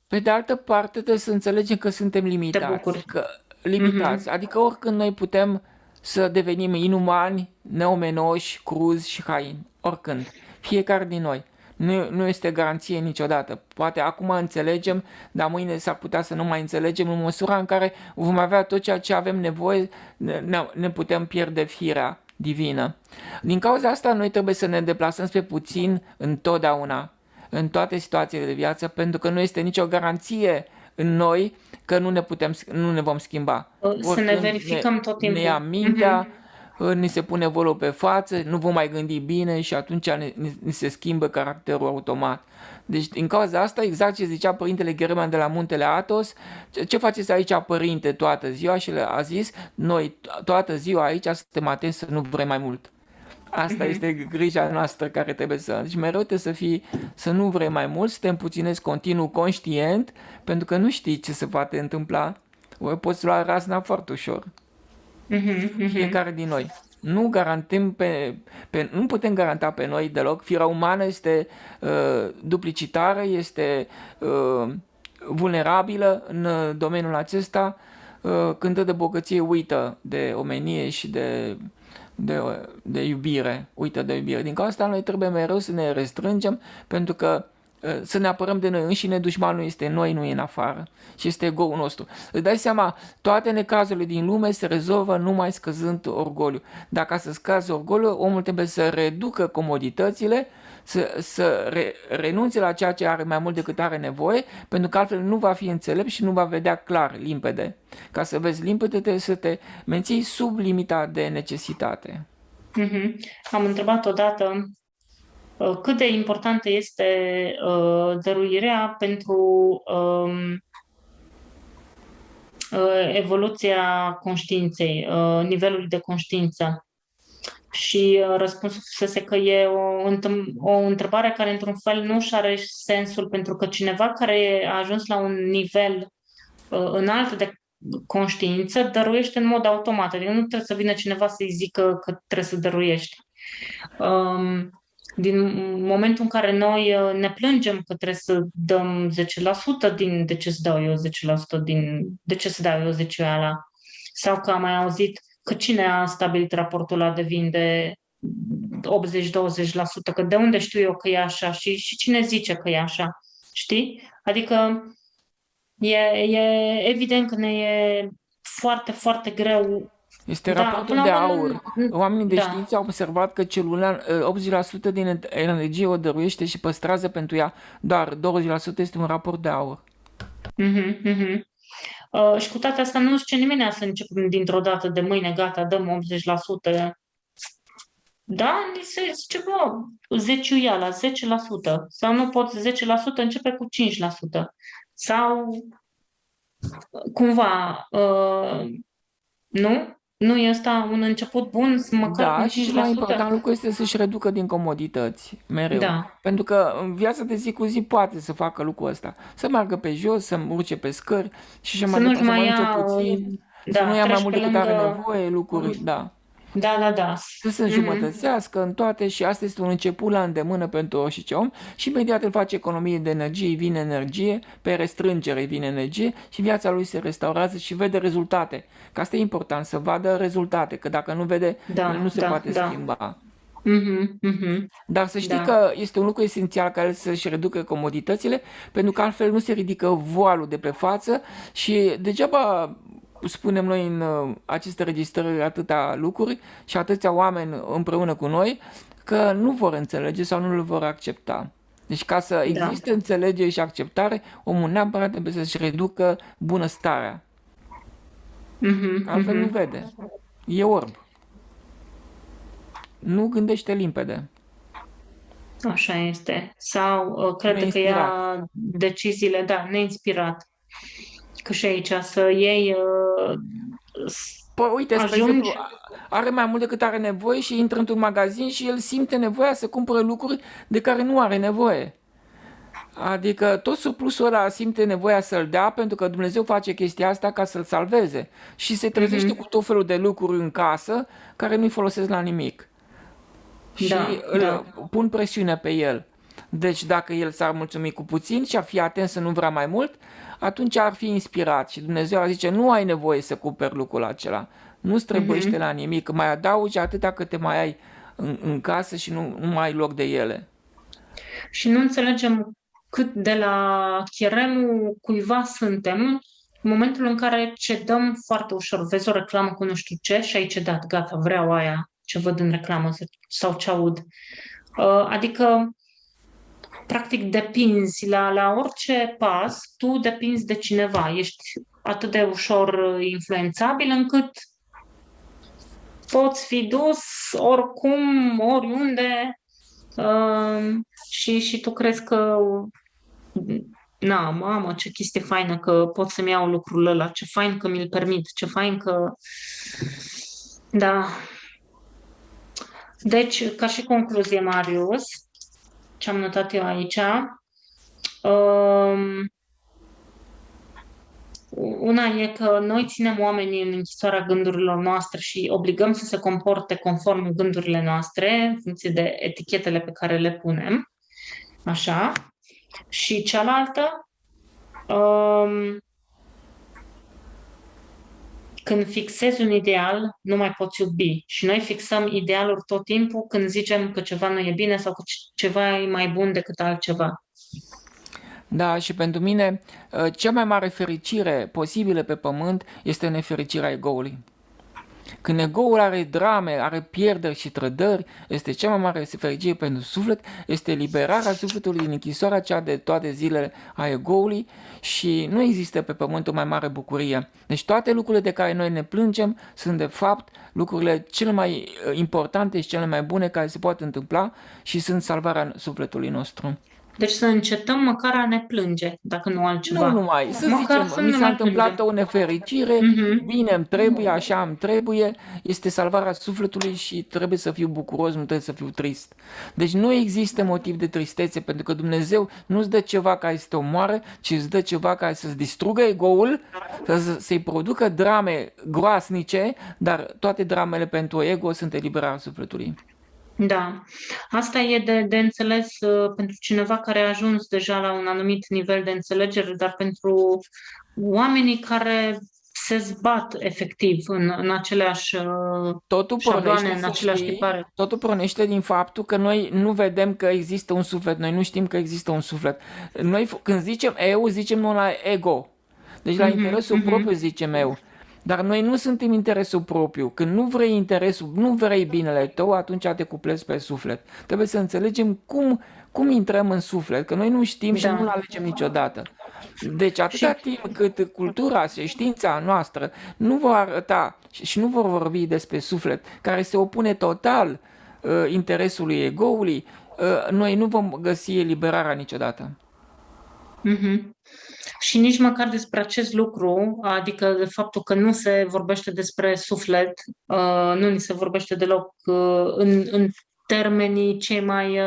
Pe de altă parte, trebuie să înțelegem că suntem limitați. Adică oricând noi putem să devenim inumani, neomenoși, cruzi și haini. Oricând. Fiecare din noi. Nu este garanție niciodată. Poate acum înțelegem, dar mâine s-ar putea să nu mai înțelegem, în măsura în care vom avea tot ceea ce avem nevoie, ne putem pierde firea divină. Din cauza asta noi trebuie să ne deplasăm spre puțin întotdeauna, în toate situațiile de viață, pentru că nu este nicio garanție în noi că nu ne vom schimba. Să ne verificăm tot timpul. Ne ia mintea, ni se pune volul pe față, nu vom mai gândi bine și atunci ni se schimbă caracterul automat. Deci din cauza asta, exact ce zicea Părintele Ghereman de la Muntele Athos, ce faceți aici, Părinte, toată ziua? Și le-a zis, noi toată ziua aici suntem atenți să nu vrem mai mult. Asta Mhm. este grija noastră care trebuie să... Deci mereu trebuie să fii, să nu vrei mai mult, să te împuținezi continuu, conștient, pentru că nu știi ce se poate întâmpla. O poți lua razna foarte ușor. Mhm. Mhm. Fiecare din noi. Nu garantăm nu putem garanta pe noi deloc. Firea umană este duplicitară, este vulnerabilă în domeniul acesta. Când dă de bogăție, uită de omenie și de, de iubire. Uită de iubire. Din cauza asta noi trebuie mereu să ne restrângem, pentru că să ne apărăm de noi înșine, dușmanul este în noi, nu e în afară. Și este ego-ul nostru. Îți dai seama, toate necazurile din lume se rezolvă numai scăzând orgoliu. Dacă să scazi orgoliu, omul trebuie să reducă comoditățile, renunțe la ceea ce are mai mult decât are nevoie, pentru că altfel nu va fi înțelept și nu va vedea clar, limpede. Ca să vezi limpede, trebuie să te menții sub limita de necesitate. Mhm. Am întrebat odată cât de importantă este dăruirea pentru evoluția conștiinței, nivelul de conștiință. Și răspunsul fusese că e o întrebare care, într-un fel, nu și are sensul, pentru că cineva care a ajuns la un nivel înalt de conștiință dăruiește în mod automat. Adică nu trebuie să vină cineva să-i zică că trebuie să dăruiești. Um, din momentul în care noi ne plângem că trebuie să dăm 10% din de ce să dau eu 10% din de ce să dau eu zeciuiala, sau că am mai auzit că cine a stabilit raportul ăla de vin de 80-20%, că de unde știu eu că e așa și cine zice că e așa, știi? Adică e evident că ne e foarte, foarte greu. Este Da, raportul până de la urmă, aur. Oamenii de da. știință au observat că celula, 80% din energie o dăruiește și păstrează pentru ea, doar 20% este un raport de aur. Mhm, mhm. Și cu toate astea nu zice nimeni să începem dintr-o dată, de mâine, gata, dăm 80%. Da, ni se zice, bă, zeciuiala, 10%. Sau nu poți 10%, începe cu 5%. Sau cumva, nu? Nu e ăsta un început bun, măcar cu Da, și cel mai 5%? important lucru este să-și reducă din comodități, mereu. Da. Pentru că în viața de zi cu zi poate să facă lucrul ăsta. Să meargă pe jos, să urce pe scări și așa Să mai nu-și departe, să mai mănânce ia, puțin, să nu da, ia mai treci mult pe decât are lângă, nevoie, lucruri, da. da, da, da. Să se Mhm. înjumătățească în toate și asta este un început la îndemână pentru orice om și imediat îl face economie de energie, îi vine energie, pe restrângere îi vine energie și viața lui se restaurează și vede rezultate. Că asta e important, să vadă rezultate, că dacă nu vede, el nu Da, se da, poate da. schimba. Mhm, mhm. Dar să știi Da, că este un lucru esențial ca el să-și reducă comoditățile, pentru că altfel nu se ridică voalul de pe față și degeaba spunem noi în aceste registrări atâtea lucruri și atâția oameni împreună cu noi că nu vor înțelege sau nu le vor accepta. Deci ca să da. existe înțelegere și acceptare, omul neapărat trebuie să-și reducă bunăstarea. Mhm, Altfel nu mhm. vede. E orb. Nu gândește limpede. Așa este. Sau Nu e crede că ia inspirat. deciziile, da, neinspirat. Că și aici să iei, Păi uite, spre exemplu, ajungi. are mai mult decât are nevoie și intră într-un magazin și el simte nevoia să cumpere lucruri de care nu are nevoie. Adică tot surplusul ăla simte nevoia să-l dea pentru că Dumnezeu face chestia asta ca să-l salveze și se trezește cu Mhm. tot felul de lucruri în casă care nu-i folosesc la nimic și Da, îl da. pun presiune pe el. Deci dacă el s-ar mulțumi cu puțin și ar fi atent să nu vrea mai mult, atunci ar fi inspirat și Dumnezeu ar zice nu ai nevoie să cumperi lucrul acela, nu străbăște Mhm. la nimic, mai adaugi atâta cât te mai ai în casă și nu mai ai loc de ele. Și nu înțelegem cât de la cheremul cuiva suntem în momentul în care cedăm foarte ușor. Vezi o reclamă cu nu știu ce și ai cedat, gata, vreau aia ce văd în reclamă sau ce aud. Adică, practic, depinzi la orice pas, tu depinzi de cineva. Ești atât de ușor influențabil încât poți fi dus oricum, oriunde, și tu crezi că na, mamă, ce chestie faină că pot să-mi iau lucrul ăla, ce fain că mi-l permit, ce fain că... Da, Deci, ca și concluzie, Marius, ce am notat eu aici, um, una e că noi ținem oamenii în închisoarea gândurilor noastre și obligăm să se comporte conform gândurile noastre, în funcție de etichetele pe care le punem. Așa. Și cealaltă, um, când fixezi un ideal, nu mai poți iubi. Și noi fixăm idealuri tot timpul când zicem că ceva nu e bine sau că ceva e mai bun decât altceva. Da, și pentru mine, cea mai mare fericire posibilă pe pământ este nefericirea egoului. Când ego-ul are drame, are pierderi și trădări, este cea mai mare fericire pentru suflet, este liberarea sufletului din închisoarea cea de toate zilele a ego-ului și nu există pe pământ o mai mare bucurie. Deci toate lucrurile de care noi ne plângem sunt de fapt lucrurile cele mai importante și cele mai bune care se pot întâmpla și sunt salvarea sufletului nostru. Deci să încetăm măcar a ne plânge, dacă nu Nu altceva. numai, să Măcar zicem, să mi nu s-a mai plângem. întâmplat o nefericire, Mhm. bine, îmi trebuie, așa îmi trebuie, este salvarea sufletului și trebuie să fiu bucuros, nu trebuie să fiu trist. Deci nu există motiv de tristețe, pentru că Dumnezeu nu-ți dă ceva care să te omoare, ci îți dă ceva care să-ți distrugă ego-ul, să-i producă drame groasnice, dar toate dramele pentru ego sunt eliberarea sufletului. Da, asta e de înțeles pentru cineva care a ajuns deja la un anumit nivel de înțelegere, dar pentru oamenii care se zbat efectiv în aceleași Totul șabloane, pornește, în să aceleași știi, tipare. totul pornește din faptul că noi nu vedem că există un suflet, noi nu știm că există un suflet. Noi când zicem eu, zicem nu la ego. Deci la Mhm, interesul mhm. propriu zicem eu. Dar noi nu suntem interesul propriu. Când nu vrei interesul, nu vrei binele tău, atunci te cuplezi pe suflet. Trebuie să înțelegem cum intrăm în suflet, că noi nu știm și nu-l Da. alegem niciodată. Deci atâta Și timp cât cultura și știința noastră nu vor arăta și nu vor vorbi despre suflet, care se opune total interesului egoului, noi nu vom găsi eliberarea niciodată. mhm. Și nici măcar despre acest lucru, adică de faptul că nu se vorbește despre suflet, nu ni se vorbește deloc în termenii cei mai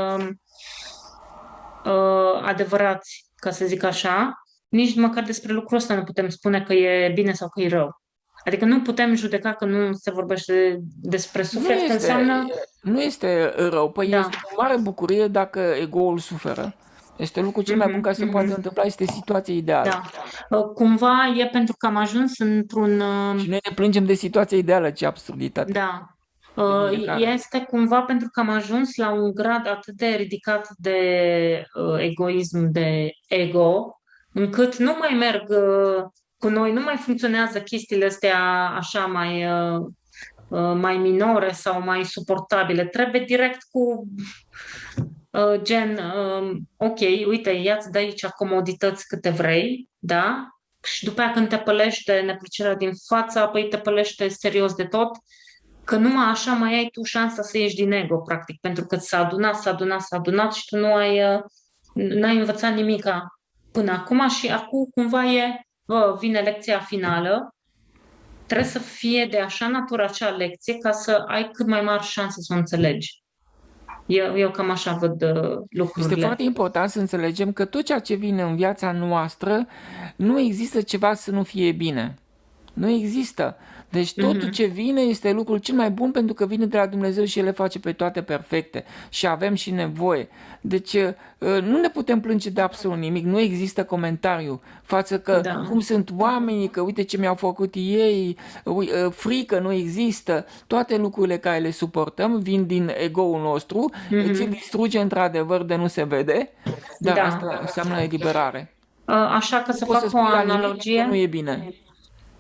adevărați, ca să zic așa, nici măcar despre lucrul ăsta nu putem spune că e bine sau că e rău. Adică nu putem judeca că nu se vorbește despre Nu suflet, că este, înseamnă, nu este rău, păi da. este o mare bucurie dacă ego-ul suferă. Este lucrul cel mai bun Mhm, care se poate mhm. întâmpla, este situația ideală. Da. Cumva e pentru că am ajuns într-un Și noi ne plângem de situația ideală, ce absurditate, da. de vindecare. Este cumva pentru că am ajuns la un grad atât de ridicat de egoism, de ego, încât nu mai merg cu noi, nu mai funcționează chestiile astea așa mai minore sau mai suportabile. Trebuie direct cu gen, ok, uite, ia-ți de aici comodități câte vrei, da? Și după aia când te pălești de neplăcerea din față, apoi te pălește serios de tot, că numai așa mai ai tu șansa să ieși din ego, practic, pentru că s-a adunat și tu n-ai învățat nimica până acum și acum cumva vine lecția finală, trebuie să fie de așa natură acea lecție ca să ai cât mai mari șanse să o înțelegi. Eu cam așa văd Este foarte lucrurile. important să înțelegem că tot ceea ce vine în viața noastră, nu există ceva să nu fie bine. Nu există. Deci totul Mhm. ce vine este lucrul cel mai bun pentru că vine de la Dumnezeu și El le face pe toate perfecte și avem și nevoie. Deci nu ne putem plânge de absolut nimic, nu există comentariu față că Da. cum sunt oamenii, că uite ce mi-au făcut ei, frică nu există, toate lucrurile care le suportăm vin din ego-ul nostru, ți-l Mhm. distruge într-adevăr de nu se vede, dar Da. asta înseamnă eliberare. Așa că Nu să poți să fac o spui la nimic că nu analogie, e bine.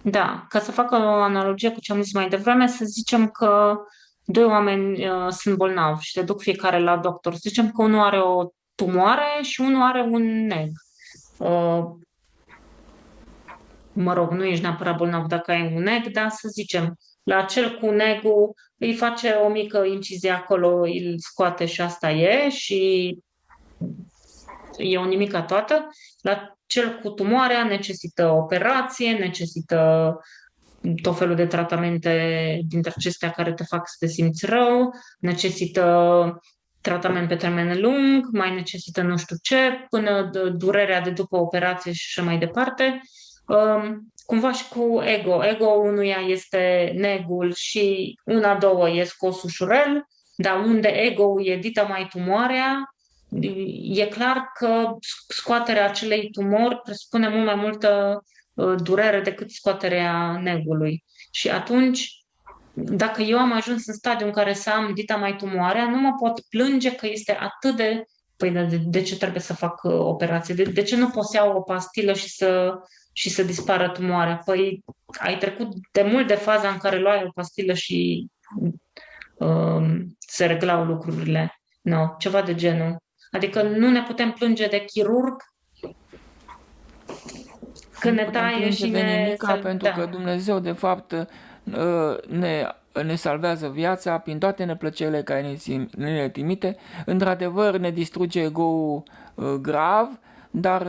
da, ca să fac o analogie cu ce am zis mai devreme, să zicem că doi oameni sunt bolnavi și se duc fiecare la doctor. Să zicem că unul are o tumoare și unul are un neg. Uh, Mă rog, nu ești neapărat bolnav dacă ai un neg, dar să zicem, la cel cu negul îi face o mică incizie acolo, îl scoate și asta e și e o nimica toată. La cel cu tumoarea necesită operație, necesită tot felul de tratamente dintre acestea care te fac să te simți rău, necesită tratament pe termen lung, mai necesită nu știu ce, până durerea de după operație și așa mai departe. Cumva și cu ego. Ego unuia este negul și una, două e scos ușurel, dar unde ego-ul e dita mai tumoarea, e clar că scoaterea acelei tumori presupune mult mai multă durere decât scoaterea negului. Și atunci, dacă eu am ajuns în stadiul în care să am dita mai tumoarea, nu mă pot plânge că este atât de... Păi de ce trebuie să fac operație? De ce nu pot să iau o pastilă și să dispară tumoarea? Păi ai trecut de mult de faza în care luai o pastilă și se reglau lucrurile. No, ceva de genul. Adică nu ne putem plânge de chirurg când Nu ne putem taie plânge și de ne... nimica pentru că Da. Dumnezeu, de fapt, ne salvează viața prin toate neplăcerile care ne le trimite. Într-adevăr, ne distruge ego-ul grav, dar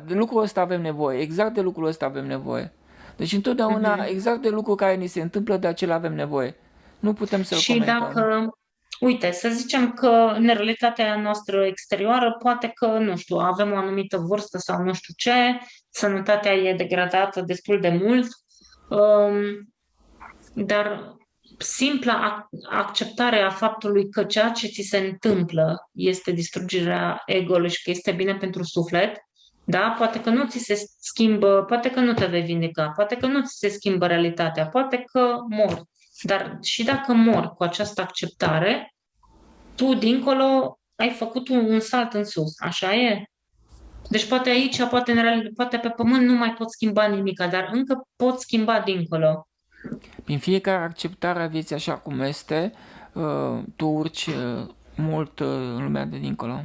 de lucrul ăsta avem nevoie. Exact de lucrul ăsta avem nevoie. Deci întotdeauna, Mhm. exact de lucrul care ni se întâmplă, de acela avem nevoie. Nu putem să-l Și comentăm. dacă, uite, să zicem că în realitatea noastră exterioară, poate că, nu știu, avem o anumită vârstă sau nu știu ce, sănătatea e degradată destul de mult, dar simpla acceptare a faptului că ceea ce ți se întâmplă este distrugerea ego-ului și că este bine pentru suflet, da? Poate că nu ți se schimbă, poate că nu te vei vindeca, poate că nu ți se schimbă realitatea, poate că mori. Dar și dacă mori cu această acceptare, tu dincolo ai făcut un salt în sus, așa e? Deci poate aici, poate pe pământ nu mai poți schimba nimic, dar încă poți schimba dincolo. Prin fiecare acceptare a vieții așa cum este, tu urci mult în lumea de dincolo.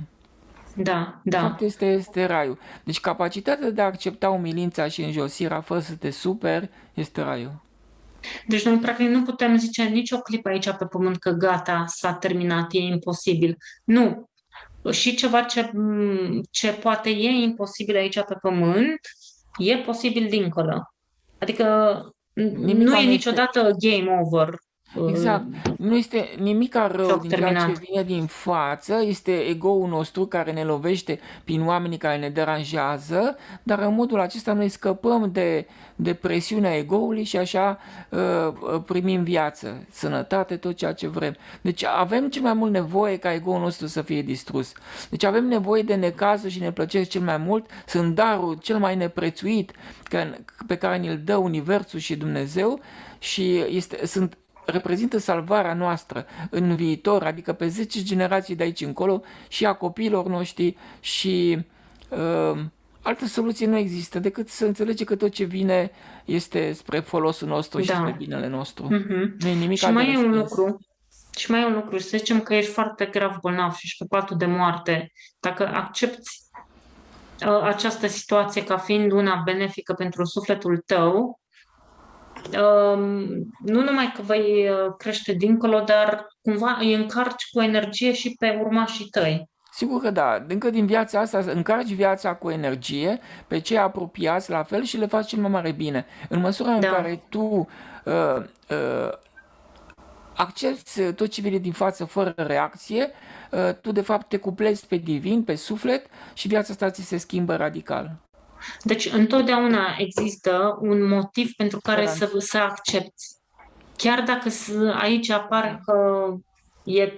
Da, De fapt, da. este raiul. Deci capacitatea de a accepta umilința și înjosirea fără să te superi este raiul. Deci noi practic nu putem zice nicio clipă aici pe pământ că gata, s-a terminat, e imposibil. Nu. Și ceva ce poate e imposibil aici pe pământ, e posibil dincolo. Adică nu Nimica e nu este, niciodată game over, exact. Nu este nimica rău joc din ceea ce terminat. vine din față, este ego-ul nostru care ne lovește prin oamenii care ne deranjează, dar în modul acesta noi scăpăm de presiunea ego-ului și așa primim viață, sănătate, tot ceea ce vrem. Deci avem cel mai mult nevoie ca ego-ul nostru să fie distrus. Deci avem nevoie de necazuri și neplăceri cel mai mult, sunt darul cel mai neprețuit pe care ni-l dă Universul și Dumnezeu și reprezintă salvarea noastră în viitor, adică pe 10 generații de aici încolo și a copiilor noștri și uh, altă soluție nu există decât să înțelege că tot ce vine este spre folosul nostru și spre Da. binele nostru. Mhm. Nu e nimic Și de mai e un respins. lucru. Și mai e un lucru. Să zicem că ești foarte grav bolnav și ești pe patul de moarte. Dacă accepti această situație ca fiind una benefică pentru sufletul tău, nu numai că vei crește dincolo, dar cumva îi încarci cu energie și pe urmașii tăi. Sigur că da, încă din viața asta încarci viața cu energie pe cei apropiați la fel și le faci cel mai mare bine. În măsura în Da. care tu uh, accepti tot ce vine din față fără reacție, tu de fapt te cuplezi pe divin, pe suflet și viața asta ți se schimbă radical. Deci întotdeauna există un motiv pentru care să, Speranță. să accepti. Chiar dacă aici apare că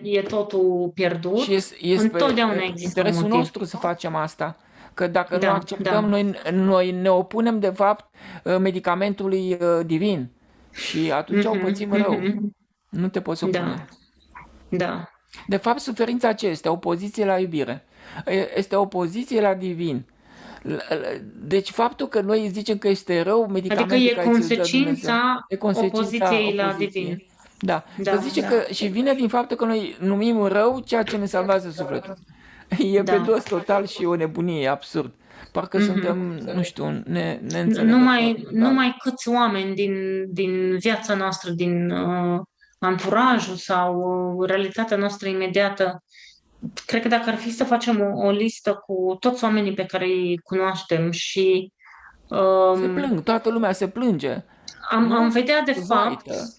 e totul pierdut, Și este întotdeauna pe există un interesul motiv. nostru să facem asta. Că dacă nu Da, acceptăm, da. noi ne opunem de fapt medicamentului divin și atunci o Mhm, pățim rău. mhm. Nu te poți Da, opune. da, De fapt, suferința ce este? Opoziție la iubire. Este opoziție la divin. Deci faptul că noi zicem că este rău adică medicamentul e care ți-l dă Dumnezeu, consecința e consecința opoziției la divin. opoziției. Da, că Da, zice că și vine din faptul că noi numim rău ceea ce ne salvează sufletul. E pe da. dos total și o nebunie, e absurd. Parcă suntem, Mhm. nu știu, neînțelegători total. Numai câți oameni din viața noastră, din anturajul sau realitatea noastră imediată, cred că dacă ar fi să facem o listă cu toți oamenii pe care îi cunoaștem și Se um, plâng, toată lumea se plânge. am nu? vedea de fapt, Vaită.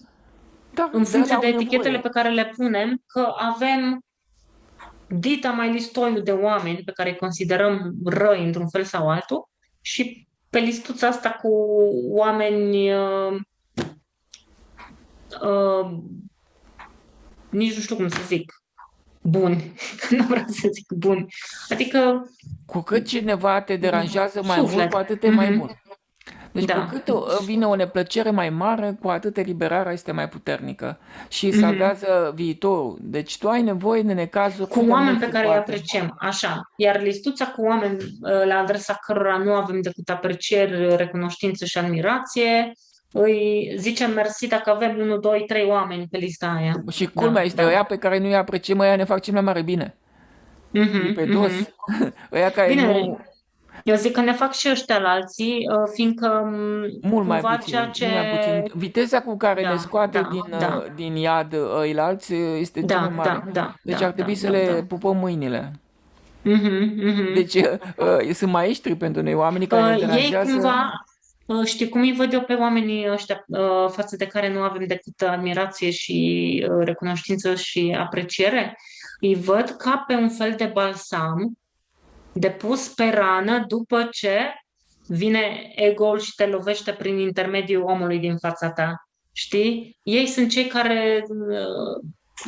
Dar în de funcție au de etichetele nevoie. pe care le punem, că avem dita mai listoiul de oameni pe care îi considerăm răi într-un fel sau altul și pe listuța asta cu oameni uh, nici nu știu cum să zic, buni, că nu vreau să zic buni, adică Cu cât cineva te deranjează mai mult, suflet. cu atât e mai bun. Deci cu Da. cât vine o neplăcere mai mare, cu atât eliberarea este mai puternică și Mhm. salvează viitorul. Deci tu ai nevoie de necazuri Cu cât de oameni mult pe se care îi poate. apreciem, așa. Iar listuța cu oameni la adresa cărora nu avem decât aprecieri, recunoștință și admirație, îi zicem mersi dacă avem 1, 2, 3 oameni pe lista aia. Și culmea Da, este, da. ăia pe care nu-i apreciem, ăia ne fac cel mai mare bine. E Mhm, pe mhm. dos. Ăia care Bine, nu, eu zic că ne fac și ăștia la alții, fiindcă mult mai cumva ceea puțin, mult mai ce... puțin. Viteza cu care ne Da, scoate da, da, din iad ăilalți este cel mai da, da, mare. da, Deci da, ar da, trebui să da, le da. pupăm mâinile. Mhm, mhm. Deci sunt maestri pentru noi, oamenii care ne Ei deranjează. cumva, știi cum îi văd eu pe oamenii ăștia față de care nu avem decât admirație și recunoștință și apreciere? Îi văd ca pe un fel de balsam depus pe rană după ce vine ego-ul și te lovește prin intermediul omului din fața ta. Știi? Ei sunt cei care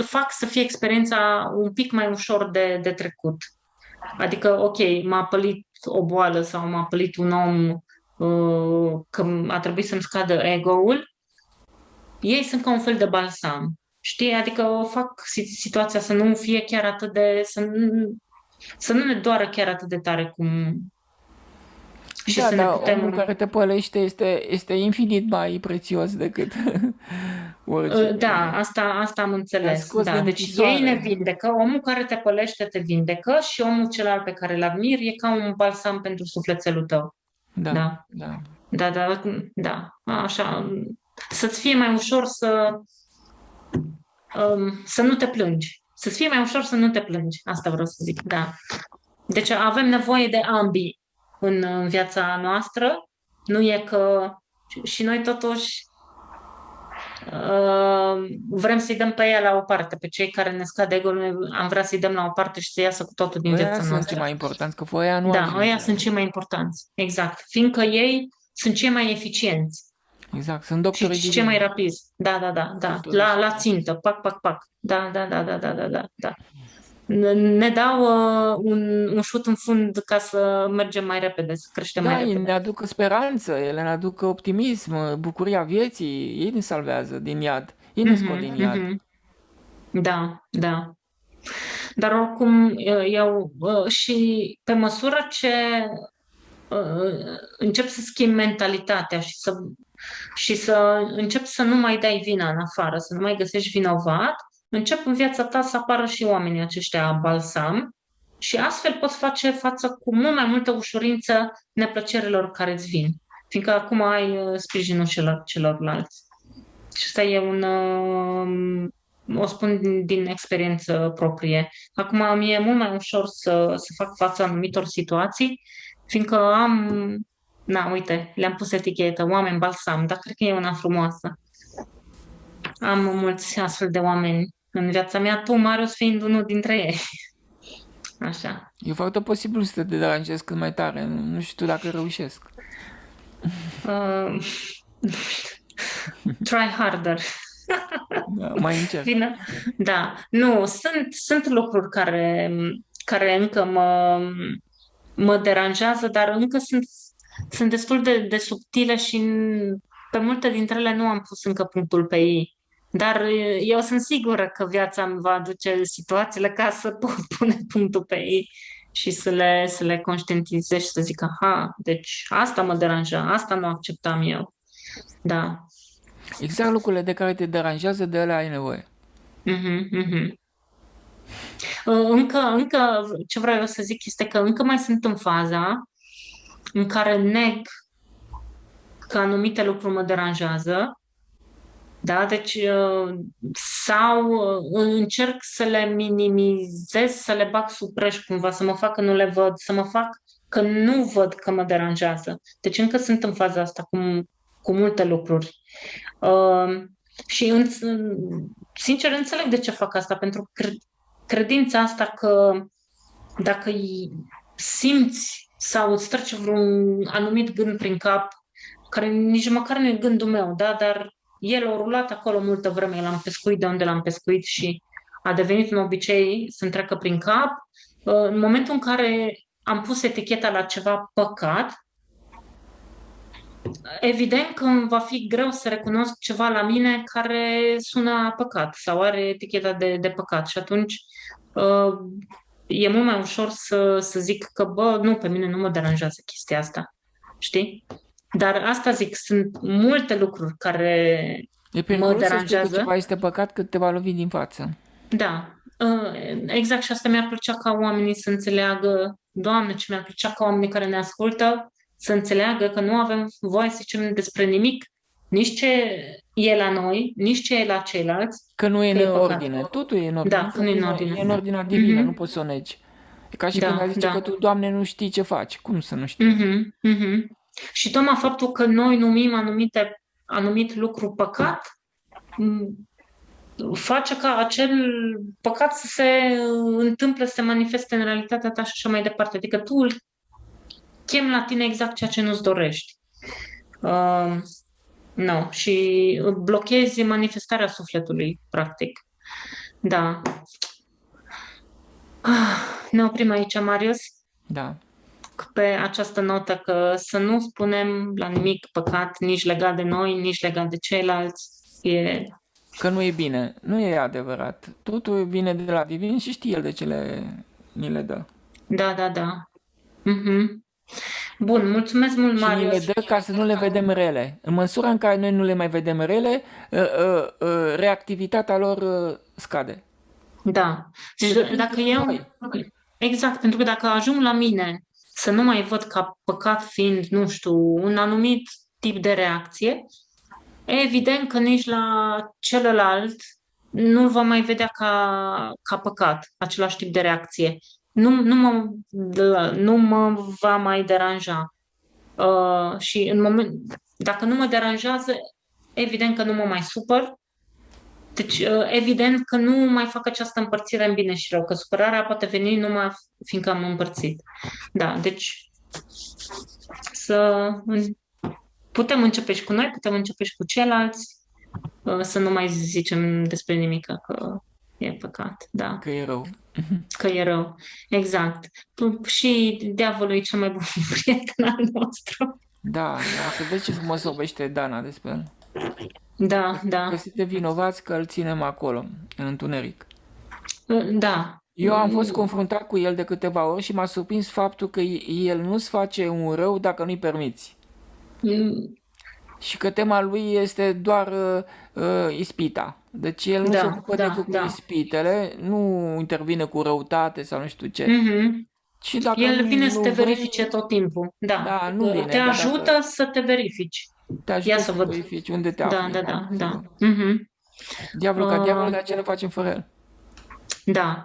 fac să fie experiența un pic mai ușor de trecut. Adică, ok, m-a pălit o boală sau m-a pălit un om că a trebuit să-mi scadă ego-ul, ei sunt ca un fel de balsam. Știi? Adică o fac situația să nu fie chiar atât de... să nu ne doară chiar atât de tare cum... și Da, să ne dar omul putem... care te pălește este infinit mai prețios decât Da, orice. asta am Te-a înțeles. scos Da, din deci ei ne închisoare. vindecă, omul care te pălește te vindecă și omul celălalt pe care îl admiri e ca un balsam pentru sufletelul tău. Da, Da. da. Da, da, da, așa, să-ți fie mai ușor să nu te plângi. Să-ți fie mai ușor să nu te plângi. Asta vreau să zic, da. Deci avem nevoie de ambii în viața noastră. Nu e că și noi totuși vrem să-i dăm pe ea la o parte, pe cei care ne scad ego-ul, am vrea să-i dăm la o parte și să iasă cu totul din Ăia viața sunt cei noastră. mai importanți, că fără ăia nu Da, ăia sunt ajungem. cei mai importanți. Exact. Fiindcă ei sunt cei mai eficienți. Exact, sunt Și doctorii ce mai divini. rapid. Da, da, da, da. Doctorii La supremi. țintă. Pac, pac, pac. Da, da, da, da, da, da, da, da. Ne dau un șut în fund ca să mergem mai repede, să creștem mai Da, ei repede. ne aduc speranță, ele ne aduc optimism, bucuria vieții, ei ne salvează din iad, ei ne scot Mhm, din iad. mhm. Da, da. Dar oricum, eu și pe măsură ce încep să schimb mentalitatea și să încep să nu mai dai vina în afară, să nu mai găsești vinovat, încep în viața ta să apară și oamenii aceștia balsam și astfel poți face față cu mult mai multă ușurință neplăcerilor care îți vin, fiindcă acum ai sprijinul celorlalți. Și asta e o spun din experiență proprie. Acum mi-e mult mai ușor să fac față anumitor situații, fiindcă na, uite, le-am pus etichetă, oameni balsam, dar cred că e una frumoasă. Am mulți astfel de oameni în viața mea, tu, Marius, fiind unul dintre ei. Așa. Eu fac tot posibilul să te deranjez cât mai tare, nu știu dacă reușesc. Uh, try harder. Da, mai încerc. Bine. Da. Nu, sunt lucruri care încă mă deranjează, dar încă sunt destul de subtile și pe multe dintre ele nu am pus încă punctul pe ei. Dar eu sunt sigură că viața îmi va aduce situațiile ca să pot pune punctul pe ei și să le conștientizez și să zic, aha, deci asta mă deranja, asta nu acceptam eu. Da. Exact lucrurile de care te deranjează, de ele ai nevoie. Mhm, mhm. Încă ce vreau eu să zic este că încă mai sunt în faza în care neg că anumite lucruri mă deranjează, da? Deci, sau încerc să le minimizez, să le bag sub preș cumva, să mă fac că nu le văd, să mă fac că nu văd că mă deranjează. Deci încă sunt în faza asta, cum cu multe lucruri. Uh, și sincer înțeleg de ce fac asta, pentru că credința asta că dacă simți sau îți trece vreun anumit gând prin cap, care nici măcar nu e gândul meu, da? Dar el a rulat acolo multă vreme, l-am pescuit de unde l-am pescuit și a devenit un obicei să-mi treacă prin cap. În momentul în care am pus eticheta la ceva păcat, evident că îmi va fi greu să recunosc ceva la mine care sună a păcat sau are eticheta de păcat și atunci e mult mai ușor să zic că, bă, nu, pe mine nu mă deranjează chestia asta, știi? Dar asta zic, sunt multe lucruri care E mă periculos să spui că deranjează. ceva este păcat că te va lovi din față. Da, exact și asta mi-ar plăcea ca oamenii să înțeleagă, Doamne, ce mi-ar plăcea ca oamenii care ne ascultă să înțeleagă că nu avem voie să zicem despre nimic, nici ce e la noi, nici ce e la ceilalți, Că nu e că în e păcat. ordine. Totul e în ordine. Da, că nu e în ordine. E în ordinea divină, Mhm. nu poți să o negi. E ca și când Da, ai zice da. că tu, Doamne, nu știi ce faci. Cum să nu știi? Mhm, mhm. Și tocmai faptul că noi numim anumit lucru păcat, m, face ca acel păcat să se întâmple, să se manifeste în realitatea ta și așa mai departe. Adică tu îl chem la tine exact ceea ce nu-ți dorești. Nu. Și blochezi manifestarea sufletului, practic. Da. Ne oprim aici, Marius, Da. pe această notă că să nu spunem la nimic păcat, nici legat de noi, nici legat de ceilalți. Că nu e bine. Nu e adevărat. Totul vine de la divin și știe el de ce ni le dă. Da, da, da. Mhm. Bun, mulțumesc mult, Și ni le Marius. dă ca să nu le vedem rele. În măsura în care noi nu le mai vedem rele, reactivitatea lor scade. Da. Și Deci depinde dacă de eu... noi. Exact, pentru că dacă ajung la mine să nu mai văd ca păcat fiind, nu știu, un anumit tip de reacție, evident că nici la celălalt nu-l va mai vedea ca păcat, același tip de reacție. Nu mă va mai deranja. Și dacă nu mă deranjează, evident că nu mă mai supăr. Deci, evident că nu mai fac această împărțire în bine și rău, că supărarea poate veni numai fiindcă am împărțit. Da, deci să putem începe și cu noi, putem începe și cu ceilalți, să nu mai zicem despre nimic că e păcat, da, Că e rău. că e rău. Exact. Și diavolul e cel mai bun prieten al nostru. Da, da, să vezi ce frumos vorbește Dana despre el. Da, da, Că suntem vinovați că îl ținem acolo, în întuneric. da. Eu am fost confruntat cu el de câteva ori și m-a surprins faptul că el nu-ți face un rău dacă nu-i permiți. Mm, Și că tema lui este doar ispita. Deci el nu se Da, ocupă da, decât cu da. ispitele, nu intervine cu răutate sau nu știu ce. Mhm. Și dacă El vine să nu te vrei, verifice tot timpul. Da. da, nu vine, Te dar ajută dacă să te verifici. te Ia ajută să să văd. verifici unde te Da, afli, da, da, da, da. sigur. Mhm. Diavolul ca diavol, Uh, dar ce ne facem fără el? Da.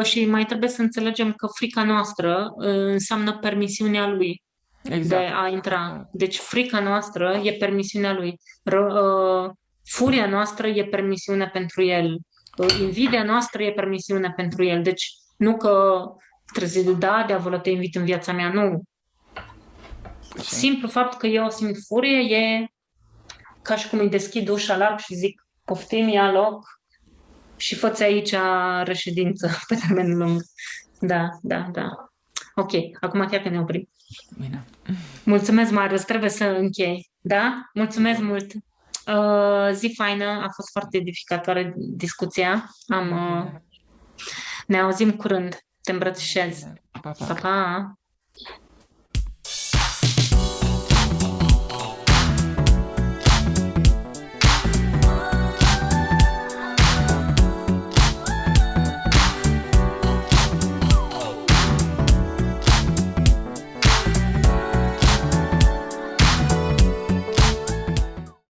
Și mai trebuie să înțelegem că frica noastră înseamnă permisiunea lui de Exact. a intra. Deci frica noastră e permisiunea lui. Furia noastră e permisiune pentru el. Invidia noastră e permisiune pentru el. Deci nu că trebuie să zic, da, diavolul te invit în viața mea, nu. Așa. Simplu fapt că eu simt furie e ca și cum îi deschid ușa larg și zic, poftim, ia loc și fă-ți aici reședință pe termen lung. Da, da, da. Ok, acum chiar că ne oprim. Bine. Mulțumesc, Marius, trebuie să închei. Da? Mulțumesc mult. Zi faină, a fost foarte edificatoare discuția. Bine. Ne auzim curând. Te îmbrățișez. Bine. Pa, Pa, pa. pa!